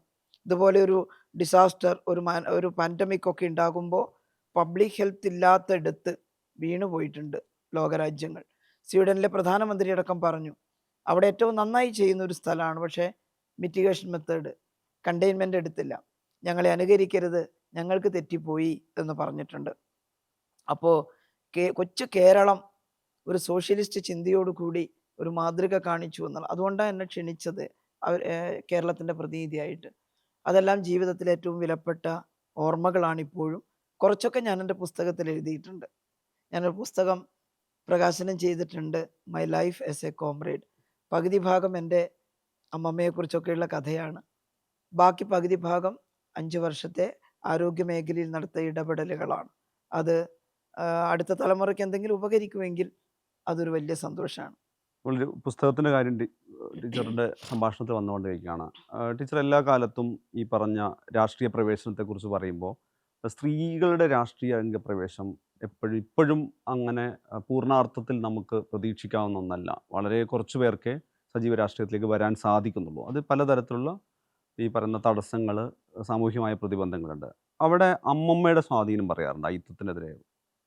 ഇതുപോലെ ഒരു ഡിസാസ്റ്റർ, ഒരു പാൻഡമിക് ഒക്കെ ഉണ്ടാകുമ്പോൾ പബ്ലിക് ഹെൽത്ത് ഇല്ലാത്തയിടത്ത് വീണു പോയിട്ടുണ്ട് ലോകരാജ്യങ്ങൾ. സ്വീഡനിലെ പ്രധാനമന്ത്രി അടക്കം പറഞ്ഞു അവിടെ ഏറ്റവും നന്നായി ചെയ്യുന്ന ഒരു സ്ഥലമാണ്, പക്ഷേ മിറ്റിഗേഷൻ മെത്തേഡ്, കണ്ടെയ്ൻമെൻ്റ് എടുത്തില്ല. ഞങ്ങളെ അനുകരിക്കരുത്, ഞങ്ങൾക്ക് തെറ്റിപ്പോയി എന്ന് പറഞ്ഞിട്ടുണ്ട്. അപ്പോൾ കൊച്ചു കേരളം ഒരു സോഷ്യലിസ്റ്റ് ചിന്തയോടുകൂടി ഒരു മാതൃക കാണിച്ചു എന്നുള്ള, അതുകൊണ്ടാണ് എന്നെ ക്ഷണിച്ചത് കേരളത്തിൻ്റെ പ്രതിനിധിയായിട്ട്. അതെല്ലാം ജീവിതത്തിലെ ഏറ്റവും വിലപ്പെട്ട ഓർമ്മകളാണിപ്പോഴും. കുറച്ചൊക്കെ ഞാൻ എൻ്റെ പുസ്തകത്തിൽ എഴുതിയിട്ടുണ്ട്. ഞാനൊരു പുസ്തകം പ്രകാശനം ചെയ്തിട്ടുണ്ട്, my life as A comrade. പകുതി ഭാഗം എൻ്റെ അമ്മമ്മയെക്കുറിച്ചൊക്കെയുള്ള കഥയാണ്. ബാക്കി പകുതി ഭാഗം 5 വർഷത്തെ ആരോഗ്യ മേഖലയിൽ നടത്തിയ ഇടപെടലുകളാണ്. അത് അടുത്ത തലമുറയ്ക്ക് എന്തെങ്കിലും ഉപകരിക്കുമെങ്കിൽ അതൊരു വലിയ സന്തോഷമാണ്. ഒരു പുസ്തകത്തിൻ്റെ കാര്യം ടീച്ചറിൻ്റെ സംഭാഷണത്തിൽ വന്നുകൊണ്ടിരിക്കുകയാണ്. ടീച്ചർ എല്ലാ കാലത്തും ഈ പറഞ്ഞ രാഷ്ട്രീയ പ്രവേശനത്തെക്കുറിച്ച് പറയുമ്പോൾ സ്ത്രീകളുടെ രാഷ്ട്രീയ രംഗപ്രവേശം ഇപ്പോഴും അങ്ങനെ പൂർണ്ണാർത്ഥത്തിൽ നമുക്ക് പ്രതീക്ഷിക്കാവുന്ന ഒന്നല്ല. വളരെ കുറച്ച് പേർക്കേ സജീവ രാഷ്ട്രീയത്തിലേക്ക് വരാൻ സാധിക്കുന്നുള്ളൂ. അത് പലതരത്തിലുള്ള ഈ പറയുന്ന തടസ്സങ്ങൾ, സാമൂഹ്യമായ പ്രതിബന്ധങ്ങളുണ്ട്. അവിടെ അമ്മമ്മയുടെ സ്വാധീനം പറയാറുണ്ട്. അയിത്തത്തിനെതിരെ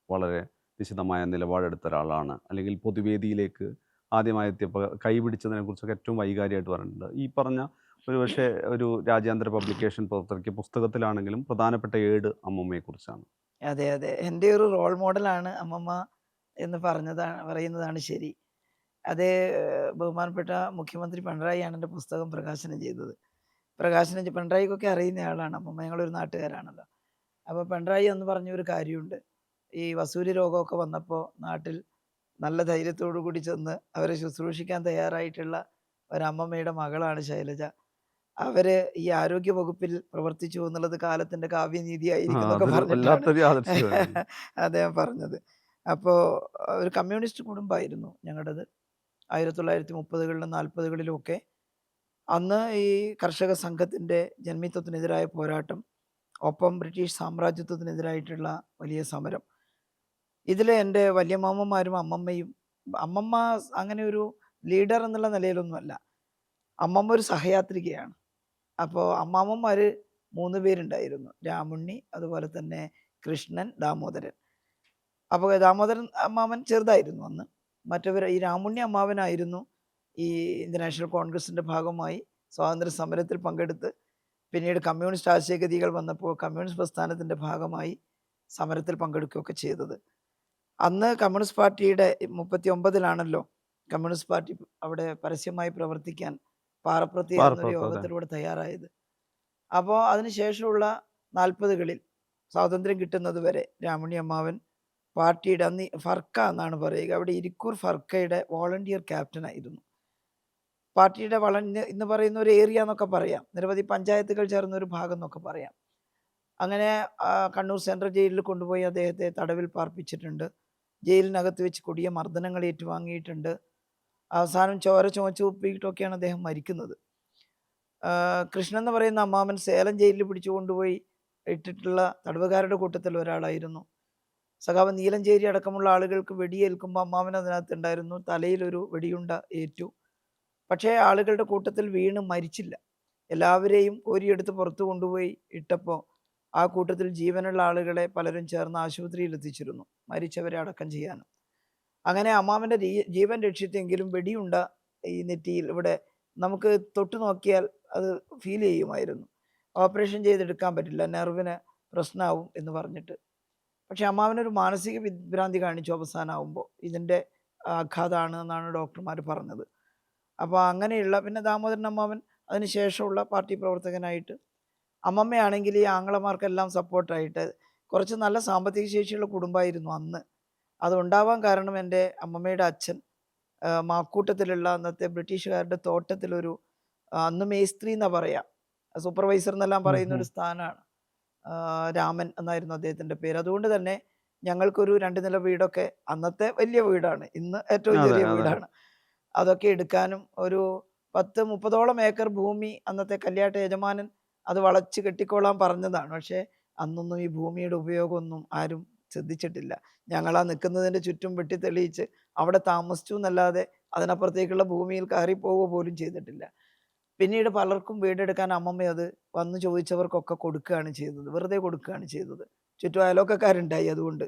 വളരെ നിശിതമായ നിലപാടെടുത്ത ഒരാളാണ്. അല്ലെങ്കിൽ പൊതുവേദിയിലേക്ക് ആദ്യമായി എത്തിയപ്പോൾ കൈപിടിച്ചതിനെക്കുറിച്ചൊക്കെ ഏറ്റവും വൈകാരികമായിട്ട് പറഞ്ഞിട്ടുണ്ട്. ഈ പറഞ്ഞ ഒരുപക്ഷെ ഒരു രാജ്യാന്തര പബ്ലിക്കേഷൻ പുറത്തിറക്കിയ പുസ്തകത്തിലാണെങ്കിലും പ്രധാനപ്പെട്ട ഏട് അമ്മമ്മയെക്കുറിച്ചാണ്. അതെ, അതെ. എൻ്റെ ഒരു റോൾ മോഡലാണ് അമ്മമ്മ എന്ന് പറയുന്നതാണ് ശരി. അത് ബഹുമാനപ്പെട്ട മുഖ്യമന്ത്രി പിണറായിയാണ് എൻ്റെ പുസ്തകം പ്രകാശനം ചെയ്തത്. പിണറായിക്കൊക്കെ അറിയുന്ന ആളാണ് അമ്മമ്മ. ഞങ്ങളൊരു നാട്ടുകാരാണല്ലോ. അപ്പോൾ പിണറായി എന്ന് പറഞ്ഞൊരു കാര്യമുണ്ട്. ഈ വസൂരി രോഗമൊക്കെ വന്നപ്പോൾ നാട്ടിൽ നല്ല ധൈര്യത്തോടു കൂടി ചെന്ന് അവരെ ശുശ്രൂഷിക്കാൻ തയ്യാറായിട്ടുള്ള ഒരമ്മമ്മയുടെ മകളാണ് ശൈലജ. അവര് ഈ ആരോഗ്യ വകുപ്പിൽ പ്രവർത്തിച്ചു എന്നുള്ളത് കാലത്തിന്റെ കാവ്യനീതിയായിരിക്കും എന്നൊക്കെ അതൊരു പറഞ്ഞിട്ടാണ് വല്ലാത്തൊരു യാദൃശ്ചികമാണ്. അദ്ദേഹം പറഞ്ഞത്. അപ്പോൾ ഒരു കമ്മ്യൂണിസ്റ്റ് കുടുംബമായിരുന്നു ഞങ്ങളുടേത്. 1930കളിലും 40കളിലും ഒക്കെ. അന്ന് ഈ കർഷക സംഘത്തിൻ്റെ ജന്മിത്വത്തിനെതിരായ പോരാട്ടം, ഒപ്പം ബ്രിട്ടീഷ് സാമ്രാജ്യത്വത്തിനെതിരായിട്ടുള്ള വലിയ സമരം. ഇതിൽ എൻ്റെ വല്യമാമന്മാരും അമ്മമ്മയും, അമ്മമ്മ അങ്ങനെ ഒരു ലീഡർ എന്നുള്ള നിലയിലൊന്നുമല്ല, അമ്മമ്മ ഒരു സഹയാത്രികയാണ്. അപ്പോൾ അമ്മാമ്മമാർ 3 പേരുണ്ടായിരുന്നു, രാമുണ്ണി, അതുപോലെ തന്നെ കൃഷ്ണൻ, ദാമോദരൻ. അപ്പോൾ ദാമോദരൻ അമ്മാവൻ ചെറുതായിരുന്നു അന്ന്. ഈ രാമുണ്ണി അമ്മാവനായിരുന്നു ഈ ഇന്ത്യൻ നാഷണൽ കോൺഗ്രസിൻ്റെ ഭാഗമായി സ്വാതന്ത്ര്യ സമരത്തിൽ പങ്കെടുത്ത് പിന്നീട് കമ്മ്യൂണിസ്റ്റ് ആശയഗതികൾ വന്നപ്പോൾ കമ്മ്യൂണിസ്റ്റ് പ്രസ്ഥാനത്തിൻ്റെ ഭാഗമായി സമരത്തിൽ പങ്കെടുക്കുകയൊക്കെ ചെയ്തത്. അന്ന് കമ്മ്യൂണിസ്റ്റ് പാർട്ടിയുടെ 39-ലാണല്ലോ കമ്മ്യൂണിസ്റ്റ് പാർട്ടി അവിടെ പരസ്യമായി പ്രവർത്തിക്കാൻ പാറപ്പുറത്ത് ചേർന്നൊരു അതെ. യോഗത്തിലൂടെ തയ്യാറായത്. അപ്പോൾ അതിനുശേഷമുള്ള 40കളിൽ സ്വാതന്ത്ര്യം കിട്ടുന്നത് വരെ രാമുണ്ണി അമ്മാവൻ പാർട്ടിയുടെ, അന്ന് ഫർക്ക എന്നാണ് പറയുക, അവിടെ ഇരിക്കൂർ ഫർക്കയുടെ വോളണ്ടിയർ ക്യാപ്റ്റനായിരുന്നു. പാർട്ടിയുടെ ഇന്ന് പറയുന്ന ഒരു ഏരിയ എന്നൊക്കെ പറയാം, നിരവധി പഞ്ചായത്തുകൾ ചേർന്ന ഒരു ഭാഗം എന്നൊക്കെ പറയാം. അങ്ങനെ കണ്ണൂർ സെൻട്രൽ ജയിലിൽ കൊണ്ടുപോയി അദ്ദേഹത്തെ തടവിൽ പാർപ്പിച്ചിട്ടുണ്ട്. ജയിലിനകത്ത് വെച്ച് കൊടിയ മർദ്ദനങ്ങൾ ഏറ്റുവാങ്ങിയിട്ടുണ്ട്. അവസാനം ചോര ചുമച്ച് ഉപ്പിയിട്ടൊക്കെയാണ് അദ്ദേഹം മരിക്കുന്നത്. കൃഷ്ണൻ എന്ന് പറയുന്ന അമ്മാവൻ സേലം ജയിലിൽ പിടിച്ചു കൊണ്ടുപോയി ഇട്ടിട്ടുള്ള തടവുകാരുടെ കൂട്ടത്തിൽ ഒരാളായിരുന്നു. സഖാവ് നീലഞ്ചേരി അടക്കമുള്ള ആളുകൾക്ക് വെടിയേൽക്കുമ്പോൾ അമ്മാവൻ അതിനകത്ത് ഉണ്ടായിരുന്നു. തലയിലൊരു വെടിയുണ്ട ഏറ്റു. പക്ഷേ ആളുകളുടെ കൂട്ടത്തിൽ വീണ് മരിച്ചില്ല. എല്ലാവരെയും കോരിയെടുത്ത് പുറത്തു കൊണ്ടുപോയി ഇട്ടപ്പോൾ ആ കൂട്ടത്തിൽ ജീവനുള്ള ആളുകളെ പലരും ചേർന്ന് ആശുപത്രിയിൽ എത്തിച്ചിരുന്നു, മരിച്ചവരെ അടക്കം ചെയ്യാനും. അങ്ങനെ അമ്മാവൻ്റെ ജീവൻ രക്ഷിച്ചെങ്കിലും വെടിയുണ്ട ഈ നെറ്റിയിൽ ഇവിടെ നമുക്ക് തൊട്ടു നോക്കിയാൽ അത് ഫീൽ ചെയ്യുമായിരുന്നു. ഓപ്പറേഷൻ ചെയ്തെടുക്കാൻ പറ്റില്ല, നെർവിന് പ്രശ്നമാവും എന്ന് പറഞ്ഞിട്ട്. പക്ഷെ അമ്മാവനൊരു മാനസിക വിഭ്രാന്തി കാണിച്ചു അവസാനമാകുമ്പോൾ. ഇതിൻ്റെ ആഘാതമാണ് എന്നാണ് ഡോക്ടർമാർ പറഞ്ഞത്. അപ്പോൾ അങ്ങനെയുള്ള, പിന്നെ ദാമോദരൻ അമ്മാവൻ അതിന് ശേഷമുള്ള പാർട്ടി പ്രവർത്തകനായിട്ട്, അമ്മമ്മയാണെങ്കിൽ ഈ ആങ്ങളമാർക്കെല്ലാം സപ്പോർട്ടായിട്ട്, കുറച്ച് നല്ല സാമ്പത്തിക ശേഷിയുള്ള കുടുംബമായിരുന്നു അന്ന്. അതുണ്ടാവാൻ കാരണം എൻ്റെ അമ്മമ്മയുടെ അച്ഛൻ മാക്കൂട്ടത്തിലുള്ള അന്നത്തെ ബ്രിട്ടീഷുകാരുടെ തോട്ടത്തിലൊരു, അന്ന് മേസ്ത്രി എന്നാ പറയാം, സൂപ്പർവൈസർ എന്നെല്ലാം ഉം, പറയുന്ന ഉം. ഒരു സ്ഥാനമാണ്. രാമൻ എന്നായിരുന്നു അദ്ദേഹത്തിൻ്റെ പേര്. അതുകൊണ്ട് തന്നെ ഞങ്ങൾക്കൊരു 2 നില വീടൊക്കെ, അന്നത്തെ വലിയ വീടാണ്, ഇന്ന് ഏറ്റവും അതെ ചെറിയ അതെ. വീടാണ്. അതൊക്കെ എടുക്കാനും ഒരു 10, 30ഓളം ഏക്കർ ഭൂമി അന്നത്തെ കല്യാട്ട് യജമാനൻ അത് വളച്ച് കെട്ടിക്കോളാൻ പറഞ്ഞതാണ്. പക്ഷേ അന്നൊന്നും ഈ ഭൂമിയുടെ ഉപയോഗമൊന്നും ആരും ശ്രദ്ധിച്ചിട്ടില്ല. ഞങ്ങളാ നിൽക്കുന്നതിൻ്റെ ചുറ്റും വെട്ടി തെളിയിച്ച് അവിടെ താമസിച്ചു എന്നല്ലാതെ അതിനപ്പുറത്തേക്കുള്ള ഭൂമിയിൽ കയറിപ്പോവുക പോലും ചെയ്തിട്ടില്ല. പിന്നീട് പലർക്കും വീടെടുക്കാൻ അമ്മമ്മ അത് വന്ന് ചോദിച്ചവർക്കൊക്കെ കൊടുക്കുകയാണ് ചെയ്തത്. വെറുതെ കൊടുക്കുകയാണ് ചെയ്തത്. ചുറ്റും അയൽവക്കക്കാരുണ്ടായി അതുകൊണ്ട്.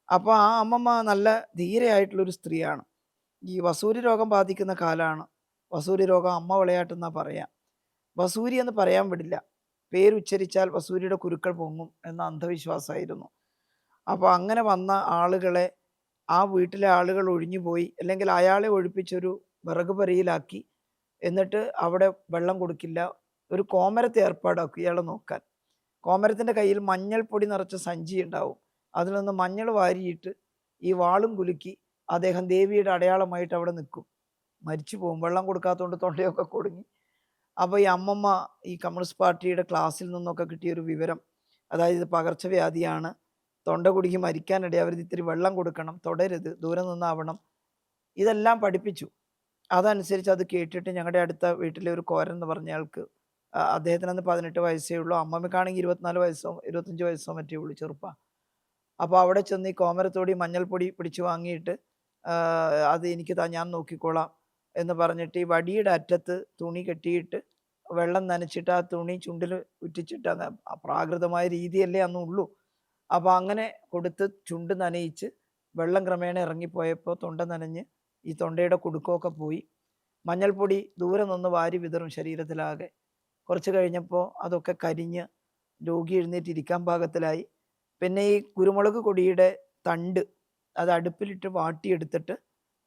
അപ്പോൾ ആ അമ്മമ്മ നല്ല ധീരയായിട്ടുള്ളൊരു സ്ത്രീയാണ്. ഈ വസൂരി രോഗം ബാധിക്കുന്ന കാലമാണ്. വസൂരി രോഗം അമ്മ വിളയാട്ടെന്നാ പറയാ. വസൂരി എന്ന് പറയാൻ വിടില്ല. പേരുച്ചരിച്ചാൽ വസൂരിയുടെ കുരുക്കൾ പൊങ്ങും എന്ന അന്ധവിശ്വാസമായിരുന്നു. അപ്പോൾ അങ്ങനെ വന്ന ആളുകളെ ആ വീട്ടിലെ ആളുകൾ ഒഴിഞ്ഞുപോയി, അല്ലെങ്കിൽ അയാളെ ഒഴിപ്പിച്ചൊരു വിറക് പുരയിലാക്കി. എന്നിട്ട് അവിടെ വെള്ളം കൊടുക്കില്ല. ഒരു കോമരത്തെ ഏർപ്പാടാക്കും ഇയാളെ നോക്കാൻ. കോമരത്തിൻ്റെ കയ്യിൽ മഞ്ഞൾപ്പൊടി നിറച്ച സഞ്ചി ഉണ്ടാവും. അതിൽ നിന്ന് മഞ്ഞൾ വാരിയിട്ട് ഈ വാളും കുലുക്കി അദ്ദേഹം ദേവിയുടെ അടയാളമായിട്ട് അവിടെ നിൽക്കും. മരിച്ചു പോകും. വെള്ളം കൊടുക്കാത്തതുകൊണ്ട് തൊണ്ടയൊക്കെ കുടുങ്ങി. അപ്പോൾ ഈ അമ്മമ്മ ഈ കമ്മ്യൂണിസ്റ്റ് പാർട്ടിയുടെ ക്ലാസ്സിൽ നിന്നൊക്കെ കിട്ടിയൊരു വിവരം, അതായത് ഇത് പകർച്ചവ്യാധിയാണ്, തൊണ്ട കുടുങ്ങി മരിക്കാനിടയാവരുത്, ഇത്തിരി വെള്ളം കൊടുക്കണം, തൊടരുത്, ദൂരെ നിന്നാവണം, ഇതെല്ലാം പഠിപ്പിച്ചു. അതനുസരിച്ച് അത് കേട്ടിട്ട് ഞങ്ങളുടെ അടുത്ത വീട്ടിലെ ഒരു കോരൻ എന്ന് പറഞ്ഞ ആൾക്ക്, അദ്ദേഹത്തിന് അന്ന് 18 വയസ്സേ ഉള്ളൂ. അമ്മമ്മക്കാണെങ്കിൽ 24 വയസ്സോ 25 വയസ്സോ മറ്റേ ഉള്ളൂ, ചെറുപ്പാ. അപ്പോൾ അവിടെ ചെന്ന് ഈ കോമരത്തോടി മഞ്ഞൾപ്പൊടി പിടിച്ചു വാങ്ങിയിട്ട് അത് എനിക്ക് താ, ഞാൻ നോക്കിക്കോളാം എന്ന് പറഞ്ഞിട്ട് ഈ വടിയുടെ അറ്റത്ത് തുണി കെട്ടിയിട്ട് വെള്ളം നനച്ചിട്ട് ആ തുണി ചുണ്ടിൽ ഉറ്റിച്ചിട്ട്, അത് പ്രാകൃതമായ രീതിയല്ലേ അന്നുള്ളൂ. അപ്പോൾ അങ്ങനെ കൊടുത്ത് ചുണ്ട് നനയിച്ച് വെള്ളം ക്രമേണ ഇറങ്ങിപ്പോയപ്പോൾ തൊണ്ട നനഞ്ഞ് ഈ തൊണ്ടയുടെ കുടുക്കമൊക്കെ പോയി. മഞ്ഞൾപ്പൊടി ദൂരെ നിന്ന് വാരി വിതറും ശരീരത്തിലാകെ. കുറച്ച് കഴിഞ്ഞപ്പോൾ അതൊക്കെ കരിഞ്ഞ് രോഗി എഴുന്നേറ്റിരിക്കാൻ പാകത്തിലായി. പിന്നെ ഈ കുരുമുളക് കൊടിയുടെ തണ്ട് അത് അടുപ്പിലിട്ട് വാട്ടിയെടുത്തിട്ട്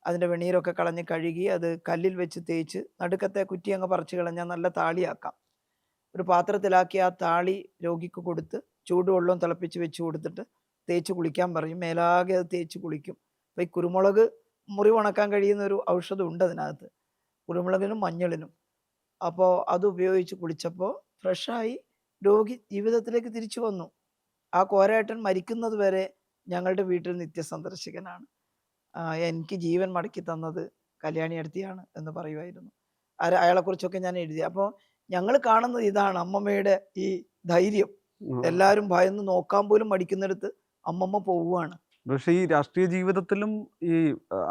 അതിൻ്റെ വെണ്ണീരൊക്കെ കളഞ്ഞ് കഴുകി അത് കല്ലിൽ വെച്ച് തേച്ച് നടുക്കത്തെ കുറ്റി അങ്ങ് പറിച്ച് കളഞ്ഞാൽ നല്ല താളിയാക്കാം. ഒരു പാത്രത്തിലാക്കി ആ താളി രോഗിക്ക് കൊടുത്ത് ചൂടുവെള്ളം തിളപ്പിച്ച് വെച്ച് കൊടുത്തിട്ട് തേച്ച് കുളിക്കാൻ പറയും. മേലാകെ അത് തേച്ച് കുളിക്കും. അപ്പോൾ ഈ കുരുമുളക് മുറിവുണക്കാൻ കഴിയുന്ന ഒരു ഔഷധം ഉണ്ട് അതിനകത്ത്, കുരുമുളകിനും മഞ്ഞളിനും. അപ്പോൾ അത് ഉപയോഗിച്ച് കുളിച്ചപ്പോൾ ഫ്രഷായി രോഗി ജീവിതത്തിലേക്ക് തിരിച്ചു വന്നു. ആ കോരേട്ടൻ മരിക്കുന്നത് വരെ ഞങ്ങളുടെ വീട്ടിൽ നിത്യസന്ദർശകനാണ്. എനിക്ക് ജീവൻ മടക്കി തന്നത് കല്യാണി അടുത്തിയാണ് എന്ന് പറയുമായിരുന്നു. അയാളെക്കുറിച്ചൊക്കെ ഞാൻ എഴുതി. അപ്പോൾ ഞങ്ങൾ കാണുന്നത് ഇതാണ് അമ്മമ്മയുടെ ഈ ധൈര്യം. എല്ലാവരും ഭയന്ന് നോക്കാൻ പോലും മടിക്കുന്നിടത്ത് അമ്മമ്മ പോവുകയാണ്. പക്ഷേ ഈ രാഷ്ട്രീയ ജീവിതത്തിലും ഈ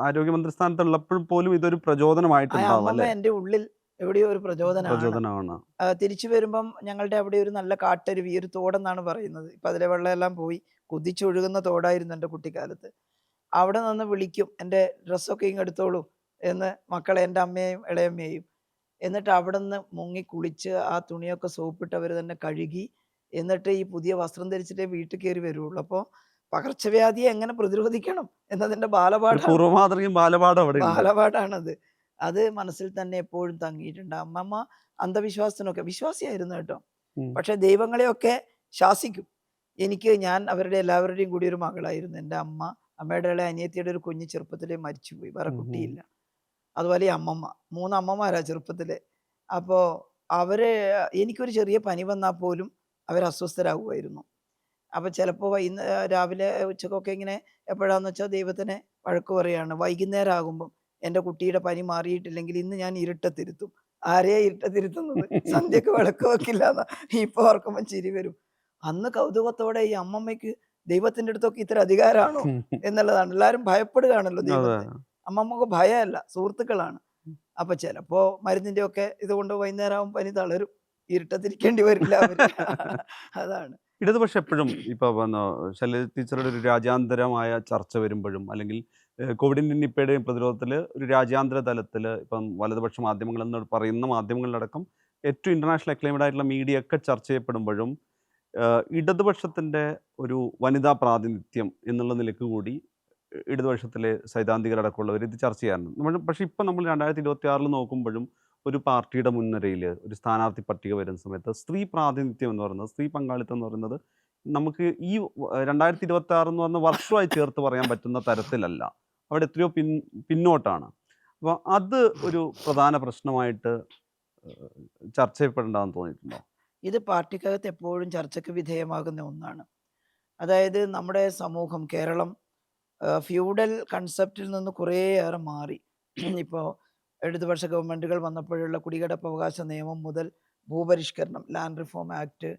ആരോഗ്യമന്ത്രി സ്ഥാനത്തുള്ളപ്പോഴും പോലും ഇതൊരു പ്രചോദനമായിട്ടുണ്ടാവും അമ്മമ്മ അല്ലേ? എൻ്റെ ഉള്ളിൽ എവിടെയോ ഒരു പ്രചോദനമാണ്. പ്രചോദനമാണ്. തിരിച്ചു വരുമ്പം ഞങ്ങളുടെ അവിടെ ഒരു നല്ല കാട്ടരുവി, ഒരു തോടെന്നാണ് പറയുന്നത്. ഇപ്പം അതിലെ വെള്ളമെല്ലാം പോയി. കുതിച്ചൊഴുകുന്ന തോടായിരുന്നു എൻ്റെ കുട്ടിക്കാലത്ത്. അവിടെ നിന്ന് വിളിക്കും, എൻ്റെ ഡ്രസ്സൊക്കെ ഇങ്ങെടുത്തോളൂ എന്ന് മക്കളെ, എൻ്റെ അമ്മയെയും ഇളയമ്മയെയും. എന്നിട്ട് അവിടെ നിന്ന് മുങ്ങി കുളിച്ച് ആ തുണിയൊക്കെ സോപ്പിട്ട് അവർ തന്നെ കഴുകി, എന്നിട്ട് ഈ പുതിയ വസ്ത്രം ധരിച്ചിട്ടേ വീട്ടിൽ കയറി വരുള്ളൂ. അപ്പോൾ പകർച്ചവ്യാധിയെ എങ്ങനെ പ്രതിരോധിക്കണം എന്നതിൻ്റെ ഒരു ബാലപാഠമാണ്. പൂർവ്വമാതൃകയും ബാലപാഠം അവിടെ ഉണ്ട്. ബാലപാഠാണത്. അത് മനസ്സിൽ തന്നെ എപ്പോഴും തങ്ങിയിട്ടുണ്ട്. അമ്മമ്മ അന്ധവിശ്വാസത്തിനൊക്കെ വിശ്വാസിയായിരുന്നു കേട്ടോ. ഉം. പക്ഷെ ദൈവങ്ങളെയൊക്കെ ശാസിക്കും. ഞാൻ അവരുടെ എല്ലാവരുടെയും കൂടി ഒരു മകളായിരുന്നു. എൻ്റെ അമ്മ, അമ്മയുടെ ഇളയ അനിയത്തിയുടെ ഒരു കുഞ്ഞ് ചെറുപ്പത്തിലേ മരിച്ചുപോയി. വേറെ ഉം. കുട്ടിയില്ല. അതുപോലെ ഈ അമ്മമ്മ. 3 അമ്മമാരാ ചെറുപ്പത്തിലെ. അപ്പോൾ അവര്, എനിക്കൊരു ചെറിയ പനി വന്നാൽ പോലും അവർ അസ്വസ്ഥരാകുമായിരുന്നു. അപ്പോൾ ചിലപ്പോൾ രാവിലെ ഉച്ചക്കൊക്കെ ഇങ്ങനെ എപ്പോഴാന്ന് വെച്ചാൽ ദൈവത്തിനെ വഴക്ക് പറയാണ്. വൈകുന്നേരം ആകുമ്പം എൻ്റെ കുട്ടിയുടെ പനി മാറിയിട്ടില്ലെങ്കിൽ ഇന്ന് ഞാൻ ഇരുട്ടത്തിരുത്തും. ആരെയാ ഇരുട്ടത്തിരുത്തുന്നത്? സന്ധ്യക്ക് വിളക്ക് വെക്കില്ലാന്നാ. ഇപ്പോൾ ഓർക്കുമ്പോൾ ചിരി വരും. അന്ന് കൗതുകത്തോടെ ഈ അമ്മമ്മയ്ക്ക് ദൈവത്തിൻ്റെ അടുത്തൊക്കെ ഇത്ര അധികാരമാണോ എന്നുള്ളതാണ്. എല്ലാവരും ഭയപ്പെടുകയാണല്ലോ അതെ. ദൈവത്തെ. അമ്മമ്മക്ക് ഭയമല്ല, സുഹൃത്തുക്കളാണ്. അപ്പോൾ ചിലപ്പോൾ മരുന്നിൻ്റെ ഒക്കെ ഇതുകൊണ്ട് വൈകുന്നേരം ആകുമ്പോൾ പനി തളരും. ഇരുട്ടത്തിരിക്കേണ്ടി വരില്ല അവർ. അതാണ്. ഇടതുപക്ഷം എപ്പോഴും ഇപ്പോൾ ശൈലജ ടീച്ചറുടെ ഒരു രാജ്യാന്തരമായ ചർച്ച വരുമ്പോഴും, അല്ലെങ്കിൽ കോവിഡിൻ്റെ നിപ്പയുടെയും പ്രതിരോധത്തിൽ ഒരു രാജ്യാന്തര തലത്തിൽ ഇപ്പം വലതുപക്ഷ മാധ്യമങ്ങൾ എന്ന് പറയുന്ന മാധ്യമങ്ങളിലടക്കം ഏറ്റവും ഇൻ്റർനാഷണൽ അക്ലൈംഡ് ആയിട്ടുള്ള മീഡിയ ഒക്കെ ചർച്ച ചെയ്യപ്പെടുമ്പോഴും ഇടതുപക്ഷത്തിൻ്റെ ഒരു വനിതാ പ്രാതിനിധ്യം എന്നുള്ള നിലക്ക് കൂടി ഇടതുപക്ഷത്തിലെ സൈദ്ധാന്തികരടക്കമുള്ളവർ ഇത് ചർച്ച ചെയ്യാറുണ്ട്. പക്ഷേ ഇപ്പം നമ്മൾ 2026 നോക്കുമ്പോഴും ഒരു പാർട്ടിയുടെ മുൻനിരയിൽ ഒരു സ്ഥാനാർത്ഥി പട്ടിക വരുന്ന സമയത്ത് സ്ത്രീ പ്രാതിനിധ്യം എന്ന് പറയുന്നത്, സ്ത്രീ പങ്കാളിത്തം എന്ന് പറയുന്നത് നമുക്ക് ഈ 2026 എന്ന് പറഞ്ഞ വർഷമായി ചേർത്ത് പറയാൻ പറ്റുന്ന തരത്തിലല്ല. അവിടെ എത്രയോ പിന്നോട്ടാണ്. അപ്പോൾ അത് ഒരു പ്രധാന പ്രശ്നമായിട്ട് ചർച്ച ചെയ്യപ്പെടേണ്ടതെന്ന് തോന്നിയിട്ടുണ്ടോ? ഇത് പാർട്ടിക്കകത്ത് എപ്പോഴും ചർച്ചയ്ക്ക് വിധേയമാകുന്ന ഒന്നാണ്. അതായത് നമ്മുടെ സമൂഹം കേരളം ഫ്യൂഡൽ കൺസെപ്റ്റിൽ നിന്ന് കുറേയേറെ മാറി. ഇപ്പോൾ ഇടതുപക്ഷ ഗവൺമെൻറ്റുകൾ വന്നപ്പോഴുള്ള കുടികിടപ്പവകാശ നിയമം മുതൽ ഭൂപരിഷ്കരണം, ലാൻഡ് റിഫോം ആക്ട്,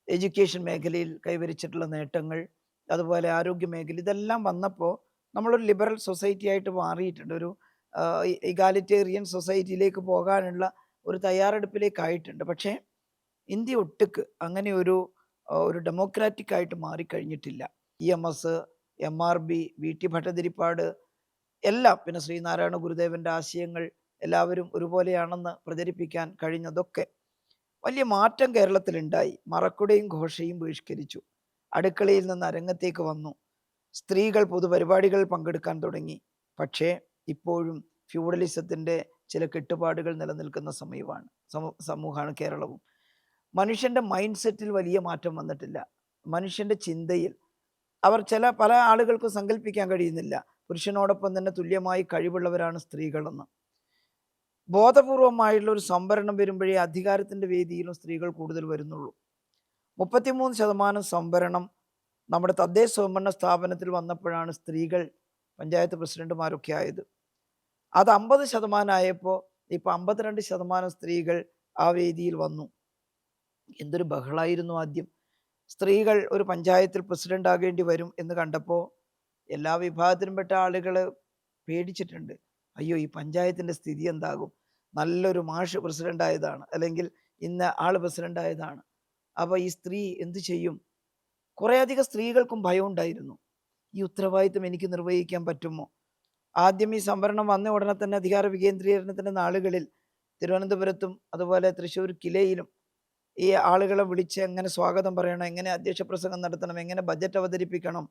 എഡ്യൂക്കേഷൻ മേഖലയിൽ കൈവരിച്ചിട്ടുള്ള നേട്ടങ്ങൾ, അതുപോലെ ആരോഗ്യ മേഖല, ഇതെല്ലാം വന്നപ്പോൾ നമ്മളൊരു ലിബറൽ സൊസൈറ്റി ആയിട്ട് മാറിയിട്ടുണ്ട്. ഒരു ഇഗാലിറ്റേറിയൻ സൊസൈറ്റിയിലേക്ക് പോകാനുള്ള ഒരു തയ്യാറെടുപ്പിലേക്കായിട്ടുണ്ട്. പക്ഷേ ഇന്ത്യ ഒട്ടുക്ക് അങ്ങനെ ഒരു ഡെമോക്രാറ്റിക് ആയിട്ട് മാറിക്കഴിഞ്ഞിട്ടില്ല. EMS, MRB, VT ഭട്ടതിരിപ്പാട് എല്ലാം, പിന്നെ ശ്രീനാരായണ ഗുരുദേവൻ്റെ ആശയങ്ങൾ എല്ലാവരും ഒരുപോലെയാണെന്ന് പ്രചരിപ്പിക്കാൻ കഴിഞ്ഞതൊക്കെ വലിയ മാറ്റം കേരളത്തിലുണ്ടായി. മറക്കുടയും ഘോഷയും ബഹിഷ്കരിച്ചു. അടുക്കളയിൽ നിന്ന് അരങ്ങത്തേക്ക് വന്നു. സ്ത്രീകൾ പൊതുപരിപാടികളിൽ പങ്കെടുക്കാൻ തുടങ്ങി. പക്ഷേ ഇപ്പോഴും ഫ്യൂഡലിസത്തിൻ്റെ ചില കെട്ടുപാടുകൾ നിലനിൽക്കുന്ന സമൂഹമാണ് കേരളവും. മനുഷ്യൻ്റെ മൈൻഡ് സെറ്റിൽ വലിയ മാറ്റം വന്നിട്ടില്ല. മനുഷ്യൻ്റെ ചിന്തയിൽ പല ആളുകൾക്കും സങ്കല്പിക്കാൻ കഴിയുന്നില്ല പുരുഷനോടൊപ്പം തന്നെ തുല്യമായി കഴിവുള്ളവരാണ് സ്ത്രീകളെന്ന്. ബോധപൂർവമായിട്ടുള്ള ഒരു സംവരണം വരുമ്പോഴേ അധികാരത്തിൻ്റെ വേദിയിലും സ്ത്രീകൾ കൂടുതൽ വരുന്നുള്ളൂ. 33% സംവരണം നമ്മുടെ തദ്ദേശ സ്വയംഭരണ സ്ഥാപനത്തിൽ വന്നപ്പോഴാണ് സ്ത്രീകൾ പഞ്ചായത്ത് പ്രസിഡന്റുമാരൊക്കെ ആയത്. അത് 50% ആയപ്പോൾ ഇപ്പോൾ 52% സ്ത്രീകൾ ആ വേദിയിൽ വന്നു. എന്തൊരു ബഹളായിരുന്നു ആദ്യം. സ്ത്രീകൾ ഒരു പഞ്ചായത്തിൽ പ്രസിഡന്റ് ആകേണ്ടി വരും എന്ന് കണ്ടപ്പോൾ എല്ലാ വിഭാഗത്തിലും പെട്ട ആളുകൾ പേടിച്ചിട്ടുണ്ട്. അയ്യോ, ഈ പഞ്ചായത്തിൻ്റെ സ്ഥിതി എന്താകും? നല്ലൊരു മാഷ് പ്രസിഡന്റ് ആയതാണ്, അല്ലെങ്കിൽ ഇന്ന ആൾ പ്രസിഡന്റ് ആയതാണ്. അപ്പോൾ ഈ സ്ത്രീ എന്ത് ചെയ്യും? കുറേയധികം സ്ത്രീകൾക്കും ഭയം ഉണ്ടായിരുന്നു. ഈ ഉത്തരവാദിത്വം എനിക്ക് നിർവഹിക്കാൻ പറ്റുമോ? ആദ്യം ഈ സംവരണം വന്ന ഉടനെ തന്നെ അധികാര വികേന്ദ്രീകരണത്തിൻ്റെ നാളുകളിൽ തിരുവനന്തപുരത്തും അതുപോലെ തൃശ്ശൂർ കിലയിലും ഈ ആളുകളെ വിളിച്ച് എങ്ങനെ സ്വാഗതം പറയണം, എങ്ങനെ അധ്യക്ഷ പ്രസംഗം നടത്തണം, എങ്ങനെ ബജറ്റ് അവതരിപ്പിക്കണം,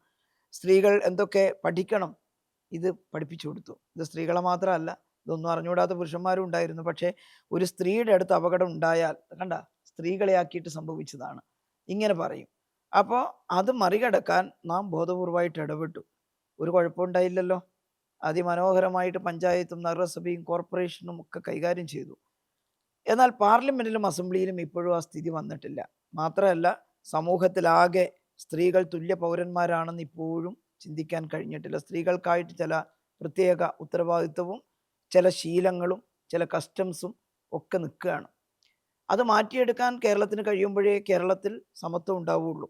സ്ത്രീകൾ എന്തൊക്കെ പഠിക്കണം, ഇത് പഠിപ്പിച്ചു കൊടുത്തു. ഇത് സ്ത്രീകളെ മാത്രമല്ല, ഇതൊന്നും അറിഞ്ഞുകൂടാത്ത പുരുഷന്മാരും ഉണ്ടായിരുന്നു. പക്ഷേ ഒരു സ്ത്രീയുടെ അടുത്ത് അപകടം ഉണ്ടായാൽ കണ്ട, സ്ത്രീകളെ ആക്കിയിട്ട് സംഭവിച്ചതാണ്, ഇങ്ങനെ പറയും. അപ്പോൾ അത് മറികടക്കാൻ നാം ബോധപൂർവമായിട്ട് ഇടപെട്ടു. ഒരു കുഴപ്പമുണ്ടായില്ലല്ലോ. അതിമനോഹരമായിട്ട് പഞ്ചായത്തും നഗരസഭയും കോർപ്പറേഷനും ഒക്കെ കൈകാര്യം ചെയ്തു. എന്നാൽ പാർലമെൻറ്റിലും അസംബ്ലിയിലും ഇപ്പോഴും ആ സ്ഥിതി വന്നിട്ടില്ല. മാത്രമല്ല, സമൂഹത്തിലാകെ സ്ത്രീകൾ തുല്യ പൗരന്മാരാണെന്ന് ഇപ്പോഴും ചിന്തിക്കാൻ കഴിഞ്ഞിട്ടില്ല. സ്ത്രീകൾക്കായിട്ട് ചില പ്രത്യേക ഉത്തരവാദിത്വവും ചില ശീലങ്ങളും ചില കസ്റ്റംസും ഒക്കെ നിൽക്കുകയാണ്. അത് മാറ്റിയെടുക്കാൻ കേരളത്തിന് കഴിയുമ്പോഴേ കേരളത്തിൽ സമത്വം ഉണ്ടാവുകയുള്ളൂ.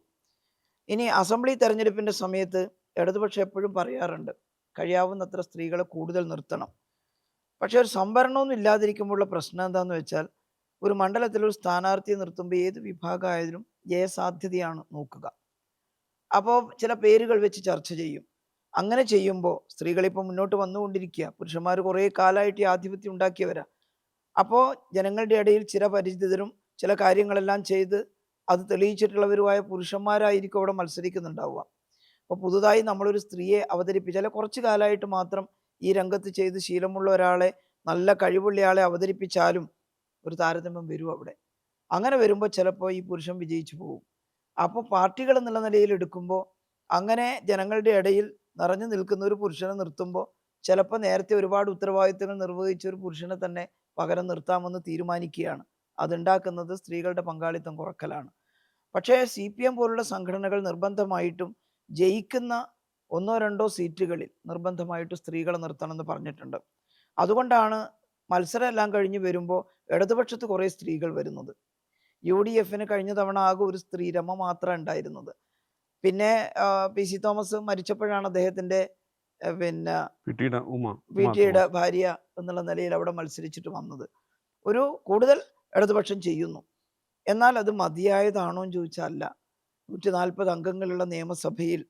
ഇനി അസംബ്ലി തെരഞ്ഞെടുപ്പിൻ്റെ സമയത്ത് ഇടതുപക്ഷം എപ്പോഴും പറയാറുണ്ട്, കഴിയാവുന്നത്ര സ്ത്രീകളെ കൂടുതൽ നിർത്തണം. പക്ഷേ ഒരു സംവരണമൊന്നും ഇല്ലാതിരിക്കുമ്പോഴുള്ള പ്രശ്നം എന്താണെന്ന് വെച്ചാൽ, ഒരു മണ്ഡലത്തിൽ ഒരു സ്ഥാനാർത്ഥിയെ നിർത്തുമ്പോൾ ഏത് വിഭാഗമായാലും ജയസാധ്യതയാണ് നോക്കുക. അപ്പോൾ ചില പേരുകൾ വെച്ച് ചർച്ച ചെയ്യും. അങ്ങനെ ചെയ്യുമ്പോൾ സ്ത്രീകളിപ്പോൾ മുന്നോട്ട് വന്നുകൊണ്ടിരിക്കുക. പുരുഷന്മാർ കുറേ കാലമായിട്ട് ഈ ആധിപത്യം ഉണ്ടാക്കിയവരാ. അപ്പോൾ ജനങ്ങളുടെ ഇടയിൽ ചിരപരിചിതരും ചില കാര്യങ്ങളെല്ലാം ചെയ്ത് അത് തെളിയിച്ചിട്ടുള്ളവരുമായ പുരുഷന്മാരായിരിക്കും അവിടെ മത്സരിക്കുന്നുണ്ടാവുക. അപ്പോൾ പുതുതായി നമ്മളൊരു സ്ത്രീയെ അവതരിപ്പിച്ചാൽ, കുറച്ച് കാലമായിട്ട് മാത്രം ഈ രംഗത്ത് ചെയ്ത് ശീലമുള്ള ഒരാളെ, നല്ല കഴിവുള്ള ആളെ അവതരിപ്പിച്ചാലും ഒരു താരതമ്യം വരും അവിടെ. അങ്ങനെ വരുമ്പോൾ ചിലപ്പോൾ ഈ പുരുഷൻ വിജയിച്ചു പോകും. അപ്പോൾ പാർട്ടികൾ എന്നുള്ള നിലയിൽ എടുക്കുമ്പോൾ അങ്ങനെ ജനങ്ങളുടെ ഇടയിൽ നിറഞ്ഞു നിൽക്കുന്ന ഒരു പുരുഷനെ നിർത്തുമ്പോൾ ചിലപ്പോൾ നേരത്തെ ഒരുപാട് ഉത്തരവാദിത്തങ്ങൾ നിർവഹിച്ച ഒരു പുരുഷനെ തന്നെ പകരം നിർത്താമെന്ന് തീരുമാനിക്കുകയാണ്. അതുണ്ടാക്കുന്നത് സ്ത്രീകളുടെ പങ്കാളിത്തം കുറക്കലാണ്. പക്ഷേ CPM പോലുള്ള സംഘടനകൾ നിർബന്ധമായിട്ടും ജയിക്കുന്ന 1-2 സീറ്റുകളിൽ നിർബന്ധമായിട്ട് സ്ത്രീകളെ നിർത്തണമെന്ന് പറഞ്ഞിട്ടുണ്ട്. അതുകൊണ്ടാണ് മത്സരം എല്ലാം കഴിഞ്ഞ് വരുമ്പോൾ ഇടതുപക്ഷത്ത് കുറേ സ്ത്രീകൾ വരുന്നത്. UDFന് കഴിഞ്ഞ തവണ ആകെ ഒരു സ്ത്രീ, രമ മാത്രമാണ് ഉണ്ടായിരുന്നത്. പിന്നെ PC തോമസ് മരിച്ചപ്പോഴാണ് അദ്ദേഹത്തിൻ്റെ പിന്നെ PTയുടെ ഭാര്യ എന്നുള്ള നിലയിൽ അവിടെ മത്സരിച്ചിട്ട് വന്നത്. ഒരു കൂടുതൽ ഇടതുപക്ഷം ചെയ്യുന്നു. എന്നാൽ അത് മതിയായതാണോ എന്ന് ചോദിച്ചാൽ അല്ല. 140 അംഗങ്ങളുള്ള നിയമസഭയിൽ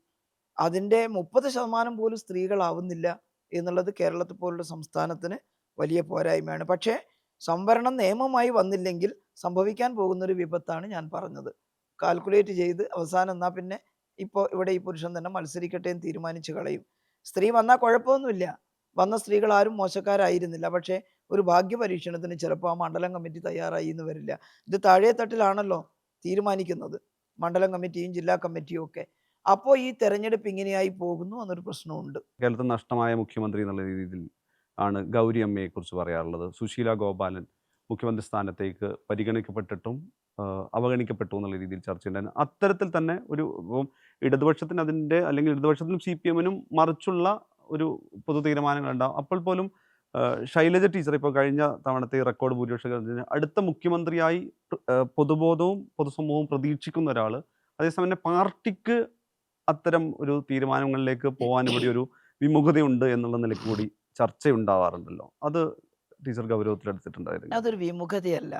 അതിൻ്റെ 30% പോലും സ്ത്രീകളാവുന്നില്ല എന്നുള്ളത് കേരളത്തെ പോലുള്ള സംസ്ഥാനത്തിന് വലിയ പോരായ്മയാണ്. പക്ഷേ സംവരണം നിയമമായി വന്നില്ലെങ്കിൽ സംഭവിക്കാൻ പോകുന്നൊരു വിപത്താണ് ഞാൻ പറഞ്ഞത്. കാൽക്കുലേറ്റ് ചെയ്ത് അവസാനം എന്നാൽ പിന്നെ ഇപ്പോൾ ഇവിടെ ഈ പുരുഷൻ തന്നെ മത്സരിക്കട്ടെ എന്ന് തീരുമാനിച്ച് കളയും. സ്ത്രീ വന്നാൽ കുഴപ്പമൊന്നുമില്ല. വന്ന സ്ത്രീകൾ ആരും മോശക്കാരായിരുന്നില്ല. പക്ഷേ ഒരു ഭാഗ്യപരീക്ഷണത്തിന് ചിലപ്പോൾ ആ മണ്ഡലം കമ്മിറ്റി തയ്യാറായി എന്ന് വരില്ല. ഇത് താഴെ തട്ടിലാണല്ലോ തീരുമാനിക്കുന്നത്, മണ്ഡലം കമ്മിറ്റിയും ജില്ലാ കമ്മിറ്റിയും ഒക്കെ. അപ്പോൾ ഈ തെരഞ്ഞെടുപ്പ് ഇങ്ങനെയായി പോകുന്നു എന്നൊരു പ്രശ്നമുണ്ട്. കേരളത്തിൽ നഷ്ടമായ മുഖ്യമന്ത്രി എന്നുള്ള രീതിയിൽ ആണ് ഗൗരി അമ്മയെ കുറിച്ച് പറയാറുള്ളത്. സുശീല ഗോപാലൻ മുഖ്യമന്ത്രി സ്ഥാനത്തേക്ക് പരിഗണിക്കപ്പെട്ടിട്ടും അവഗണിക്കപ്പെട്ടു എന്നുള്ള രീതിയിൽ ചർച്ചയുണ്ടായിരുന്നു. അത്തരത്തിൽ തന്നെ ഒരു ഇടതുപക്ഷത്തിന് അതിൻ്റെ അല്ലെങ്കിൽ ഇടതുപക്ഷത്തിനും CPM-നും മറിച്ചുള്ള ഒരു പൊതു തീരുമാനങ്ങളുണ്ടാവും. അപ്പോൾ പോലും ശൈലജ ടീച്ചർ ഇപ്പോൾ കഴിഞ്ഞ തവണത്തെ റെക്കോർഡ് ഭൂരിപക്ഷം അടുത്ത മുഖ്യമന്ത്രിയായി പൊതുബോധവും പൊതുസമൂഹവും പ്രതീക്ഷിക്കുന്ന ഒരാൾ, അതേസമയം തന്നെ പാർട്ടിക്ക് അത്തരം ഒരു തീരുമാനങ്ങളിലേക്ക് പോകാൻ ഇവിടെ ഒരു വിമുഖതയുണ്ട് എന്നുള്ള നിലയ്ക്ക് കൂടി ചർച്ചയുണ്ടാവാറുണ്ടല്ലോ. അത് ടീച്ചർ ഗൗരവത്തിലെടുത്തിട്ടുണ്ടായിരുന്നു. അതൊരു വിമുഖതയല്ല.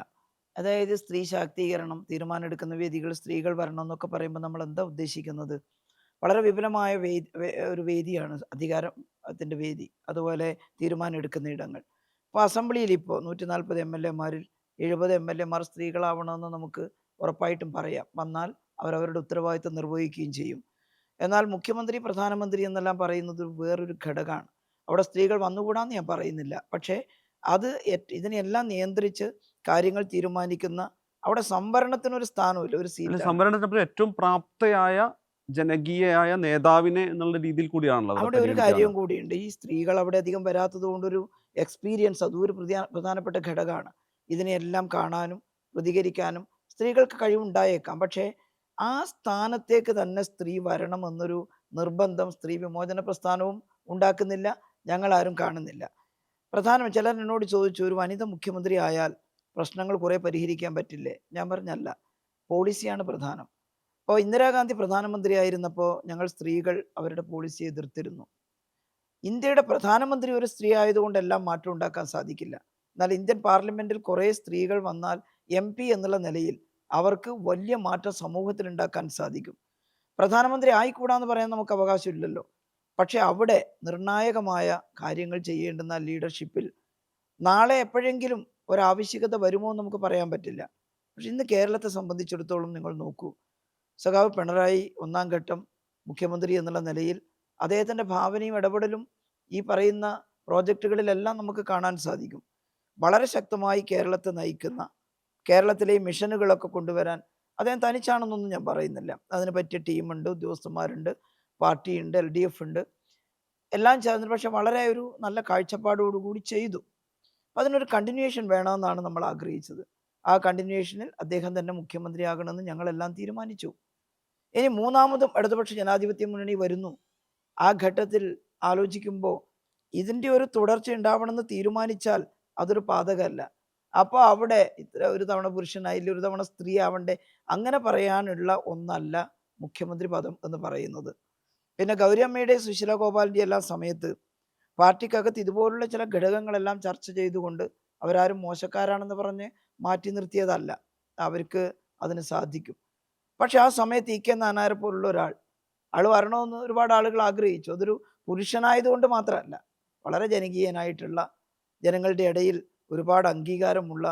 അതായത് സ്ത്രീ ശാക്തീകരണം, തീരുമാനമെടുക്കുന്ന വേദികൾ സ്ത്രീകൾ വരണം എന്നൊക്കെ പറയുമ്പോൾ നമ്മൾ എന്താ ഉദ്ദേശിക്കുന്നത്? വളരെ വിപുലമായ ഒരു വേദിയാണ് അധികാരത്തിൻ്റെ വേദി. അതുപോലെ തീരുമാനം എടുക്കുന്ന ഇടങ്ങൾ. ഇപ്പോൾ അസംബ്ലിയിൽ ഇപ്പോൾ 140 MLA-മാരിൽ 70 MLA-മാർ സ്ത്രീകളാവണമെന്ന് നമുക്ക് ഉറപ്പായിട്ടും പറയാം. വന്നാൽ അവരവരുടെ ഉത്തരവാദിത്തം നിർവഹിക്കുകയും ചെയ്യും. എന്നാൽ മുഖ്യമന്ത്രി, പ്രധാനമന്ത്രി എന്നെല്ലാം പറയുന്നത് വേറൊരു ഘടകമാണ്. അവിടെ സ്ത്രീകൾ വന്നുകൂടാന്ന് ഞാൻ പറയുന്നില്ല. പക്ഷേ അത് ഇതിനെല്ലാം നിയന്ത്രിച്ച് കാര്യങ്ങൾ തീരുമാനിക്കുന്ന, അവിടെ സംവരണത്തിനൊരു സ്ഥാനമില്ല, ഒരു സീറ്റ്. സംവരണത്തിന് ഏറ്റവും പ്രാപ്തയായ ജനകീയയായ നേതാവിനെ എന്നുള്ള രീതിയിൽ കൂടിയാണല്ലോ അവിടെ ഒരു കാര്യവും കൂടിയുണ്ട്. ഈ സ്ത്രീകൾ അവിടെ അധികം വരാത്തത് കൊണ്ടൊരു എക്സ്പീരിയൻസ്, അതും ഒരു പ്രധാനപ്പെട്ട ഘടകമാണ്. ഇതിനെല്ലാം കാണാനും പ്രതികരിക്കാനും സ്ത്രീകൾക്ക് കഴിവുണ്ടായേക്കാം. പക്ഷേ ആ സ്ഥാനത്തേക്ക് തന്നെ സ്ത്രീ വരണം എന്നൊരു നിർബന്ധം സ്ത്രീ വിമോചന പ്രസ്ഥാനവും ഉണ്ടാക്കുന്നില്ല, ഞങ്ങളാരും കാണുന്നില്ല. ചിലർ എന്നോട് ചോദിച്ചു, ഒരു വനിത മുഖ്യമന്ത്രി ആയാൽ പ്രശ്നങ്ങൾ കുറേ പരിഹരിക്കാൻ പറ്റില്ലേ? ഞാൻ പറഞ്ഞല്ല, പോളിസിയാണ് പ്രധാനം. അപ്പോൾ ഇന്ദിരാഗാന്ധി പ്രധാനമന്ത്രി ആയിരുന്നപ്പോൾ ഞങ്ങൾ സ്ത്രീകൾ അവരുടെ പോളിസിയെ എതിർത്തിരുന്നു. ഇന്ത്യയുടെ പ്രധാനമന്ത്രി ഒരു സ്ത്രീ ആയതുകൊണ്ട് എല്ലാം മാറ്റം ഉണ്ടാക്കാൻ സാധിക്കില്ല. എന്നാൽ ഇന്ത്യൻ പാർലമെന്റിൽ കുറേ സ്ത്രീകൾ വന്നാൽ MP എന്നുള്ള നിലയിൽ അവർക്ക് വലിയ മാറ്റം സമൂഹത്തിൽ ഉണ്ടാക്കാൻ സാധിക്കും. പ്രധാനമന്ത്രി ആയിക്കൂടാന്ന് പറയാൻ നമുക്ക് അവകാശമില്ലല്ലോ. പക്ഷെ അവിടെ നിർണായകമായ കാര്യങ്ങൾ ചെയ്യേണ്ടുന്ന ലീഡർഷിപ്പിൽ നാളെ എപ്പോഴെങ്കിലും ഒരാവശ്യകത വരുമോ എന്ന് നമുക്ക് പറയാൻ പറ്റില്ല. പക്ഷെ ഇന്ന് കേരളത്തെ സംബന്ധിച്ചിടത്തോളം നിങ്ങൾ നോക്കൂ, സഖാവ് പിണറായി 1-ാം ഘട്ടം മുഖ്യമന്ത്രി എന്നുള്ള നിലയിൽ അദ്ദേഹത്തിൻ്റെ ഭാവനയും ഇടപെടലും ഈ പറയുന്ന പ്രോജക്റ്റുകളിലെല്ലാം നമുക്ക് കാണാൻ സാധിക്കും. വളരെ ശക്തമായി കേരളത്തെ നയിക്കുന്ന, കേരളത്തിലെ ഈ മിഷനുകളൊക്കെ കൊണ്ടുവരാൻ അദ്ദേഹം തനിച്ചാണെന്നൊന്നും ഞാൻ പറയുന്നില്ല. അതിന് പറ്റിയ ടീമുണ്ട്, ഉദ്യോഗസ്ഥന്മാരുണ്ട്, പാർട്ടിയുണ്ട്, LDF ഉണ്ട്, എല്ലാം ചേർന്ന്. പക്ഷെ വളരെ ഒരു നല്ല കാഴ്ചപ്പാടോടുകൂടി ചെയ്തു. അപ്പം അതിനൊരു കണ്ടിന്യൂവേഷൻ വേണമെന്നാണ് നമ്മൾ ആഗ്രഹിച്ചത്. ആ കണ്ടിന്യൂവേഷനിൽ അദ്ദേഹം തന്നെ മുഖ്യമന്ത്രിയാകണമെന്ന് ഞങ്ങളെല്ലാം തീരുമാനിച്ചു. ഇനി 3ാമതും ഇടതുപക്ഷ ജനാധിപത്യ മുന്നണി വരുന്നു. ആ ഘട്ടത്തിൽ ആലോചിക്കുമ്പോൾ ഇതിൻ്റെ ഒരു തുടർച്ച ഉണ്ടാവണമെന്ന് തീരുമാനിച്ചാൽ അതൊരു പാതകമല്ല. അപ്പോൾ അവിടെ ഇത്ര ഒരു തവണ പുരുഷനായില്ല, ഒരു തവണ സ്ത്രീ ആവണ്ടേ, അങ്ങനെ പറയാനുള്ള ഒന്നല്ല മുഖ്യമന്ത്രി പദം എന്ന് പറയുന്നത്. പിന്നെ ഗൗരിയമ്മയുടെ, സുശീല ഗോപാലിൻ്റെ എല്ലാം സമയത്ത് പാർട്ടിക്കകത്ത് ഇതുപോലുള്ള ചില ഘടകങ്ങളെല്ലാം ചർച്ച ചെയ്തുകൊണ്ട് അവരാരും മോശക്കാരാണെന്ന് പറഞ്ഞ് മാറ്റി നിർത്തിയതല്ല. അവർക്ക് അതിന് സാധിക്കും. പക്ഷെ ആ സമയത്ത് EK നായനാരെ പോലുള്ള ആൾ വരണമെന്ന് ഒരുപാട് ആളുകൾ ആഗ്രഹിച്ചു. അതൊരു പുരുഷനായതുകൊണ്ട് മാത്രമല്ല, വളരെ ജനകീയനായിട്ടുള്ള, ജനങ്ങളുടെ ഇടയിൽ ഒരുപാട് അംഗീകാരമുള്ള,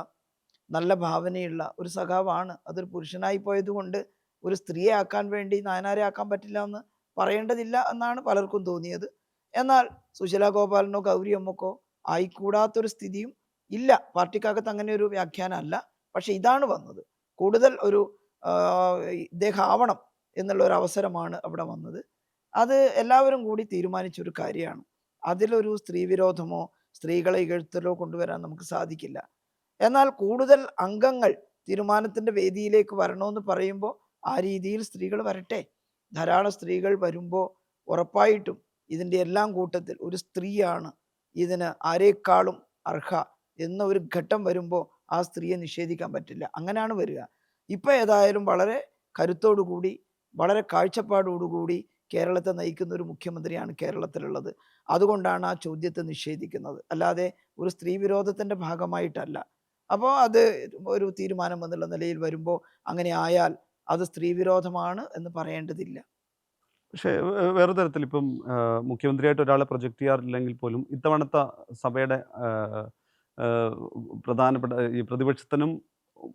നല്ല ഭാവനയുള്ള ഒരു സഖാവാണ്. അതൊരു പുരുഷനായി പോയതുകൊണ്ട് ഒരു സ്ത്രീയെ ആക്കാൻ വേണ്ടി നായനാരെ ആക്കാൻ പറ്റില്ല എന്ന് പറയേണ്ടതില്ല എന്നാണ് പലർക്കും തോന്നിയത്. എന്നാൽ സുശീല ഗോപാലനോ ഗൗരിയമ്മക്കോ ആയിക്കൂടാത്തൊരു സ്ഥിതിയും ഇല്ല. പാർട്ടിക്കകത്ത് അങ്ങനെ ഒരു വ്യാഖ്യാനം അല്ല. പക്ഷെ ഇതാണ് വന്നത്. കൂടുതൽ ഒരു ഇദ്ദേഹം ആവണം എന്നുള്ള ഒരു അവസരമാണ് അവിടെ വന്നത്. അത് എല്ലാവരും കൂടി തീരുമാനിച്ചൊരു കാര്യമാണ്. അതിലൊരു സ്ത്രീവിരോധമോ സ്ത്രീകളെ ഇകഴ്ത്തലോ കൊണ്ടുവരാൻ നമുക്ക് സാധിക്കില്ല. എന്നാൽ കൂടുതൽ അംഗങ്ങൾ തീരുമാനത്തിൻ്റെ വേദിയിലേക്ക് വരണമെന്ന് പറയുമ്പോൾ ആ രീതിയിൽ സ്ത്രീകൾ വരട്ടെ. ധാരാളം സ്ത്രീകൾ വരുമ്പോൾ ഉറപ്പായിട്ടും ഇതിൻ്റെ എല്ലാം കൂട്ടത്തിൽ ഒരു സ്ത്രീയാണ് ഇതിന് ആരേക്കാളും അർഹ എന്ന ഒരു ഘട്ടം വരുമ്പോൾ ആ സ്ത്രീയെ നിഷേധിക്കാൻ പറ്റില്ല. അങ്ങനെയാണ് വരിക. ഇപ്പം ഏതായാലും വളരെ കരുത്തോടുകൂടി, വളരെ കാഴ്ചപ്പാടോടുകൂടി കേരളത്തെ നയിക്കുന്ന ഒരു മുഖ്യമന്ത്രിയാണ് കേരളത്തിലുള്ളത്. അതുകൊണ്ടാണ് ആ ചോദ്യത്തെ നിഷേധിക്കുന്നത്, അല്ലാതെ ഒരു സ്ത്രീ വിരോധത്തിൻ്റെ ഭാഗമായിട്ടല്ല. അപ്പോൾ അത് ഒരു തീരുമാനം എന്നുള്ള നിലയിൽ വരുമ്പോൾ അങ്ങനെ ആയാൽ അത് സ്ത്രീ വിരോധമാണ് എന്ന് പറയേണ്ടതില്ല. പക്ഷേ വേറെ തരത്തിൽ ഇപ്പം മുഖ്യമന്ത്രിയായിട്ട് ഒരാളെ പ്രൊജക്റ്റ് ചെയ്യാറില്ലെങ്കിൽ പോലും ഇത്തവണത്തെ സഭയുടെ പ്രധാനപ്പെട്ട ഈ പ്രതിപക്ഷത്തിനും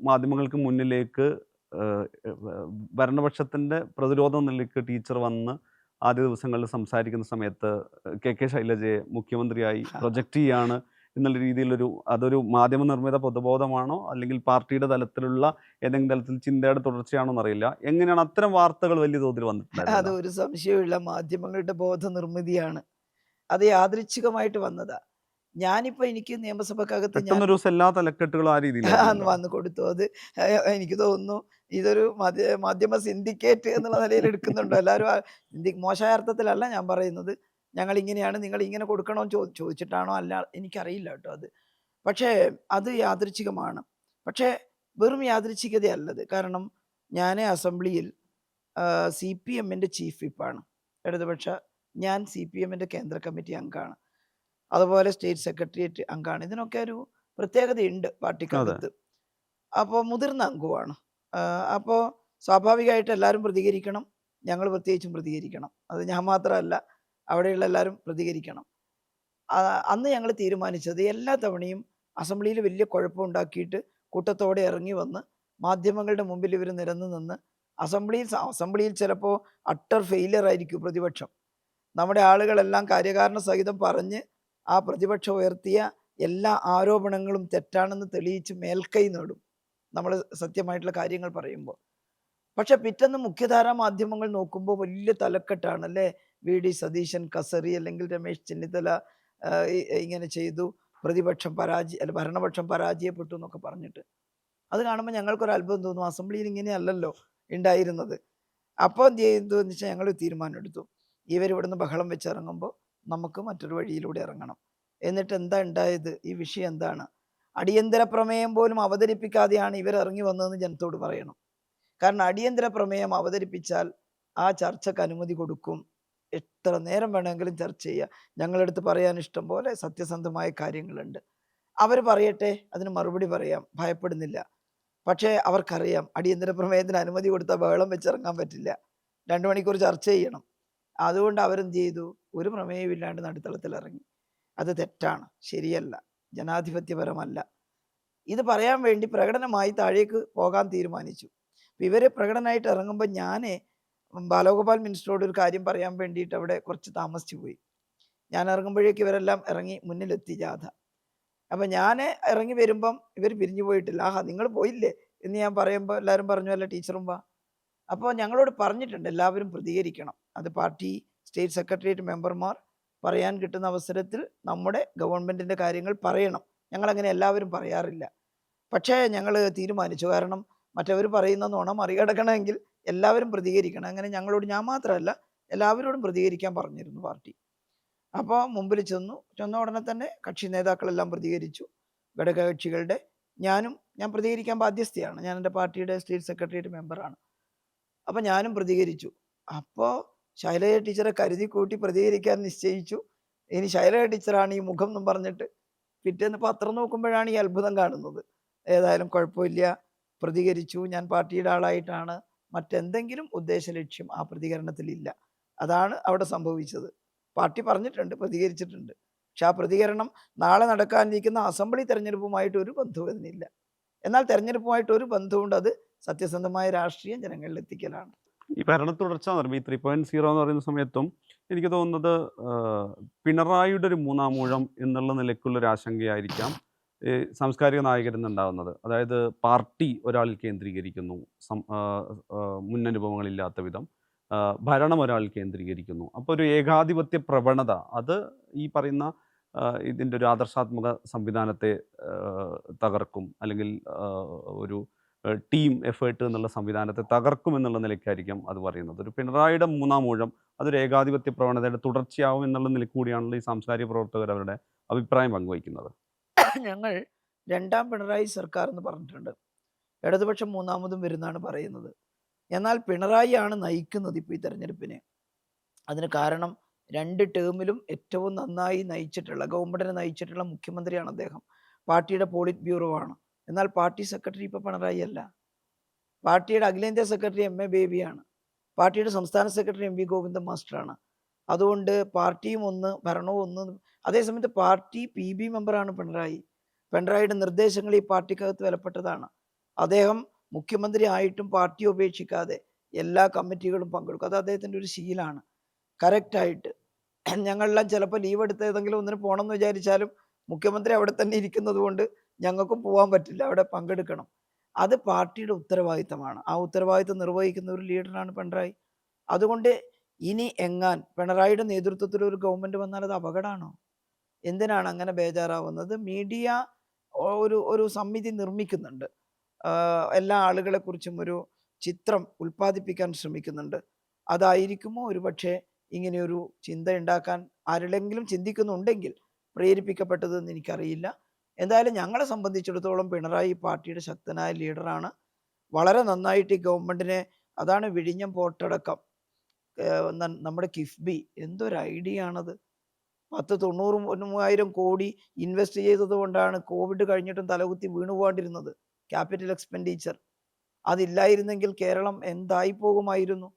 മാധ്യമങ്ങൾക്ക് മുന്നിലേക്ക് ഭരണപക്ഷത്തിൻ്റെ പ്രതിരോധം നിലയ്ക്ക് ടീച്ചർ വന്ന് ആദ്യ ദിവസങ്ങളിൽ സംസാരിക്കുന്ന സമയത്ത് KK ശൈലജയെ മുഖ്യമന്ത്രിയായി പ്രൊജക്റ്റ് ചെയ്യാണ് എന്നുള്ള രീതിയിലൊരു, അതൊരു മാധ്യമ നിർമ്മിത പൊതുബോധമാണോ അല്ലെങ്കിൽ പാർട്ടിയുടെ തലത്തിലുള്ള ഏതെങ്കിലും തലത്തിൽ ചിന്തയുടെ തുടർച്ചയാണോ എന്നറിയില്ല. എങ്ങനെയാണ് അത്തരം വാർത്തകൾ വലിയ തോതിൽ വന്നിട്ടുള്ളത്? അത് ഒരു സംശയമില്ല, മാധ്യമങ്ങളുടെ ബോധ നിർമ്മിതിയാണ്. അത് യാദൃച്ഛികമായിട്ട് വന്നതാ. ഞാനിപ്പോൾ എനിക്ക് നിയമസഭക്കകത്ത് ഞാൻ പെട്ടെന്നൊരു ദിവസം എല്ലാ തലക്കെട്ടുകളും ആ രീതിയിലായിരുന്നല്ലോ. വന്ന് കൊടുത്തു. അത് എനിക്ക് തോന്നുന്നു ഇതൊരു മാധ്യമ സിൻഡിക്കേറ്റ് എന്നുള്ള നിലയിൽ എടുക്കുന്നുണ്ടോ എല്ലാവരും. മോശമായ അർത്ഥത്തിലല്ല ഞാൻ പറയുന്നത്. ഞങ്ങൾ ഇങ്ങനെയാണ്, നിങ്ങൾ ഇങ്ങനെ കൊടുക്കണോന്ന് ചോദിച്ചിട്ടാണോ അല്ല എനിക്കറിയില്ല കേട്ടോ അത്. പക്ഷേ അത് യാദൃച്ഛികമാണ്. പക്ഷേ വെറും യാദൃച്ഛികതയല്ലത്. കാരണം ഞാൻ അസംബ്ലിയിൽ CPMന്റെ ചീഫ് വിപ്പാണ്. ഇടതുപക്ഷ ഞാൻ CPMന്റെ കേന്ദ്ര കമ്മിറ്റി അംഗമാണ്. അതുപോലെ സ്റ്റേറ്റ് സെക്രട്ടേറിയറ്റ് അംഗമാണ്. ഇതിനൊക്കെ ഒരു പ്രത്യേകതയുണ്ട് അതെ. പാർട്ടിക്കകത്ത്. അപ്പോൾ മുതിർന്ന അംഗവുമാണ്. അപ്പോൾ സ്വാഭാവികമായിട്ട് എല്ലാവരും പ്രതികരിക്കണം. ഞങ്ങൾ പ്രത്യേകിച്ചും പ്രതികരിക്കണം. അത് ഞാൻ മാത്രമല്ല, അവിടെയുള്ള എല്ലാവരും പ്രതികരിക്കണം. അന്ന് ഞങ്ങൾ തീരുമാനിച്ചത് എല്ലാ തവണയും അസംബ്ലിയിൽ വലിയ കുഴപ്പമുണ്ടാക്കിയിട്ട് കൂട്ടത്തോടെ ഇറങ്ങി വന്ന് മാധ്യമങ്ങളുടെ മുമ്പിൽ ഇവർ നിരന്ന് നിന്ന് അസംബ്ലിയിൽ ചിലപ്പോൾ അട്ടർ ഫെയിലിയർ ആയിരിക്കും പ്രതിപക്ഷം. നമ്മുടെ ആളുകളെല്ലാം കാര്യകാരണ സഹിതം പറഞ്ഞ് ആ പ്രതിപക്ഷം ഉയർത്തിയ എല്ലാ ആരോപണങ്ങളും തെറ്റാണെന്ന് തെളിയിച്ച് മേൽക്കൈ നേടും നമ്മൾ സത്യമായിട്ടുള്ള കാര്യങ്ങൾ പറയുമ്പോൾ. പക്ഷെ പിറ്റേന്ന് മുഖ്യധാരാ മാധ്യമങ്ങൾ നോക്കുമ്പോൾ വലിയ തലക്കെട്ടാണ് അല്ലേ. VD സതീശൻ കസറി, അല്ലെങ്കിൽ രമേശ് ചെന്നിത്തല ഇങ്ങനെ ചെയ്തു, ഭരണപക്ഷം പരാജയപ്പെട്ടു എന്നൊക്കെ പറഞ്ഞിട്ട്. അത് കാണുമ്പോൾ ഞങ്ങൾക്കൊരു അത്ഭുതം തോന്നും. അസംബ്ലിയിൽ ഇങ്ങനെയല്ലല്ലോ ഉണ്ടായിരുന്നത്. അപ്പോൾ എന്ത് ചെയ്തു എന്ന് വെച്ചാൽ ഞങ്ങൾ തീരുമാനം എടുത്തു, ഇവരിവിടുന്ന് ബഹളം വെച്ചിറങ്ങുമ്പോൾ നമുക്ക് മറ്റൊരു വഴിയിലൂടെ ഇറങ്ങണം. എന്നിട്ട് എന്താ ഉണ്ടായത്, ഈ വിഷയം എന്താണ്, അടിയന്തര പ്രമേയം പോലും അവതരിപ്പിക്കാതെയാണ് ഇവരിറങ്ങി വന്നതെന്ന് ജനത്തോട് പറയണം. കാരണം അടിയന്തര പ്രമേയം അവതരിപ്പിച്ചാൽ ആ ചർച്ചയ്ക്ക് അനുമതി കൊടുക്കും. എത്ര നേരം വേണമെങ്കിലും ചർച്ച ചെയ്യുക. ഞങ്ങളടുത്ത് പറയാൻ ഇഷ്ടം പോലെ സത്യസന്ധമായ കാര്യങ്ങളുണ്ട്. അവർ പറയട്ടെ, അതിന് മറുപടി പറയാം, ഭയപ്പെടുന്നില്ല. പക്ഷേ അവർക്കറിയാം അടിയന്തര പ്രമേയത്തിന് അനുമതി കൊടുത്താൽ ബഹളം വെച്ചിറങ്ങാൻ പറ്റില്ല. 2 മണിക്കൂർ ചർച്ച ചെയ്യണം. അതുകൊണ്ട് അവരെന്ത് ചെയ്തു, ഒരു പ്രമേയമില്ലാണ്ട് നടുത്തളത്തിൽ ഇറങ്ങി. അത് തെറ്റാണ്, ശരിയല്ല, ജനാധിപത്യപരമല്ല. ഇത് പറയാൻ വേണ്ടി പ്രകടനമായി താഴേക്ക് പോകാൻ തീരുമാനിച്ചു. ഇവർ പ്രകടനമായിട്ട് ഇറങ്ങുമ്പോൾ ഞാൻ ബാലഗോപാൽ മിനിസ്റ്ററോട് ഒരു കാര്യം പറയാൻ വേണ്ടിയിട്ട് അവിടെ കുറച്ച് താമസിച്ചു പോയി. ഞാൻ ഇറങ്ങുമ്പോഴേക്ക് ഇവരെല്ലാം ഇറങ്ങി മുന്നിലെത്തി ജാഥ. അപ്പം ഞാൻ ഇറങ്ങി വരുമ്പം ഇവർ പിരിഞ്ഞു പോയിട്ടില്ല. ആഹാ നിങ്ങൾ പോയില്ലേ എന്ന് ഞാൻ പറയുമ്പോൾ എല്ലാവരും പറഞ്ഞു, അല്ല ടീച്ചറും വാ. അപ്പോൾ ഞങ്ങളോട് പറഞ്ഞിട്ടുണ്ട് എല്ലാവരും പ്രതികരിക്കണം. അത് പാർട്ടി സ്റ്റേറ്റ് സെക്രട്ടേറിയറ്റ് മെമ്പർമാർ പറയാൻ കിട്ടുന്ന അവസരത്തിൽ നമ്മുടെ ഗവൺമെൻറ്റിൻ്റെ കാര്യങ്ങൾ പറയണം. ഞങ്ങളങ്ങനെ എല്ലാവരും പറയാറില്ല. പക്ഷേ ഞങ്ങൾ തീരുമാനിച്ചു, കാരണം മറ്റവർ പറയുന്ന നുണ മറികടക്കണമെങ്കിൽ എല്ലാവരും പ്രതികരിക്കണം. അങ്ങനെ ഞങ്ങളോട്, ഞാൻ മാത്രമല്ല എല്ലാവരോടും പ്രതികരിക്കാൻ പറഞ്ഞിരുന്നു പാർട്ടി. അപ്പോൾ മുമ്പിൽ ചെന്ന ഉടനെ തന്നെ കക്ഷി നേതാക്കളെല്ലാം പ്രതികരിച്ചു. ഘടകകക്ഷികളുടെ ഞാൻ പ്രതികരിക്കാൻ ബാധ്യസ്ഥയാണ്. ഞാൻ എൻ്റെ പാർട്ടിയുടെ സ്റ്റേറ്റ് സെക്രട്ടേറിയറ്റ് മെമ്പറാണ്. അപ്പോൾ ഞാനും പ്രതികരിച്ചു. അപ്പോൾ ശൈലജ ടീച്ചറെ കരുതി കൂട്ടി പ്രതികരിക്കാൻ നിശ്ചയിച്ചു. ഇനി ശൈലജ ടീച്ചറാണ് ഈ മുഖം എന്നും പറഞ്ഞിട്ട് പിറ്റേന്ന് പത്രം നോക്കുമ്പോഴാണ് ഈ അത്ഭുതം കാണുന്നത്. ഏതായാലും കുഴപ്പമില്ല, പ്രതികരിച്ചു. ഞാൻ പാർട്ടിയുടെ ആളായിട്ടാണ്, മറ്റെന്തെങ്കിലും ഉദ്ദേശ ലക്ഷ്യം ആ പ്രതികരണത്തിലില്ല. അതാണ് അവിടെ സംഭവിച്ചത്. പാർട്ടി പറഞ്ഞിട്ടുണ്ട്, പ്രതികരിച്ചിട്ടുണ്ട്. പക്ഷെ ആ പ്രതികരണം നാളെ നടക്കാനിരിക്കുന്ന അസംബ്ലി തെരഞ്ഞെടുപ്പുമായിട്ട് ഒരു ബന്ധവും അതിനില്ല. എന്നാൽ തെരഞ്ഞെടുപ്പുമായിട്ട് ഒരു ബന്ധമുണ്ട്, അത് സത്യസന്ധമായ രാഷ്ട്രീയം ജനങ്ങളിൽ എത്തിക്കലാണ്. ഈ ഭരണ തുടർച്ച എന്ന് പറയുമ്പോൾ ഈ 3.0 എന്ന് പറയുന്ന സമയത്തും എനിക്ക് തോന്നുന്നത് പിണറായിയുടെ ഒരു മൂന്നാം ഊഴം എന്നുള്ള നിലയ്ക്കുള്ളൊരു ആശങ്കയായിരിക്കാം സാംസ്കാരിക നായകരിൽ നിന്നുണ്ടാകുന്നത്. അതായത് പാർട്ടി ഒരാളിൽ കേന്ദ്രീകരിക്കുന്നു, മുന്നനുഭവങ്ങളില്ലാത്ത വിധം ഭരണം ഒരാൾ കേന്ദ്രീകരിക്കുന്നു. അപ്പോൾ ഒരു ഏകാധിപത്യ പ്രവണത അത് ഈ പറയുന്ന ഇതിൻ്റെ ഒരു ആദർശാത്മക സംവിധാനത്തെ തകർക്കും, അല്ലെങ്കിൽ ഒരു ടീം എഫേർട്ട് എന്നുള്ള സംവിധാനത്തെ തകർക്കും എന്നുള്ള നിലയ്ക്കായിരിക്കും അത് പറയുന്നത്. ഒരു പിണറായിയുടെ മൂന്നാം ഊഴം അതൊരു ഏകാധിപത്യ പ്രവണതയുടെ തുടർച്ചയാവും എന്നുള്ള നിലയ്ക്ക് കൂടിയാണല്ലോ ഈ സാംസ്കാരിക പ്രവർത്തകർ അവരുടെ അഭിപ്രായം പങ്കുവയ്ക്കുന്നത്. ഞങ്ങൾ രണ്ടാം പിണറായി സർക്കാർ എന്ന് പറഞ്ഞിട്ടുണ്ട്. ഇടതുപക്ഷം മൂന്നാമതും വരുന്നതാണ് പറയുന്നത്. എന്നാൽ പിണറായിയാണ് നയിക്കുന്നത് ഇപ്പോൾ ഈ തെരഞ്ഞെടുപ്പിനെ. അതിന് കാരണം 2 ടേമിലും ഏറ്റവും നന്നായി നയിച്ചിട്ടുള്ള, ഗവൺമെൻറ്റിനെ നയിച്ചിട്ടുള്ള മുഖ്യമന്ത്രിയാണ് അദ്ദേഹം. പാർട്ടിയുടെ പോളിറ്റ് ബ്യൂറോ ആണ്. എന്നാൽ പാർട്ടി സെക്രട്ടറി ഇപ്പോൾ പിണറായി അല്ല. പാർട്ടിയുടെ അഖിലേന്ത്യാ സെക്രട്ടറി MA ബേബിയാണ്. പാർട്ടിയുടെ സംസ്ഥാന സെക്രട്ടറി MV ഗോവിന്ദൻ മാസ്റ്ററാണ്. അതുകൊണ്ട് പാർട്ടിയും ഒന്ന്, ഭരണവും ഒന്ന്. അതേസമയത്ത് പാർട്ടി PB മെമ്പറാണ് പിണറായി. പിണറായിയുടെ നിർദ്ദേശങ്ങൾ ഈ പാർട്ടിക്കകത്ത് വിലപ്പെട്ടതാണ്. അദ്ദേഹം മുഖ്യമന്ത്രി ആയിട്ടും പാർട്ടി ഉപേക്ഷിക്കാതെ എല്ലാ കമ്മിറ്റികളും പങ്കെടുക്കും. അത് അദ്ദേഹത്തിൻ്റെ ഒരു ശീലമാണ്. കറക്റ്റായിട്ട് ഞങ്ങളെല്ലാം ചിലപ്പോൾ ലീവ് എടുത്ത് ഏതെങ്കിലും ഒന്നിന് പോകണമെന്ന് വിചാരിച്ചാലും മുഖ്യമന്ത്രി അവിടെ തന്നെ ഇരിക്കുന്നത് കൊണ്ട് ഞങ്ങൾക്കും പോകാൻ പറ്റില്ല, അവിടെ പങ്കെടുക്കണം. അത് പാർട്ടിയുടെ ഉത്തരവാദിത്തമാണ്. ആ ഉത്തരവാദിത്തം നിർവഹിക്കുന്ന ഒരു ലീഡറാണ് പിണറായി. അതുകൊണ്ട് ഇനി എങ്ങാൻ പിണറായിയുടെ നേതൃത്വത്തിൽ ഒരു ഗവൺമെൻറ് വന്നാൽ അത് അപകടമാണോ? എന്തിനാണ് അങ്ങനെ ബേജാറാവുന്നത്? മീഡിയ ഒരു ഒരു സമിതി നിർമ്മിക്കുന്നുണ്ട്. എല്ലാ ആളുകളെക്കുറിച്ചും ഒരു ചിത്രം ഉൽപ്പാദിപ്പിക്കാൻ ശ്രമിക്കുന്നുണ്ട്. അതായിരിക്കുമോ ഒരുപക്ഷേ ഇങ്ങനെയൊരു ചിന്തയുണ്ടാക്കാൻ ആരുടെങ്കിലും ചിന്തിക്കുന്നുണ്ടെങ്കിൽ പ്രേരിപ്പിക്കപ്പെട്ടതെന്ന് എനിക്കറിയില്ല. എന്തായാലും ഞങ്ങളെ സംബന്ധിച്ചിടത്തോളം പിണറായി പാർട്ടിയുടെ ശക്തനായ ലീഡറാണ്. വളരെ നന്നായിട്ട് ഈ ഗവൺമെന്റിനെ, അതാണ് വിഴിഞ്ഞം പോർട്ടടക്കം നമ്മുടെ കിഫ്ബി എന്തൊരു ഐഡിയ ആണത്. 10,90,000 കോടി ഇൻവെസ്റ്റ് ചെയ്തത് കൊണ്ടാണ് കോവിഡ് കഴിഞ്ഞിട്ടും തലകുത്തി വീണു പോകാണ്ടിരുന്നത്. ക്യാപിറ്റൽ എക്സ്പെൻഡിച്ചർ അതില്ലായിരുന്നെങ്കിൽ കേരളം എന്തായി പോകുമായിരുന്നു.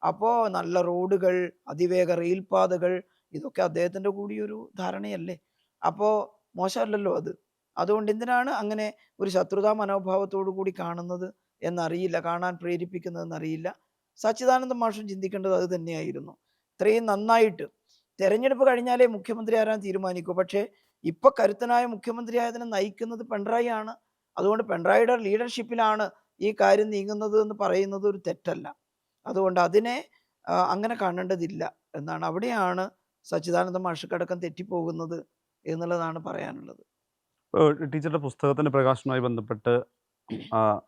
അപ്പോൾ നല്ല റോഡുകൾ, അതിവേഗ റെയിൽപാതകൾ, ഇതൊക്കെ അദ്ദേഹത്തിൻ്റെ കൂടി ഒരു ധാരണയല്ലേ. അപ്പോൾ മോശമല്ലല്ലോ അത്. അതുകൊണ്ട് എന്തിനാണ് അങ്ങനെ ഒരു ശത്രുതാ മനോഭാവത്തോടു കൂടി കാണുന്നത് എന്നറിയില്ല, കാണാൻ പ്രേരിപ്പിക്കുന്നതെന്നറിയില്ല. സച്ചിദാനന്ദ മാഷും ചിന്തിക്കേണ്ടത് അത് തന്നെയായിരുന്നു. ഇത്രയും നന്നായിട്ട് തെരഞ്ഞെടുപ്പ് കഴിഞ്ഞാലേ മുഖ്യമന്ത്രി ആരാൻ തീരുമാനിക്കൂ. പക്ഷേ ഇപ്പൊ കരുത്തനായ മുഖ്യമന്ത്രി ആയതിനെ നയിക്കുന്നത് പിണറായി ആണ്. അതുകൊണ്ട് പിണറായിയുടെ ലീഡർഷിപ്പിലാണ് ഈ കാര്യം നീങ്ങുന്നത് എന്ന് പറയുന്നത് ഒരു തെറ്റല്ല. അതുകൊണ്ട് അതിനെ അങ്ങനെ കാണേണ്ടതില്ല എന്നാണ്. അവിടെയാണ് സച്ചിദാനന്ദ മാഷക്കടക്കം തെറ്റിപ്പോകുന്നത് എന്നുള്ളതാണ് പറയാനുള്ളത്. ടീച്ചറുടെ പുസ്തകത്തിന്റെ പ്രകാശനവുമായി ബന്ധപ്പെട്ട്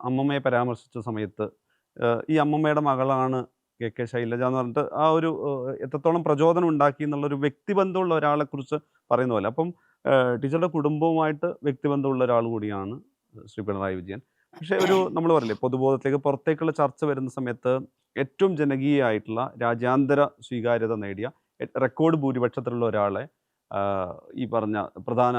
അമ്മമ്മയെ പരാമർശിച്ച സമയത്ത് ഈ അമ്മമ്മയുടെ മകളാണ് കെ ശൈലജ എന്ന് പറഞ്ഞിട്ട് ആ ഒരു എത്രത്തോളം പ്രചോദനം ഉണ്ടാക്കി എന്നുള്ളൊരു വ്യക്തിബന്ധമുള്ള ഒരാളെ കുറിച്ച് പറയുന്ന പോലെ. അപ്പം ടീച്ചറുടെ കുടുംബവുമായിട്ട് വ്യക്തിബന്ധമുള്ള ഒരാൾ കൂടിയാണ് ശ്രീ പിണറായി വിജയൻ. പക്ഷേ ഒരു നമ്മൾ പറയില്ലേ, പൊതുബോധത്തിലേക്ക് പുറത്തേക്കുള്ള ചർച്ച വരുന്ന സമയത്ത് ഏറ്റവും ജനകീയമായിട്ടുള്ള രാജ്യാന്തര സ്വീകാര്യത നേടിയ റെക്കോർഡ് ഭൂരിപക്ഷത്തിലുള്ള ഒരാളെ ഈ പറഞ്ഞ പ്രധാന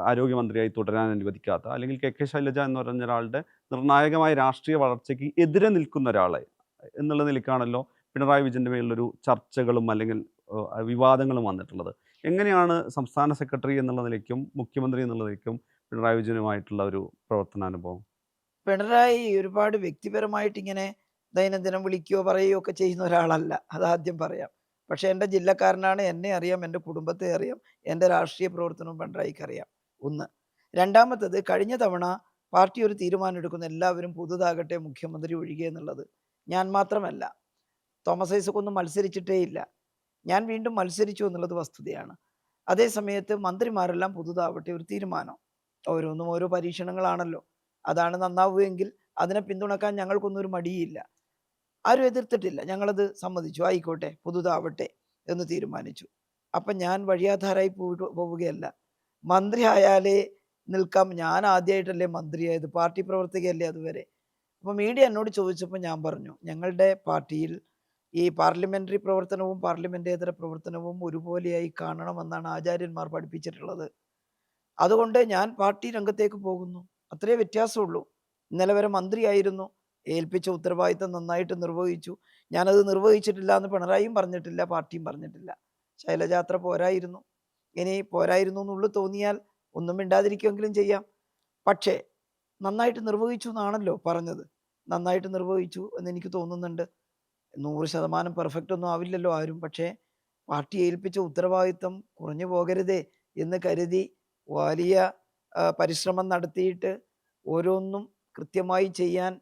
ആരോഗ്യമന്ത്രിയായി തുടരാൻ അനുവദിക്കാത്ത, അല്ലെങ്കിൽ കെ ശൈലജ എന്ന് പറഞ്ഞ ഒരാളുടെ നിർണായകമായ രാഷ്ട്രീയ വളർച്ചയ്ക്ക് എതിരെ നിൽക്കുന്ന ഒരാളെ എന്നുള്ള നിലയ്ക്കാണല്ലോ പിണറായി വിജയൻ്റെ മേലുള്ളൊരു ചർച്ചകളും അല്ലെങ്കിൽ വിവാദങ്ങളും വന്നിട്ടുള്ളത്. എങ്ങനെയാണ് സംസ്ഥാന സെക്രട്ടറി എന്നുള്ള നിലയ്ക്കും മുഖ്യമന്ത്രി എന്നുള്ള നിലയ്ക്കും പിണറായി വിജയനുമായിട്ടുള്ള ഒരു പ്രവർത്തനാനുഭവം? പിണറായി ഒരുപാട് വ്യക്തിപരമായിട്ട് ഇങ്ങനെ ദൈനംദിനം വിളിക്കുകയോ പറയുകയോ ഒക്കെ ചെയ്യുന്ന ഒരാളല്ല, അതാദ്യം പറയാം. പക്ഷെ എൻ്റെ ജില്ലക്കാരനാണ്, എന്നെ അറിയാം, എൻ്റെ കുടുംബത്തെ അറിയാം, എൻ്റെ രാഷ്ട്രീയ പ്രവർത്തനവും പിണറായിക്ക് അറിയാം. ഒന്ന്. രണ്ടാമത്തത്, കഴിഞ്ഞ തവണ പാർട്ടി ഒരു തീരുമാനം എടുക്കുന്ന എല്ലാവരും പുതുതാകട്ടെ മുഖ്യമന്ത്രി ഒഴികെ എന്നുള്ളത്. ഞാൻ മാത്രമല്ല, തോമസ് ഐസക്കൊന്നും മത്സരിച്ചിട്ടേ ഇല്ല. ഞാൻ വീണ്ടും മത്സരിച്ചു എന്നുള്ളത് വസ്തുതയാണ്. അതേ സമയത്ത് മന്ത്രിമാരെല്ലാം പുതുതാവട്ടെ ഒരു തീരുമാനം. ഓരോന്നും ഓരോ പരീക്ഷണങ്ങളാണല്ലോ. അതാണ് നന്നാവുകയെങ്കിൽ അതിനെ പിന്തുണക്കാൻ ഞങ്ങൾക്കൊന്നും ഒരു മടിയില്ല. ആരും എതിർത്തിട്ടില്ല. ഞങ്ങളത് സമ്മതിച്ചു. ആയിക്കോട്ടെ, പുതുതാവട്ടെ എന്ന് തീരുമാനിച്ചു. അപ്പം ഞാൻ വഴിയാധാരായി പോവുകയല്ല. മന്ത്രി ആയാലേ നിൽക്കാം. ഞാൻ ആദ്യമായിട്ടല്ലേ മന്ത്രിയായത്, പാർട്ടി പ്രവർത്തകയല്ലേ അതുവരെ. അപ്പോൾ മീഡിയ എന്നോട് ചോദിച്ചപ്പോൾ ഞാൻ പറഞ്ഞു, ഞങ്ങളുടെ പാർട്ടിയിൽ ഈ പാർലമെന്ററി പ്രവർത്തനവും പാർലമെന്റേതര പ്രവർത്തനവും ഒരുപോലെയായി കാണണമെന്നാണ് ആചാര്യന്മാർ പഠിപ്പിച്ചിട്ടുള്ളത്. അതുകൊണ്ട് ഞാൻ പാർട്ടി രംഗത്തേക്ക് പോകുന്നു. അത്രേ വ്യത്യാസമുള്ളൂ. ഇന്നലെ വരെ മന്ത്രിയായിരുന്നു. ഏൽപ്പിച്ച ഉത്തരവാദിത്തം നന്നായിട്ട് നിർവഹിച്ചു. ഞാനത് നിർവഹിച്ചിട്ടില്ല എന്ന് പിണറായിയും പറഞ്ഞിട്ടില്ല, പാർട്ടിയും പറഞ്ഞിട്ടില്ല. ശൈലജ അത്ര പോരായിരുന്നു. ഇനി പോരായിരുന്നു എന്നുള്ളു തോന്നിയാൽ ഒന്നും മിണ്ടാതിരിക്കുമെങ്കിലും ചെയ്യാം. പക്ഷേ നന്നായിട്ട് നിർവഹിച്ചു എന്നാണല്ലോ പറഞ്ഞത്. നന്നായിട്ട് നിർവഹിച്ചു എന്ന് എനിക്ക് തോന്നുന്നുണ്ട്. 100% പെർഫെക്റ്റ് ഒന്നും ആവില്ലല്ലോ ആരും. പക്ഷേ പാർട്ടി ഏൽപ്പിച്ച ഉത്തരവാദിത്തം കുറഞ്ഞു പോകരുതേ എന്ന് കരുതി വലിയ പരിശ്രമം നടത്തിയിട്ട് ഓരോന്നും കൃത്യമായി ചെയ്യാൻ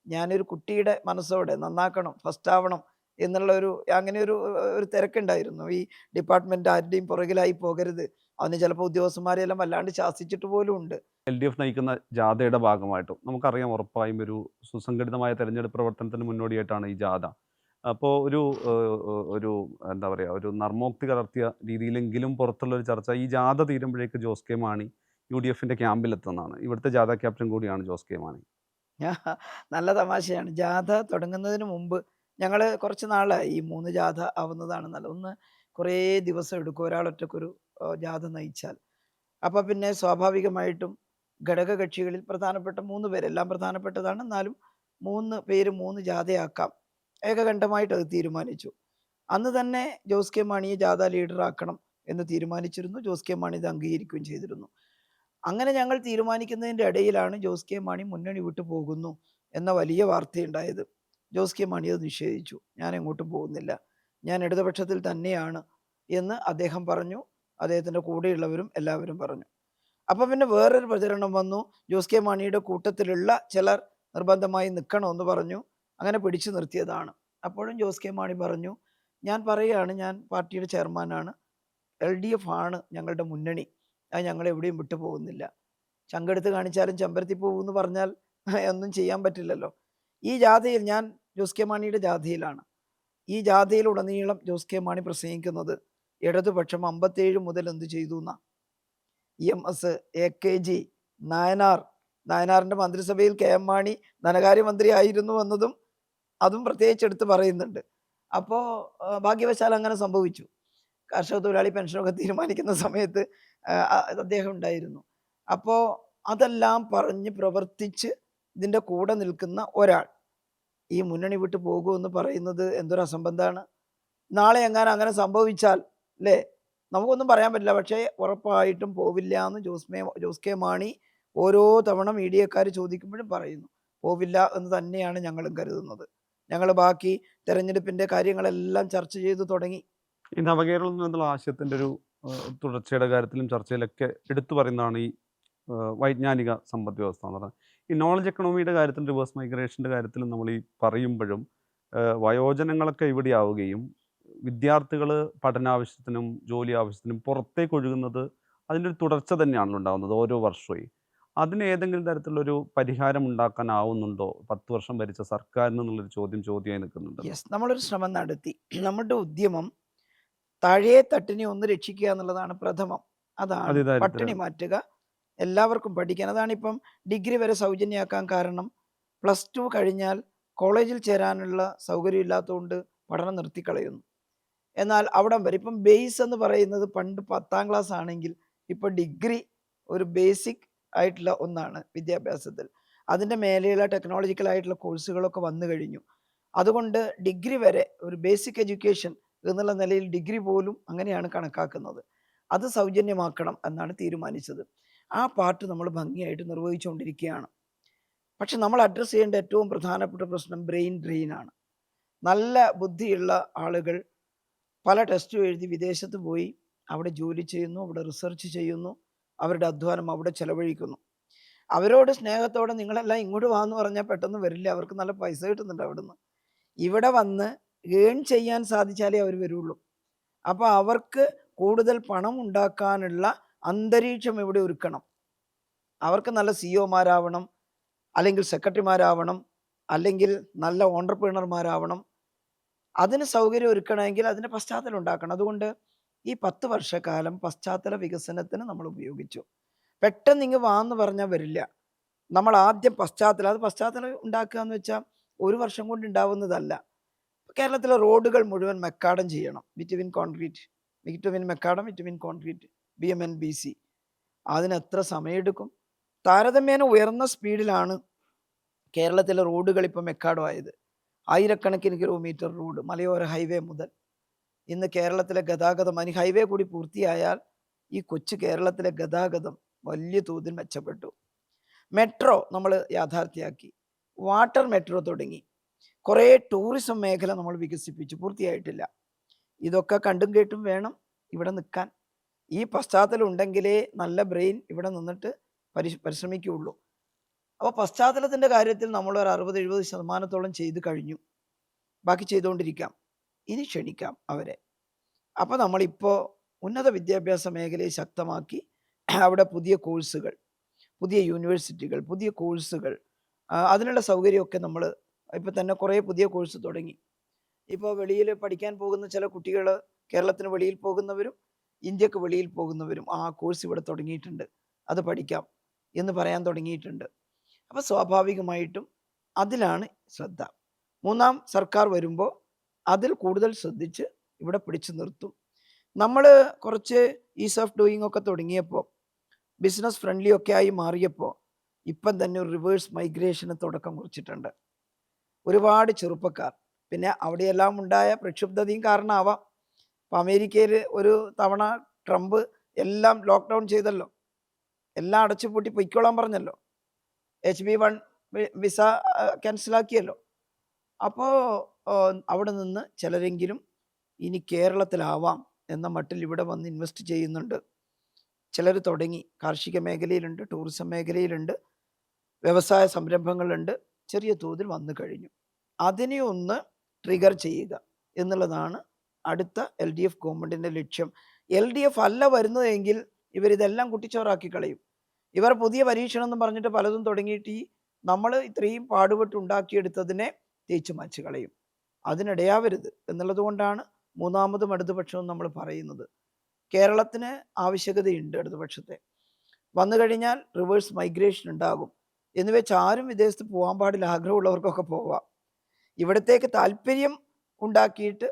ഞാനൊരു കുട്ടിയുടെ മനസ്സോടെ നന്നാക്കണം, ഫസ്റ്റ് ആവണം എന്നുള്ള അങ്ങനെ ഒരു തിരക്കുണ്ടായിരുന്നു. ഈ ഡിപ്പാർട്ട്മെന്റ് ആരുടെയും പുറകിലായി പോകരുത്. അതിന് ചിലപ്പോൾ ഉദ്യോഗസ്ഥന്മാരെല്ലാം വല്ലാണ്ട് ശാസിച്ചിട്ട് പോലും ഉണ്ട്. LDF നയിക്കുന്ന ജാഥയുടെ ഭാഗമായിട്ടും നമുക്കറിയാം, ഉറപ്പായും ഒരു സുസംഘടിതമായ തെരഞ്ഞെടുപ്പ് പ്രവർത്തനത്തിന് മുന്നോടിയായിട്ടാണ് ഈ ജാഥ. അപ്പോൾ ഒരു എന്താ പറയുക, ഒരു നർമ്മോക്തി കലർത്തിയ രീതിയിലെങ്കിലും പുറത്തുള്ളൊരു ചർച്ച, ഈ ജാഥ തീരുമ്പോഴേക്ക് ജോസ് കെ മാണി UDFന്റെ ക്യാമ്പിലെത്തുന്നതാണ്. ഇവിടുത്തെ ജാഥ ക്യാപ്റ്റൻ കൂടിയാണ് ജോസ് കെ മാണി. നല്ല തമാശയാണ്. ജാഥ തുടങ്ങുന്നതിന് മുമ്പ് ഞങ്ങൾ കുറച്ച് നാളായി ഈ 3 ജാഥ ആവുന്നതാണ് നല്ലത്. ഒന്ന് കുറേ ദിവസം എടുക്കും ഒരാളൊറ്റക്കൊരു ജാഥ നയിച്ചാൽ. അപ്പോൾ പിന്നെ സ്വാഭാവികമായിട്ടും ഘടകകക്ഷികളിൽ പ്രധാനപ്പെട്ട 3 പേര്, എല്ലാം പ്രധാനപ്പെട്ടതാണ്, എന്നാലും 3 പേര് 3 ജാഥയാക്കാം. ഏകകണ്ഠമായിട്ട് അത് തീരുമാനിച്ചു. അന്ന് തന്നെ ജോസ് കെ മാണിയെ ജാഥ ലീഡറാക്കണം എന്ന് തീരുമാനിച്ചിരുന്നു. ജോസ് കെ മാണി ഇത് അംഗീകരിക്കുകയും ചെയ്തിരുന്നു. അങ്ങനെ ഞങ്ങൾ തീരുമാനിക്കുന്നതിൻ്റെ ഇടയിലാണ് ജോസ് കെ മാണി മുന്നണി വിട്ടു പോകുന്നു എന്ന വലിയ വാർത്തയുണ്ടായത്. ജോസ് കെ മാണി അത് നിഷേധിച്ചു. ഞാൻ എങ്ങോട്ടും പോകുന്നില്ല, ഞാൻ ഇടതുപക്ഷത്തിൽ തന്നെയാണ് എന്ന് അദ്ദേഹം പറഞ്ഞു. അദ്ദേഹത്തിൻ്റെ കൂടെയുള്ളവരും എല്ലാവരും പറഞ്ഞു. അപ്പം പിന്നെ വേറൊരു പ്രചരണം വന്നു. ജോസ് കെ മാണിയുടെ കൂട്ടത്തിലുള്ള ചിലർ നിർബന്ധമായി നിൽക്കണമെന്ന് പറഞ്ഞു. അങ്ങനെ പിടിച്ചു നിർത്തിയതാണ്. അപ്പോഴും ജോസ് കെ മാണി പറഞ്ഞു, ഞാൻ പറയുകയാണ്, ഞാൻ പാർട്ടിയുടെ ചെയർമാനാണ്, LDF ആണ് ഞങ്ങളുടെ മുന്നണി, അത് ഞങ്ങൾ എവിടെയും വിട്ടു പോകുന്നില്ല. ചങ്കെടുത്ത് കാണിച്ചാലും ചെമ്പരത്തി പൂവെന്ന് പറഞ്ഞാൽ ഒന്നും ചെയ്യാൻ പറ്റില്ലല്ലോ. ഈ ജാഥയിൽ ഞാൻ ജോസ് കെ മാണിയുടെ ജാഥയിലാണ്. ഈ ജാഥയിലുടനീളം ജോസ് കെ മാണി പ്രസംഗിക്കുന്നത് ഇടതുപക്ഷം 57 മുതൽ എന്ത് ചെയ്തു എന്നാ. EMS, AKG, നായനാറിന്റെ മന്ത്രിസഭയിൽ KM മാണി ധനകാര്യമന്ത്രി ആയിരുന്നു എന്നതും അതും പ്രത്യേകിച്ച് എടുത്ത് പറയുന്നുണ്ട്. അപ്പോൾ ഭാഗ്യവശാൽ അങ്ങനെ സംഭവിച്ചു. കർഷക തൊഴിലാളി പെൻഷനൊക്കെ തീരുമാനിക്കുന്ന സമയത്ത് അദ്ദേഹം ഉണ്ടായിരുന്നു. അപ്പോൾ അതെല്ലാം പറഞ്ഞ് പ്രവർത്തിച്ച് ഇതിൻ്റെ കൂടെ നിൽക്കുന്ന ഒരാൾ ഈ മുന്നണി വിട്ട് പോകുമെന്ന് പറയുന്നത് എന്തൊരു അസംബന്ധമാണ്. നാളെ എങ്ങാനും അങ്ങനെ സംഭവിച്ചാൽ അല്ലേ, നമുക്കൊന്നും പറയാൻ പറ്റില്ല. പക്ഷേ ഉറപ്പായിട്ടും പോവില്ല എന്ന് ജോസ് കെ മാണി ഓരോ തവണ മീഡിയക്കാർ ചോദിക്കുമ്പോഴും പറയുന്നു. പോവില്ല എന്ന് തന്നെയാണ് ഞങ്ങളും കരുതുന്നത്. ഞങ്ങൾ ബാക്കി തെരഞ്ഞെടുപ്പിൻ്റെ കാര്യങ്ങളെല്ലാം ചർച്ച ചെയ്തു തുടങ്ങി. ഈ നവകേരളം എന്നുള്ള ആശയത്തിൻ്റെ ഒരു തുടർച്ചയുടെ കാര്യത്തിലും ചർച്ചയിലൊക്കെ എടുത്തു പറയുന്നതാണ് ഈ വൈജ്ഞാനിക സമ്പദ് വ്യവസ്ഥ എന്ന് പറയുന്നത്. ഈ നോളജ് എക്കണോമിയുടെ കാര്യത്തിൽ, റിവേഴ്സ് മൈഗ്രേഷൻ്റെ കാര്യത്തിലും നമ്മൾ ഈ പറയുമ്പോഴും വയോജനങ്ങളൊക്കെ ഇവിടെയാവുകയും വിദ്യാർത്ഥികൾ പഠനാവശ്യത്തിനും ജോലി ആവശ്യത്തിനും പുറത്തേക്ക് ഒഴുകുന്നത് അതിൻ്റെ ഒരു തുടർച്ച തന്നെയാണല്ലോ ഉണ്ടാകുന്നത് ഓരോ വർഷവും. അതിന് ഏതെങ്കിലും തരത്തിലുള്ളൊരു പരിഹാരം ഉണ്ടാക്കാനാവുന്നുണ്ടോ 10 വർഷം ഭരിച്ച സർക്കാരിന് എന്നുള്ളൊരു ചോദ്യമായി നിൽക്കുന്നുണ്ട്. യെസ്, നമ്മളൊരു ശ്രമം നടത്തി. നമ്മുടെ ഉദ്യമം താഴെ തട്ടിനെ ഒന്ന് രക്ഷിക്കുക എന്നുള്ളതാണ് പ്രഥമം. അതാണ് പട്ടിണി അതിദാരിദ്ര്യം മാറ്റുക, എല്ലാവർക്കും പഠിക്കാൻ. അതാണിപ്പം ഡിഗ്രി വരെ സൗജന്യമാക്കാൻ കാരണം. +2 കഴിഞ്ഞാൽ കോളേജിൽ ചേരാനുള്ള സൗകര്യം ഇല്ലാത്തതുകൊണ്ട് പഠനം നിർത്തിക്കളയുന്നു. എന്നാൽ അവിടം വരെ ഇപ്പം ബേസ് എന്ന് പറയുന്നത് പണ്ട് 10ാം ക്ലാസ് ആണെങ്കിൽ ഇപ്പോൾ ഡിഗ്രി ഒരു ബേസിക് ആയിട്ടുള്ള ഒന്നാണ് വിദ്യാഭ്യാസത്തിൽ. അതിൻ്റെ മേലെയുള്ള ടെക്നോളജിക്കൽ ആയിട്ടുള്ള കോഴ്സുകളൊക്കെ വന്നു കഴിഞ്ഞു. അതുകൊണ്ട് ഡിഗ്രി വരെ ഒരു ബേസിക് എഡ്യൂക്കേഷൻ എന്നുള്ള നിലയിൽ ഡിഗ്രി പോലും അങ്ങനെയാണ് കണക്കാക്കുന്നത്. അത് സൗജന്യമാക്കണം എന്നാണ് തീരുമാനിച്ചത്. ആ പാർട്ട് നമ്മൾ ഭംഗിയായിട്ട് നിർവഹിച്ചുകൊണ്ടിരിക്കുകയാണ്. പക്ഷെ നമ്മൾ അഡ്രസ്സ് ചെയ്യേണ്ട ഏറ്റവും പ്രധാനപ്പെട്ട പ്രശ്നം ബ്രെയിൻ ഡ്രെയിനാണ്. നല്ല ബുദ്ധിയുള്ള ആളുകൾ പല ടെസ്റ്റും എഴുതി വിദേശത്ത് പോയി അവിടെ ജോലി ചെയ്യുന്നു, അവിടെ റിസർച്ച് ചെയ്യുന്നു, അവരുടെ അധ്വാനം അവിടെ ചെലവഴിക്കുന്നു. അവരോട് സ്നേഹത്തോടെ നിങ്ങളെല്ലാം ഇങ്ങോട്ട് വാന്ന് പറഞ്ഞാൽ പെട്ടെന്ന് വരില്ല. അവർക്ക് നല്ല പൈസ കിട്ടുന്നുണ്ട് അവിടുന്ന്. ഇവിടെ വന്ന് ഏൺ ചെയ്യാൻ സാധിച്ചാലേ അവർ വരുള്ളൂ. അപ്പോൾ അവർക്ക് കൂടുതൽ പണം ഉണ്ടാക്കാനുള്ള അന്തരീക്ഷം ഇവിടെ ഒരുക്കണം. അവർക്ക് നല്ല സിഇഒമാരാവണം, അല്ലെങ്കിൽ സെക്രട്ടറിമാരാവണം, അല്ലെങ്കിൽ നല്ല ഓണ്ടർപ്രീണർമാരാവണം. അതിന് സൗകര്യം ഒരുക്കണമെങ്കിൽ അതിൻ്റെ പശ്ചാത്തലം ഉണ്ടാക്കണം. അതുകൊണ്ട് ഈ 10 വർഷക്കാലം പശ്ചാത്തല വികസനത്തിന് നമ്മൾ ഉപയോഗിച്ചു. പെട്ടെന്ന് ഇങ്ങ് വാന്ന് പറഞ്ഞാൽ വരില്ല. നമ്മൾ ആദ്യം പശ്ചാത്തലം ഉണ്ടാക്കുക എന്ന് വെച്ചാൽ ഒരു വർഷം കൊണ്ട് ഉണ്ടാവുന്നതല്ല. കേരളത്തിലെ റോഡുകൾ മുഴുവൻ മെക്കാഡം ചെയ്യണം. ബിറ്റുവിൻ മെക്കാഡം, ബിറ്റുവിൻ കോൺക്രീറ്റ്, BMNBC. അതിന് എത്ര സമയമെടുക്കും? താരതമ്യേന ഉയർന്ന സ്പീഡിലാണ് കേരളത്തിലെ റോഡുകൾ ഇപ്പോൾ മെക്കാഡോ ആയത്. 1000കണക്കിന് കിലോമീറ്റർ റോഡ്, മലയോര ഹൈവേ മുതൽ ഇന്ന് കേരളത്തിലെ ഗതാഗതം, ഹൈവേ കൂടി പൂർത്തിയായാൽ ഈ കൊച്ചു കേരളത്തിലെ ഗതാഗതം വലിയ തോതിൽ മെച്ചപ്പെട്ടു. മെട്രോ നമ്മൾ യാഥാർത്ഥ്യമാക്കി, വാട്ടർ മെട്രോ തുടങ്ങി, കുറേ ടൂറിസം മേഖല നമ്മൾ വികസിപ്പിച്ചു, പൂർത്തിയായിട്ടില്ല. ഇതൊക്കെ കണ്ടും കേട്ടും വേണം ഇവിടെ നിൽക്കാൻ. ഈ പശ്ചാത്തലം ഉണ്ടെങ്കിലേ നല്ല ബ്രെയിൻ ഇവിടെ നിന്നിട്ട് പരിശ്രമിക്കുകയുള്ളൂ. അപ്പോൾ പശ്ചാത്തലത്തിൻ്റെ കാര്യത്തിൽ നമ്മളൊരു 60-70% ചെയ്ത് കഴിഞ്ഞു. ബാക്കി ചെയ്തുകൊണ്ടിരിക്കാം. ഇനി ക്ഷണിക്കാം അവരെ. അപ്പോൾ നമ്മളിപ്പോൾ ഉന്നത വിദ്യാഭ്യാസ മേഖലയെ ശക്തമാക്കി അവിടെ പുതിയ കോഴ്സുകൾ, പുതിയ യൂണിവേഴ്സിറ്റികൾ, പുതിയ കോഴ്സുകൾ, അതിനുള്ള സൗകര്യമൊക്കെ നമ്മൾ ഇപ്പോൾ തന്നെ കുറേ പുതിയ കോഴ്സ് തുടങ്ങി. ഇപ്പോൾ വെളിയിൽ പഠിക്കാൻ പോകുന്ന ചില കുട്ടികൾ കേരളത്തിന് വെളിയിൽ പോകുന്നവരും ഇന്ത്യക്ക് വെളിയിൽ പോകുന്നവരും ആ കോഴ്സ് ഇവിടെ തുടങ്ങിയിട്ടുണ്ട്, അത് പഠിക്കാം എന്ന് പറയാൻ തുടങ്ങിയിട്ടുണ്ട്. അപ്പോൾ സ്വാഭാവികമായിട്ടും അതിലാണ് ശ്രദ്ധ. മൂന്നാം സർക്കാർ വരുമ്പോൾ അതിൽ കൂടുതൽ ശ്രദ്ധിച്ച് ഇവിടെ പിടിച്ചു നിർത്തും. നമ്മൾ കുറച്ച് ഈസ് ഓഫ് ഡൂയിങ് ഒക്കെ തുടങ്ങിയപ്പോൾ, ബിസിനസ് ഫ്രണ്ട്ലി ഒക്കെ ആയി മാറിയപ്പോൾ ഇപ്പം തന്നെ ഒരു റിവേഴ്സ് മൈഗ്രേഷന് തുടക്കം കുറിച്ചിട്ടുണ്ട്. ഒരുപാട് ചെറുപ്പക്കാർ, പിന്നെ അവിടെയെല്ലാം ഉണ്ടായ പ്രക്ഷുബ്ധതയും കാരണമാവാം. ഇപ്പം അമേരിക്കയിൽ ഒരു തവണ ട്രംപ് എല്ലാം ലോക്ക്ഡൗൺ ചെയ്തല്ലോ, എല്ലാം അടച്ചുപൂട്ടി പൊയ്ക്കോളാൻ പറഞ്ഞല്ലോ, HB1 വിസ ക്യാൻസലാക്കിയല്ലോ. അപ്പോൾ അവിടെ നിന്ന് ചിലരെങ്കിലും ഇനി കേരളത്തിലാവാം എന്ന മട്ടിൽ ഇവിടെ വന്ന് ഇൻവെസ്റ്റ് ചെയ്യുന്നുണ്ട്. ചിലർ തുടങ്ങി. കാർഷിക മേഖലയിലുണ്ട്, ടൂറിസം മേഖലയിലുണ്ട്, വ്യവസായ സംരംഭങ്ങളുണ്ട്, ചെറിയ തോതിൽ വന്നു കഴിഞ്ഞു. അതിനെ ഒന്ന് ട്രിഗർ ചെയ്യുക എന്നുള്ളതാണ് അടുത്ത LDF ഗവൺമെൻറ്റിൻ്റെ ലക്ഷ്യം. LDF അല്ല വരുന്നതെങ്കിൽ ഇവരിതെല്ലാം കുട്ടിച്ചോറാക്കി കളയും. ഇവർ പുതിയ പരീക്ഷണം എന്ന് പറഞ്ഞിട്ട് പലതും തുടങ്ങിയിട്ട് ഈ നമ്മൾ ഇത്രയും പാടുപെട്ട് ഉണ്ടാക്കിയെടുത്തതിനെ തേച്ചു മാച്ച് കളയും. അതിനിടയാവരുത് എന്നുള്ളത് കൊണ്ടാണ് മൂന്നാമതും ഇടതുപക്ഷവും നമ്മൾ പറയുന്നത്. കേരളത്തിന് ആവശ്യകതയുണ്ട് ഇടതുപക്ഷത്തെ. വന്നു കഴിഞ്ഞാൽ റിവേഴ്സ് മൈഗ്രേഷൻ ഉണ്ടാകും. എന്ന് വെച്ച് ആരും വിദേശത്ത് പോകാൻ പാടില്ല, ആഗ്രഹമുള്ളവർക്കൊക്കെ പോവാം. ഇവിടത്തേക്ക് താല്പര്യം ഉണ്ടാക്കിയിട്ട്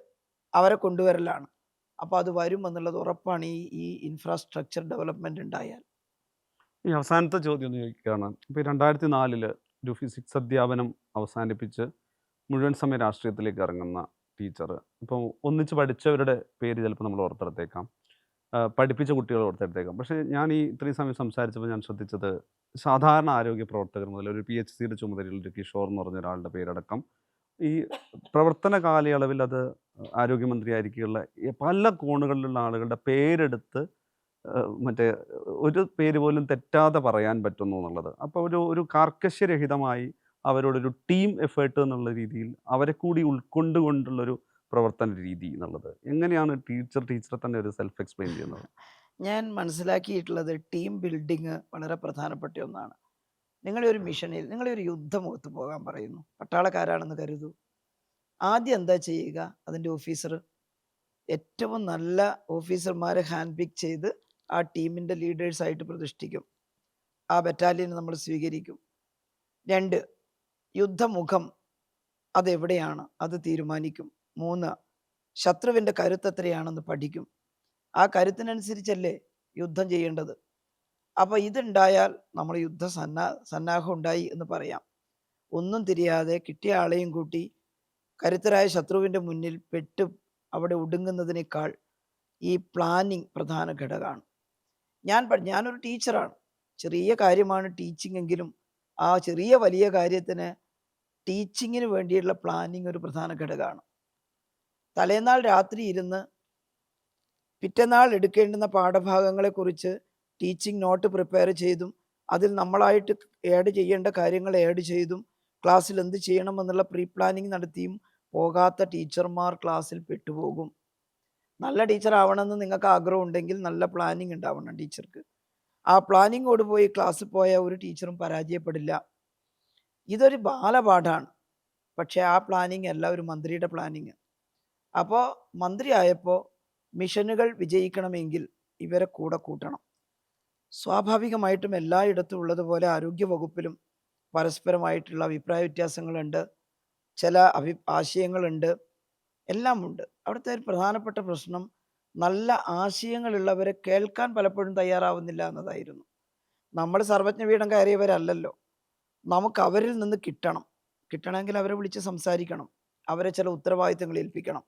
അവരെ കൊണ്ടുവരലാണ്. അപ്പോൾ അത് വരും എന്നുള്ളത് ഉറപ്പാണ് ഈ ഇൻഫ്രാസ്ട്രക്ചർ ഡെവലപ്മെന്റ് ഉണ്ടായാൽ. ഈ അവസാനത്തെ ചോദ്യം ഒന്ന് ചോദിക്കുകയാണ്. ഇപ്പോൾ 2004 ഒരു ഫിസിക്സ് അധ്യാപനം അവസാനിപ്പിച്ച് മുഴുവൻ സമയ രാഷ്ട്രീയത്തിലേക്ക് ഇറങ്ങുന്ന ടീച്ചർ, ഇപ്പോൾ ഒന്നിച്ച് പഠിച്ചവരുടെ പേര് ചിലപ്പോൾ നമ്മൾ ഓർത്തെടുത്തേക്കാം, പഠിപ്പിച്ച കുട്ടികൾ ഓർത്തെടുത്തേക്കാം. പക്ഷേ ഞാൻ ഈ ഇത്രയും സമയം സംസാരിച്ചപ്പോൾ ഞാൻ ശ്രദ്ധിച്ചത് സാധാരണ ആരോഗ്യ പ്രവർത്തകർ മുതൽ ഒരു PhD ചുമതലയുള്ള ഒരു കിഷോർ എന്ന് പറഞ്ഞ ഒരാളുടെ പേരടക്കം ഈ പ്രവർത്തന കാലയളവിൽ അത് ആരോഗ്യമന്ത്രിയായിരിക്കുള്ള പല കോണുകളിലുള്ള ആളുകളുടെ പേരെടുത്ത് മറ്റേ ഒരു പേര് പോലും തെറ്റാതെ പറയാൻ പറ്റുന്നു എന്നുള്ളത്. അപ്പോൾ ഒരു കാർക്കശ്യരഹിതമായി അവരോടൊരു ടീം എഫേർട്ട് എന്നുള്ള രീതിയിൽ അവരെ കൂടി ഉൾക്കൊണ്ടുകൊണ്ടുള്ളൊരു പ്രവർത്തന രീതി എന്നുള്ളത് എങ്ങനെയാണ് ടീച്ചറെ തന്നെ ഒരു സെൽഫ് എക്സ്പ്ലെയിൻ ചെയ്യുന്നത്? ഞാൻ മനസ്സിലാക്കിയിട്ടുള്ളത് ടീം ബിൽഡിങ് വളരെ പ്രധാനപ്പെട്ട ഒന്നാണ്. നിങ്ങളെ ഒരു മിഷനിൽ, നിങ്ങളെ ഒരു യുദ്ധമുഖത്ത് പോകാൻ പറയുന്നു, പട്ടാളക്കാരാണെന്ന് കരുതൂ. ആദ്യം എന്താ ചെയ്യുക? അതിൻ്റെ ഓഫീസർ, ഏറ്റവും നല്ല ഓഫീസർമാരെ ഹാൻഡ് പിക്ക് ചെയ്ത് ആ ടീമിൻ്റെ ലീഡേഴ്സായിട്ട് പ്രതിഷ്ഠിക്കും. ആ ബറ്റാലിയനെ നമ്മൾ സ്വീകരിക്കും. 2, യുദ്ധമുഖം അതെവിടെയാണ് അത് തീരുമാനിക്കും. 3, ശത്രുവിൻ്റെ കരുത്ത് എത്രയാണെന്ന് പഠിക്കും. ആ കരുത്തിനനുസരിച്ചല്ലേ യുദ്ധം ചെയ്യേണ്ടത്. അപ്പോൾ ഇതുണ്ടായാൽ നമ്മൾ സന്നാഹം ഉണ്ടായി എന്ന് പറയാം. ഒന്നും തിരിയാതെ കിട്ടിയ ആളെയും കൂട്ടി കരുത്തരായ ശത്രുവിൻ്റെ മുന്നിൽ പെട്ട് അവിടെ ഒടുങ്ങുന്നതിനേക്കാൾ ഈ പ്ലാനിങ് പ്രധാന ഘടകമാണ്. ഞാനൊരു ടീച്ചറാണ്. ചെറിയ കാര്യമാണ് ടീച്ചിങ് എങ്കിലും ആ ചെറിയ വലിയ കാര്യത്തിന് ടീച്ചിങ്ങിന് വേണ്ടിയുള്ള പ്ലാനിങ് ഒരു പ്രധാന ഘടകമാണ്. തലേന്നാൾ രാത്രി ഇരുന്ന് പിറ്റേന്നാൾ എടുക്കേണ്ടുന്ന പാഠഭാഗങ്ങളെക്കുറിച്ച് ടീച്ചിങ് നോട്ട് പ്രിപ്പയർ ചെയ്തും അതിൽ നമ്മളായിട്ട് ആഡ് ചെയ്യേണ്ട കാര്യങ്ങൾ ആഡ് ചെയ്തും ക്ലാസ്സിൽ എന്ത് ചെയ്യണമെന്നുള്ള പ്രീ പ്ലാനിങ് നടത്തിയും പോകാത്ത ടീച്ചർമാർ ക്ലാസ്സിൽ പെട്ടുപോകും. നല്ല ടീച്ചർ ആവണമെന്ന് നിങ്ങൾക്ക് ആഗ്രഹം ഉണ്ടെങ്കിൽ നല്ല പ്ലാനിങ് ഉണ്ടാവണം ടീച്ചർക്ക്. ആ പ്ലാനിങ്ങോട് പോയി ക്ലാസ്സിൽ പോയ ഒരു ടീച്ചറും പരാജയപ്പെടില്ല. ഇതൊരു ബാലപാഠാണ്. പക്ഷേ ആ പ്ലാനിങ് അല്ല ഒരു മന്ത്രിയുടെ പ്ലാനിങ്. അപ്പോൾ മന്ത്രി ആയപ്പോൾ മിഷനുകൾ വിജയിക്കണമെങ്കിൽ ഇവരെ കൂടെ കൂട്ടണം. സ്വാഭാവികമായിട്ടും എല്ലായിടത്തും ഉള്ളതുപോലെ ആരോഗ്യ വകുപ്പിലും പരസ്പരമായിട്ടുള്ള അഭിപ്രായ വ്യത്യാസങ്ങളുണ്ട്, ചില ആശയങ്ങളുണ്ട്, എല്ലാം ഉണ്ട്. അവിടുത്തെ ഒരു പ്രധാനപ്പെട്ട പ്രശ്നം നല്ല ആശയങ്ങളുള്ളവരെ കേൾക്കാൻ പലപ്പോഴും തയ്യാറാവുന്നില്ല എന്നതായിരുന്നു. നമ്മൾ സർവജ്ഞപീഠം കയറിയവരല്ലല്ലോ. നമുക്ക് അവരിൽ നിന്ന് കിട്ടണമെങ്കിൽ അവരെ വിളിച്ച് സംസാരിക്കണം, അവരെ ചില ഉത്തരവാദിത്തങ്ങൾ ഏൽപ്പിക്കണം.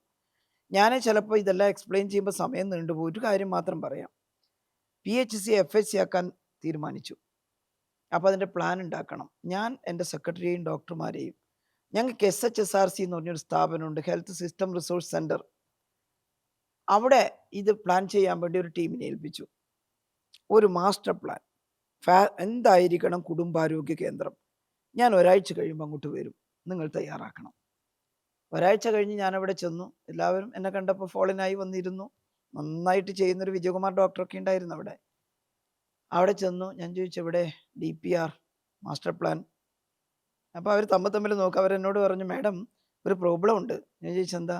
ഞാൻ ചിലപ്പോൾ ഇതെല്ലാം എക്സ്പ്ലെയിൻ ചെയ്യുമ്പോൾ സമയം നീണ്ടുപോകും. ഒരു കാര്യം മാത്രം പറയാം. PHC FHC ആക്കാൻ തീരുമാനിച്ചു. അപ്പോൾ അതിൻ്റെ പ്ലാൻ ഉണ്ടാക്കണം. ഞാൻ എൻ്റെ സെക്രട്ടറിയെയും ഡോക്ടർമാരെയും, ഞങ്ങൾക്ക് SHSRC എന്ന് പറഞ്ഞൊരു സ്ഥാപനമുണ്ട്, ഹെൽത്ത് സിസ്റ്റം റിസോഴ്സ് സെൻറ്റർ. അവിടെ ഇത് പ്ലാൻ ചെയ്യാൻ വേണ്ടി ഒരു ടീമിനെ ഏൽപ്പിച്ചു. ഒരു മാസ്റ്റർ പ്ലാൻ, എന്തായിരിക്കണം കുടുംബാരോഗ്യ കേന്ദ്രം. ഞാൻ ഒരാഴ്ച കഴിയുമ്പോൾ അങ്ങോട്ട് വരും, നിങ്ങൾ തയ്യാറാക്കണം. ഒരാഴ്ച കഴിഞ്ഞ് ഞാനവിടെ ചെന്നു. എല്ലാവരും എന്നെ കണ്ടപ്പോൾ ഫോളിനായി വന്നിരുന്നു. നന്നായിട്ട് ചെയ്യുന്നൊരു വിജയകുമാർ ഡോക്ടറൊക്കെ ഉണ്ടായിരുന്നു അവിടെ. അവിടെ ചെന്നു. ഞാൻ ചോദിച്ചു, എവിടെ DPR മാസ്റ്റർ പ്ലാൻ? അപ്പോൾ അവർ തമ്മിൽ നോക്കുക. അവരെന്നോട് പറഞ്ഞു, മാഡം ഒരു പ്രോബ്ലം ഉണ്ട്. ഞാൻ ചോദിച്ചു, എന്താ?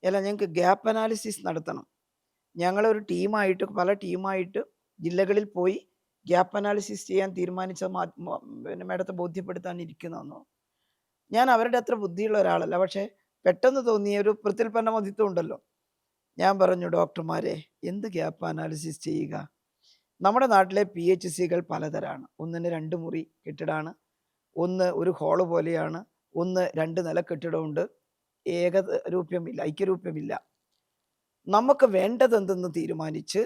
അല്ല, ഞങ്ങൾക്ക് ഗ്യാപ്പ് അനാലിസിസ് നടത്തണം. ഞങ്ങളൊരു ടീമായിട്ട് പല ടീമായിട്ട് ജില്ലകളിൽ പോയി ഗ്യാപ്പ് അനാലിസിസ് ചെയ്യാൻ തീരുമാനിച്ച പിന്നെ മാഡത്തെ ബോധ്യപ്പെടുത്താൻ ഇരിക്കുന്നതെന്നോ. ഞാൻ അവരുടെ അത്ര ബുദ്ധിയുള്ള ഒരാളല്ല, പക്ഷേ പെട്ടെന്ന് തോന്നിയ ഒരു പ്രത്യുൽപ്പന്ന മതിത്വം ഉണ്ടല്ലോ. ഞാൻ പറഞ്ഞു, ഡോക്ടർമാരെ എന്ത് ഗ്യാപ്പ് അനാലിസിസ് ചെയ്യുക? നമ്മുടെ നാട്ടിലെ PHCകൾ പലതരമാണ്. ഒന്നിന് 2 മുറി കെട്ടിടമാണ്, ഒന്ന് ഒരു ഹോള് പോലെയാണ്, ഒന്ന് 2 നില കെട്ടിടമുണ്ട്. ഐക്യരൂപ്യമില്ല. നമുക്ക് വേണ്ടത് എന്തെന്ന് തീരുമാനിച്ച്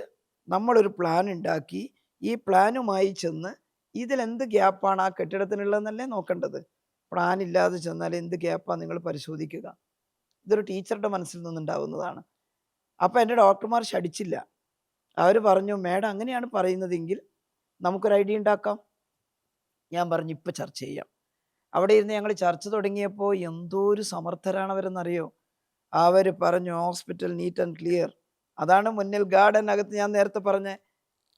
നമ്മളൊരു പ്ലാൻ ഉണ്ടാക്കി ഈ പ്ലാനുമായി ചെന്ന് ഇതിലെന്ത് ഗ്യാപ്പാണ് ആ കെട്ടിടത്തിനുള്ളതെന്നല്ലേ നോക്കേണ്ടത്. പ്ലാൻ ഇല്ലാതെ ചെന്നാൽ എന്ത് ഗ്യാപ്പാണ് നിങ്ങൾ പരിശോധിക്കുക. ഇതൊരു ടീച്ചറുടെ മനസ്സിൽ നിന്നുണ്ടാവുന്നതാണ്. അപ്പോൾ എൻ്റെ ഡോക്ടർമാർ ശടിച്ചില്ല. അവർ പറഞ്ഞു, മാഡം അങ്ങനെയാണ് പറയുന്നതെങ്കിൽ നമുക്കൊരു ഐഡിയ ഉണ്ടാക്കാം. ഞാൻ പറഞ്ഞു, ഇപ്പം ചർച്ച ചെയ്യാം. അവിടെ ഇരുന്ന് ഞങ്ങൾ ചർച്ച തുടങ്ങിയപ്പോൾ എന്തോ ഒരു സമർത്ഥരാണ് അവരെന്നറിയോ. അവർ പറഞ്ഞു, ഹോസ്പിറ്റൽ നീറ്റ് ആൻഡ് ക്ലിയർ. അതാണ് മുന്നിൽ ഗാർഡനകത്ത് ഞാൻ നേരത്തെ പറഞ്ഞ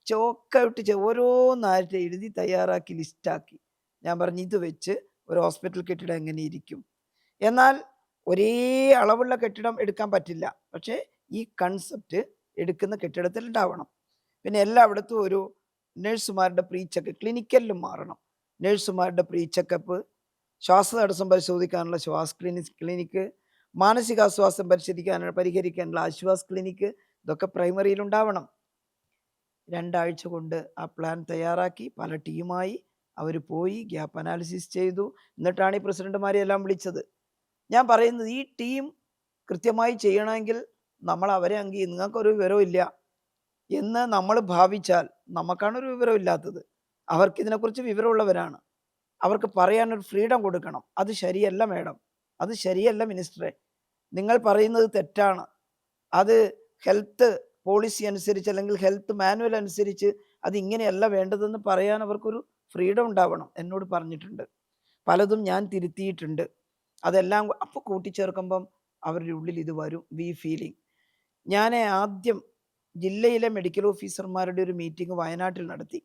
ചോക്ക് ഔട്ട് ഓരോന്നായിട്ട് എഴുതി തയ്യാറാക്കി ലിസ്റ്റാക്കി. ഞാൻ പറഞ്ഞു ഇത് വെച്ച് ഒരു ഹോസ്പിറ്റൽ കെട്ടിടം എങ്ങനെ ഇരിക്കും? എന്നാൽ ഒരേ അളവുള്ള കെട്ടിടം എടുക്കാൻ പറ്റില്ല. പക്ഷേ ഈ കൺസെപ്റ്റ് എടുക്കുന്ന കെട്ടിടത്തിൽ ഉണ്ടാവണം. പിന്നെ എല്ലായിടത്തും ഒരു നഴ്സുമാരുടെ പ്രീ ചെക്ക് ക്ലിനിക്കലിലും മാറണം. നഴ്സുമാരുടെ പ്രീ ചെക്കപ്പ്, ശ്വാസതടസ്സം പരിശോധിക്കാനുള്ള ശ്വാസ് ക്ലിനിക്ക്, മാനസികാസ്വാസ്ഥ്യം പരിഹരിക്കാനുള്ള ആശ്വാസ് ക്ലിനിക്ക്, ഇതൊക്കെ പ്രൈമറിയിലുണ്ടാവണം. 2 ആഴ്ച കൊണ്ട് ആ പ്ലാൻ തയ്യാറാക്കി പല ടീമായി അവർ പോയി ഗ്യാപ്പ് അനാലിസിസ് ചെയ്തു. എന്നിട്ടാണ് ഈ പ്രസിഡന്റുമാരെ എല്ലാം വിളിച്ചത്. ഞാൻ പറയുന്നത് ഈ ടീം കൃത്യമായി ചെയ്യണമെങ്കിൽ നമ്മൾ അവരെ നിങ്ങൾക്കൊരു വിവരവും ഇല്ല എന്ന് നമ്മൾ ഭാവിച്ചാൽ നമുക്കാണ് ഒരു വിവരം ഇല്ലാത്തത്. അവർക്ക് ഇതിനെക്കുറിച്ച് വിവരമുള്ളവരാണ്. അവർക്ക് പറയാനൊരു ഫ്രീഡം കൊടുക്കണം. അത് ശരിയല്ല മാഡം, അത് ശരിയല്ല മിനിസ്റ്ററെ, നിങ്ങൾ പറയുന്നത് തെറ്റാണ്. അത് ഹെൽത്ത് പോളിസി അനുസരിച്ച് അല്ലെങ്കിൽ ഹെൽത്ത് മാനുവൽ അനുസരിച്ച് അത് ഇങ്ങനെയല്ല വേണ്ടതെന്ന് പറയാൻ അവർക്കൊരു ഫ്രീഡം ഉണ്ടാവണം. എന്നോട് പറഞ്ഞിട്ടുണ്ട്. പലതും ഞാൻ തിരുത്തിയിട്ടുണ്ട്. അതെല്ലാം അപ്പോൾ കൂട്ടിച്ചേർക്കുമ്പം അവരുടെ ഉള്ളിൽ ഇത് വരും. ഫീലിംഗ്. ഞാൻ ആദ്യം ജില്ലയിലെ മെഡിക്കൽ ഓഫീസർമാരുടെ ഒരു മീറ്റിംഗ് വയനാട്ടിൽ നടത്തി.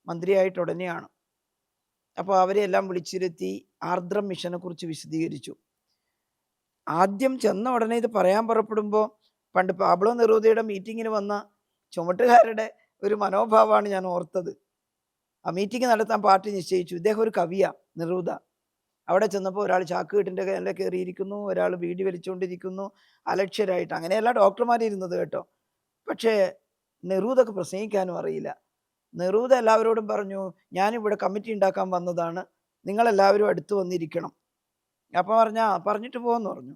മന്ത്രിയായിട്ട് ഉടനെയാണ്. അപ്പോൾ അവരെ എല്ലാം വിളിച്ചിരുത്തി ആർദ്രം മിഷനെ കുറിച്ച് വിശദീകരിച്ചു. ആദ്യം ചെന്ന ഉടനെ ഇത് പറയാൻ പുറപ്പെടുമ്പോൾ പണ്ട് പാബ്ലോ നെറൂദയുടെ മീറ്റിങ്ങിന് വന്ന ചുമട്ടുകാരുടെ ഒരു മനോഭാവമാണ് ഞാൻ ഓർത്തത്. ആ മീറ്റിംഗ് നടത്താൻ പാർട്ടി നിശ്ചയിച്ചു. ഇദ്ദേഹം ഒരു കവിയാ നെറൂദ. അവിടെ ചെന്നപ്പോൾ ഒരാൾ ചാക്കുകെട്ടിൻ്റെ മേലെ കയറിയിരിക്കുന്നു, ഒരാൾ ബീഡി വലിച്ചുകൊണ്ടിരിക്കുന്നു, അലക്ഷ്യരായിട്ട്. അങ്ങനെയല്ല ഡോക്ടർമാരിരുന്നത് കേട്ടോ. പക്ഷേ നെറൂദക്ക് പ്രസംഗിക്കാനും അറിയില്ല. നെറൂദ എല്ലാവരോടും പറഞ്ഞു, ഞാനിവിടെ കമ്മിറ്റി ഉണ്ടാക്കാൻ വന്നതാണ്, നിങ്ങളെല്ലാവരും അടുത്ത് വന്നിരിക്കണം. അപ്പോൾ പറഞ്ഞിട്ട് പോകുമെന്ന് പറഞ്ഞു.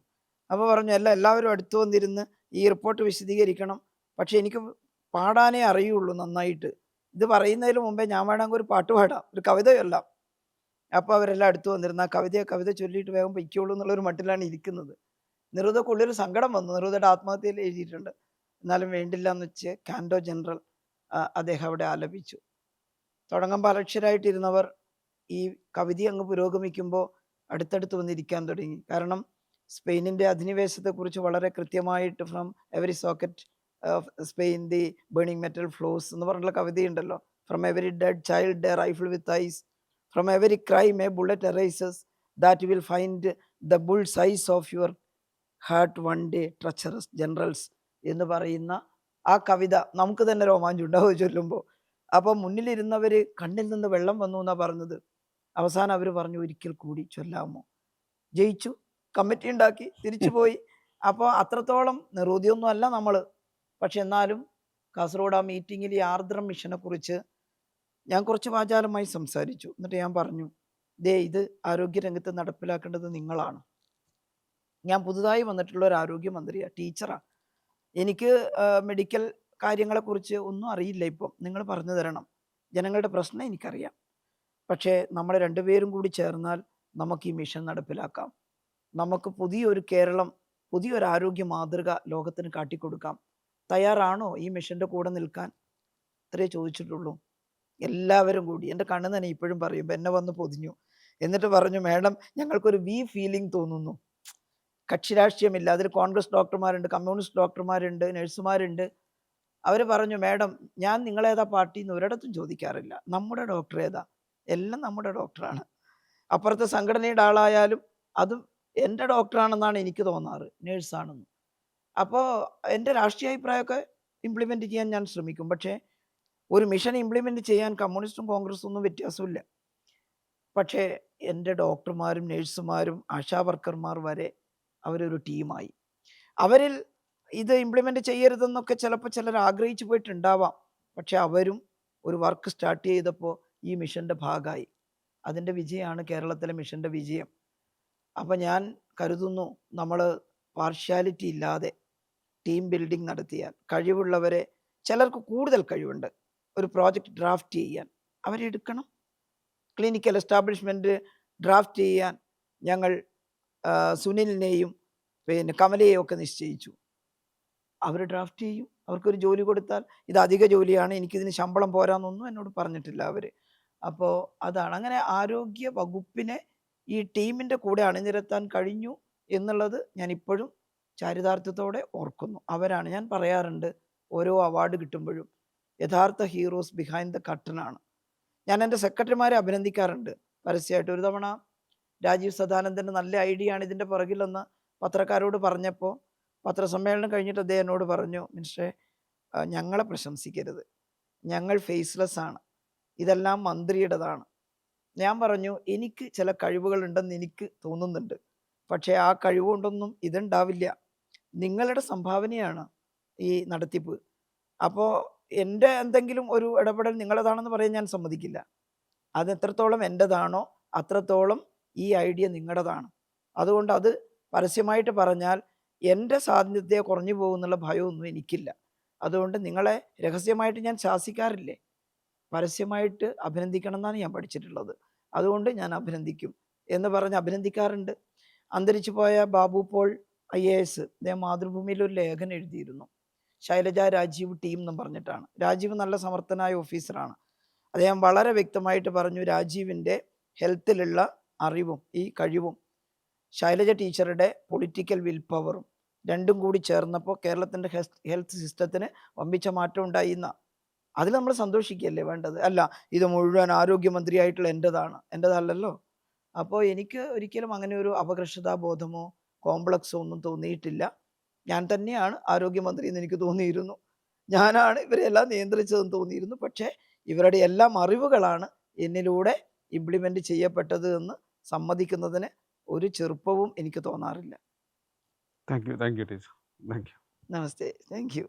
അപ്പോൾ പറഞ്ഞു എല്ലാവരും അടുത്ത് വന്നിരുന്ന് ഈ റിപ്പോർട്ട് വിശദീകരിക്കണം. പക്ഷേ എനിക്ക് പാടാനേ അറിയുള്ളൂ നന്നായിട്ട്. ഇത് പറയുന്നതിന് മുമ്പേ ഞാൻ വേണമെങ്കിൽ ഒരു പാട്ട് പാടാം, ഒരു കവിതയല്ല. അപ്പോൾ അവരെല്ലാം അടുത്ത് വന്നിരുന്നു. ആ കവിത ചൊല്ലിയിട്ട് വേഗം പൊയ്ക്കോളൂ എന്നുള്ളൊരു മട്ടിലാണ് ഇരിക്കുന്നത്. നെറൂദക്കുള്ളിലൊരു സങ്കടം വന്നു. നെറൂദയുടെ ആത്മഹത്യയിൽ എഴുതിയിട്ടുണ്ട്. എന്നാലും വേണ്ടില്ല എന്ന് വെച്ച് കാൻഡോ ജനറൽ അദ്ദേഹം അവിടെ ആലപിച്ചു. തുടങ്ങുമ്പോൾ അലക്ഷ്യരായിട്ടിരുന്നവർ ഈ കവിത അങ്ങ് പുരോഗമിക്കുമ്പോൾ അടുത്തടുത്ത് വന്നിരിക്കാൻ തുടങ്ങി. കാരണം സ്പെയിനിൻ്റെ അധിനിവേശത്തെക്കുറിച്ച് വളരെ കൃത്യമായിട്ട് from every socket Spain the burning metal flows എന്ന് പറഞ്ഞിട്ടുള്ള കവിതയുണ്ടല്ലോ. From every dead child a rifle with eyes, from every crime a bullet arises, that will find the bull size of your heart one day treacherous generals എന്ന് പറയുന്ന ആ കവിത നമുക്ക് തന്നെ രോമാഞ്ചം ഉണ്ടാവും ചൊല്ലുമ്പോൾ. അപ്പോൾ മുന്നിലിരുന്നവർ കണ്ണിൽ നിന്ന് വെള്ളം വന്നു എന്നാണ് പറഞ്ഞത്. അവസാനം അവർ പറഞ്ഞു, ഒരിക്കൽ കൂടി ചൊല്ലാമോ? ജയിച്ചു, കമ്മിറ്റി ഉണ്ടാക്കി, തിരിച്ചു പോയി. അപ്പോൾ അത്രത്തോളം നെറൂദിയൊന്നും അല്ല നമ്മൾ. പക്ഷെ എന്നാലും കാസർഗോഡ് ആ മീറ്റിങ്ങിൽ ഈ ആർദ്രം മിഷനെ കുറിച്ച് ഞാൻ കുറച്ച് വാചാലമായി സംസാരിച്ചു. എന്നിട്ട് ഞാൻ പറഞ്ഞു, ഇത് ആരോഗ്യരംഗത്ത് നടപ്പിലാക്കേണ്ടത് നിങ്ങളാണ്. ഞാൻ പുതുതായി വന്നിട്ടുള്ള ഒരു ആരോഗ്യമന്ത്രിയാണ്, ടീച്ചറാണ്. എനിക്ക് മെഡിക്കൽ കാര്യങ്ങളെക്കുറിച്ച് ഒന്നും അറിയില്ല. ഇപ്പം നിങ്ങൾ പറഞ്ഞു തരണം. ജനങ്ങളുടെ പ്രശ്നം എനിക്കറിയാം. പക്ഷേ നമ്മൾ രണ്ടുപേരും കൂടി ചേർന്നാൽ നമുക്ക് ഈ മിഷൻ നടപ്പിലാക്കാം. നമുക്ക് പുതിയൊരു കേരളം, പുതിയൊരു ആരോഗ്യ മാതൃക ലോകത്തിന് കാട്ടിക്കൊടുക്കാം. തയ്യാറാണോ ഈ മിഷൻ്റെ കൂടെ നിൽക്കാൻ? ഇത്രയേ ചോദിച്ചിട്ടുള്ളൂ. എല്ലാവരും കൂടി എൻ്റെ കണ്ണ് തന്നെ ഇപ്പോഴും പറയുമ്പോൾ എന്നെ വന്ന് പൊതിഞ്ഞു. എന്നിട്ട് പറഞ്ഞു, മാഡം ഞങ്ങൾക്കൊരു ഫീലിംഗ് തോന്നുന്നു. കക്ഷി രാഷ്ട്രീയമില്ല. അതിൽ കോൺഗ്രസ് ഡോക്ടർമാരുണ്ട്, കമ്മ്യൂണിസ്റ്റ് ഡോക്ടർമാരുണ്ട്, നഴ്സുമാരുണ്ട്. അവർ പറഞ്ഞു, മാഡം ഞാൻ നിങ്ങളേതാ പാർട്ടി എന്ന് ഒരിടത്തും ചോദിക്കാറില്ല. നമ്മുടെ ഡോക്ടർ ഏതാ? എല്ലാം നമ്മുടെ ഡോക്ടറാണ്. അപ്പുറത്തെ സംഘടനയുടെ ആളായാലും അതും എൻ്റെ ഡോക്ടറാണെന്നാണ് എനിക്ക് തോന്നാറ്, നേഴ്സാണെന്ന്. അപ്പോൾ എൻ്റെ രാഷ്ട്രീയ അഭിപ്രായമൊക്കെ ഇംപ്ലിമെൻറ്റ് ചെയ്യാൻ ഞാൻ ശ്രമിക്കും. പക്ഷേ ഒരു മിഷൻ ഇംപ്ലിമെൻറ്റ് ചെയ്യാൻ കമ്മ്യൂണിസ്റ്റും കോൺഗ്രസും ഒന്നും വ്യത്യാസമില്ല. പക്ഷേ എൻ്റെ ഡോക്ടർമാരും നേഴ്സുമാരും ആശാവർക്കർമാർ വരെ അവരൊരു ടീമായി. അവരിൽ ഇത് ഇംപ്ലിമെൻ്റ് ചെയ്യരുതെന്നൊക്കെ ചിലപ്പോൾ ചിലർ ആഗ്രഹിച്ചു പോയിട്ടുണ്ടാവാം. പക്ഷെ അവരും ഒരു വർക്ക് സ്റ്റാർട്ട് ചെയ്തപ്പോൾ ഈ മിഷൻ്റെ ഭാഗമായി. അതിൻ്റെ വിജയമാണ് കേരളത്തിലെ മിഷൻ്റെ വിജയം. അപ്പം ഞാൻ കരുതുന്നു, നമ്മൾ പാർഷ്യാലിറ്റി ഇല്ലാതെ ടീം ബിൽഡിംഗ് നടത്തിയാൽ കഴിവുള്ളവരെ, ചിലർക്ക് കൂടുതൽ കഴിവുണ്ട് ഒരു പ്രോജക്റ്റ് ഡ്രാഫ്റ്റ് ചെയ്യാൻ, അവരെ എടുക്കണം. ക്ലിനിക്കൽ എസ്റ്റാബ്ലിഷ്മെൻറ്റ് ഡ്രാഫ്റ്റ് ചെയ്യാൻ ഞങ്ങൾ സുനിലിനെയും കമലയെയും ഒക്കെ നിശ്ചയിച്ചു. അവർ ഡ്രാഫ്റ്റ് ചെയ്യും. അവർക്കൊരു ജോലി കൊടുത്താൽ, ഇത് അധിക ജോലിയാണ്, എനിക്കിതിന് ശമ്പളം പോരാന്നൊന്നും എന്നോട് പറഞ്ഞിട്ടില്ല അവർ. അപ്പോൾ അതാണ്. അങ്ങനെ ആരോഗ്യ വകുപ്പിനെ ഈ ടീമിൻ്റെ കൂടെ അണിനിരത്താൻ കഴിഞ്ഞു എന്നുള്ളത് ഞാൻ ഇപ്പോഴും ചാരിതാർത്ഥ്യത്തോടെ ഓർക്കുന്നു. അവരാണ്, ഞാൻ പറയാറുണ്ട് ഓരോ അവാർഡ് കിട്ടുമ്പോഴും, യഥാർത്ഥ ഹീറോസ് ബിഹൈൻഡ് ദ കർട്ടനാണ്. ഞാൻ എൻ്റെ സെക്രട്ടറിമാരെ അഭിനന്ദിക്കാറുണ്ട് പരസ്യമായിട്ട്. ഒരു തവണ രാജീവ് സദാനന്ദൻ്റെ നല്ല ഐഡിയ ആണ് ഇതിൻ്റെ പുറകിലെന്ന് പത്രക്കാരോട് പറഞ്ഞപ്പോൾ പത്രസമ്മേളനം കഴിഞ്ഞിട്ട് അദ്ദേഹം എന്നോട് പറഞ്ഞു, മിനിസ്റ്ററെ ഞങ്ങളെ പ്രശംസിക്കരുത്, ഞങ്ങൾ ഫേസ്ലെസ് ആണ്, ഇതെല്ലാം മന്ത്രിയുടേതാണ്. ഞാൻ പറഞ്ഞു, എനിക്ക് ചില കഴിവുകളുണ്ടെന്ന് എനിക്ക് തോന്നുന്നുണ്ട്, പക്ഷേ ആ കഴിവുകൊണ്ടൊന്നും ഇതുണ്ടാവില്ല, നിങ്ങളുടെ സംഭാവനയാണ് ഈ നടത്തിപ്പ്. അപ്പോൾ എൻ്റെ എന്തെങ്കിലും ഒരു ഇടപെടൽ നിങ്ങളതാണെന്ന് പറയാൻ ഞാൻ സമ്മതിക്കില്ല. അത് എത്രത്തോളം എൻ്റെതാണോ അത്രത്തോളം ഈ ഐഡിയ നിങ്ങളുടേതാണ്. അതുകൊണ്ട് അത് പരസ്യമായിട്ട് പറഞ്ഞാൽ എൻ്റെ സ്വാതന്ത്ര്യത്തെ കുറഞ്ഞു പോകുന്നുള്ള ഭയമൊന്നും എനിക്കില്ല. അതുകൊണ്ട് നിങ്ങളെ രഹസ്യമായിട്ട് ഞാൻ ശാസിക്കാറില്ലേ, പരസ്യമായിട്ട് അഭിനന്ദിക്കണം എന്നാണ് ഞാൻ പഠിച്ചിട്ടുള്ളത്. അതുകൊണ്ട് ഞാൻ അഭിനന്ദിക്കും എന്ന് പറഞ്ഞ് അഭിനന്ദിക്കാറുണ്ട്. അന്തരിച്ചു പോയ ബാബു പോൾ IAS അദ്ദേഹം മാതൃഭൂമിയിൽ ഒരു ലേഖനം എഴുതിയിരുന്നു, ശൈലജ രാജീവ് ടീം എന്നും പറഞ്ഞിട്ടാണ്. രാജീവ് നല്ല സമർത്ഥനായ ഓഫീസറാണ്. അദ്ദേഹം വളരെ വ്യക്തമായിട്ട് പറഞ്ഞു, രാജീവിൻ്റെ ഹെൽത്തിലുള്ള അറിവും ഈ കഴിവും ശൈലജ ടീച്ചറുടെ പൊളിറ്റിക്കൽ വിൽ പവറും രണ്ടും കൂടി ചേർന്നപ്പോൾ കേരളത്തിൻ്റെ ഹെൽത്ത് സിസ്റ്റത്തിന് വമ്പിച്ച മാറ്റം ഉണ്ടായിന്ന. അതിൽ നമ്മൾ സന്തോഷിക്കുകയല്ലേ വേണ്ടത്. അല്ല ഇത് മുഴുവൻ ആരോഗ്യമന്ത്രിയായിട്ടുള്ള എൻ്റെതല്ലല്ലോ. അപ്പോൾ എനിക്ക് ഒരിക്കലും അങ്ങനെ ഒരു അപകർഷതാബോധമോ കോംപ്ലക്സോ ഒന്നും തോന്നിയിട്ടില്ല. ഞാൻ തന്നെയാണ് ആരോഗ്യമന്ത്രി എന്ന് എനിക്ക് തോന്നിയിരുന്നു, ഞാനാണ് ഇവരെല്ലാം നിയന്ത്രിച്ചതെന്ന് തോന്നിയിരുന്നു. പക്ഷേ ഇവരുടെ എല്ലാം അറിവുകളാണ് എന്നിലൂടെ ഇംപ്ലിമെൻ്റ് ചെയ്യപ്പെട്ടത് എന്ന് സമ്മതിക്കുന്നതിന് ഒരു ചെറുപ്പവും എനിക്ക് തോന്നാറില്ല. Thank you teacher. Thank you. Namaste. Thank you.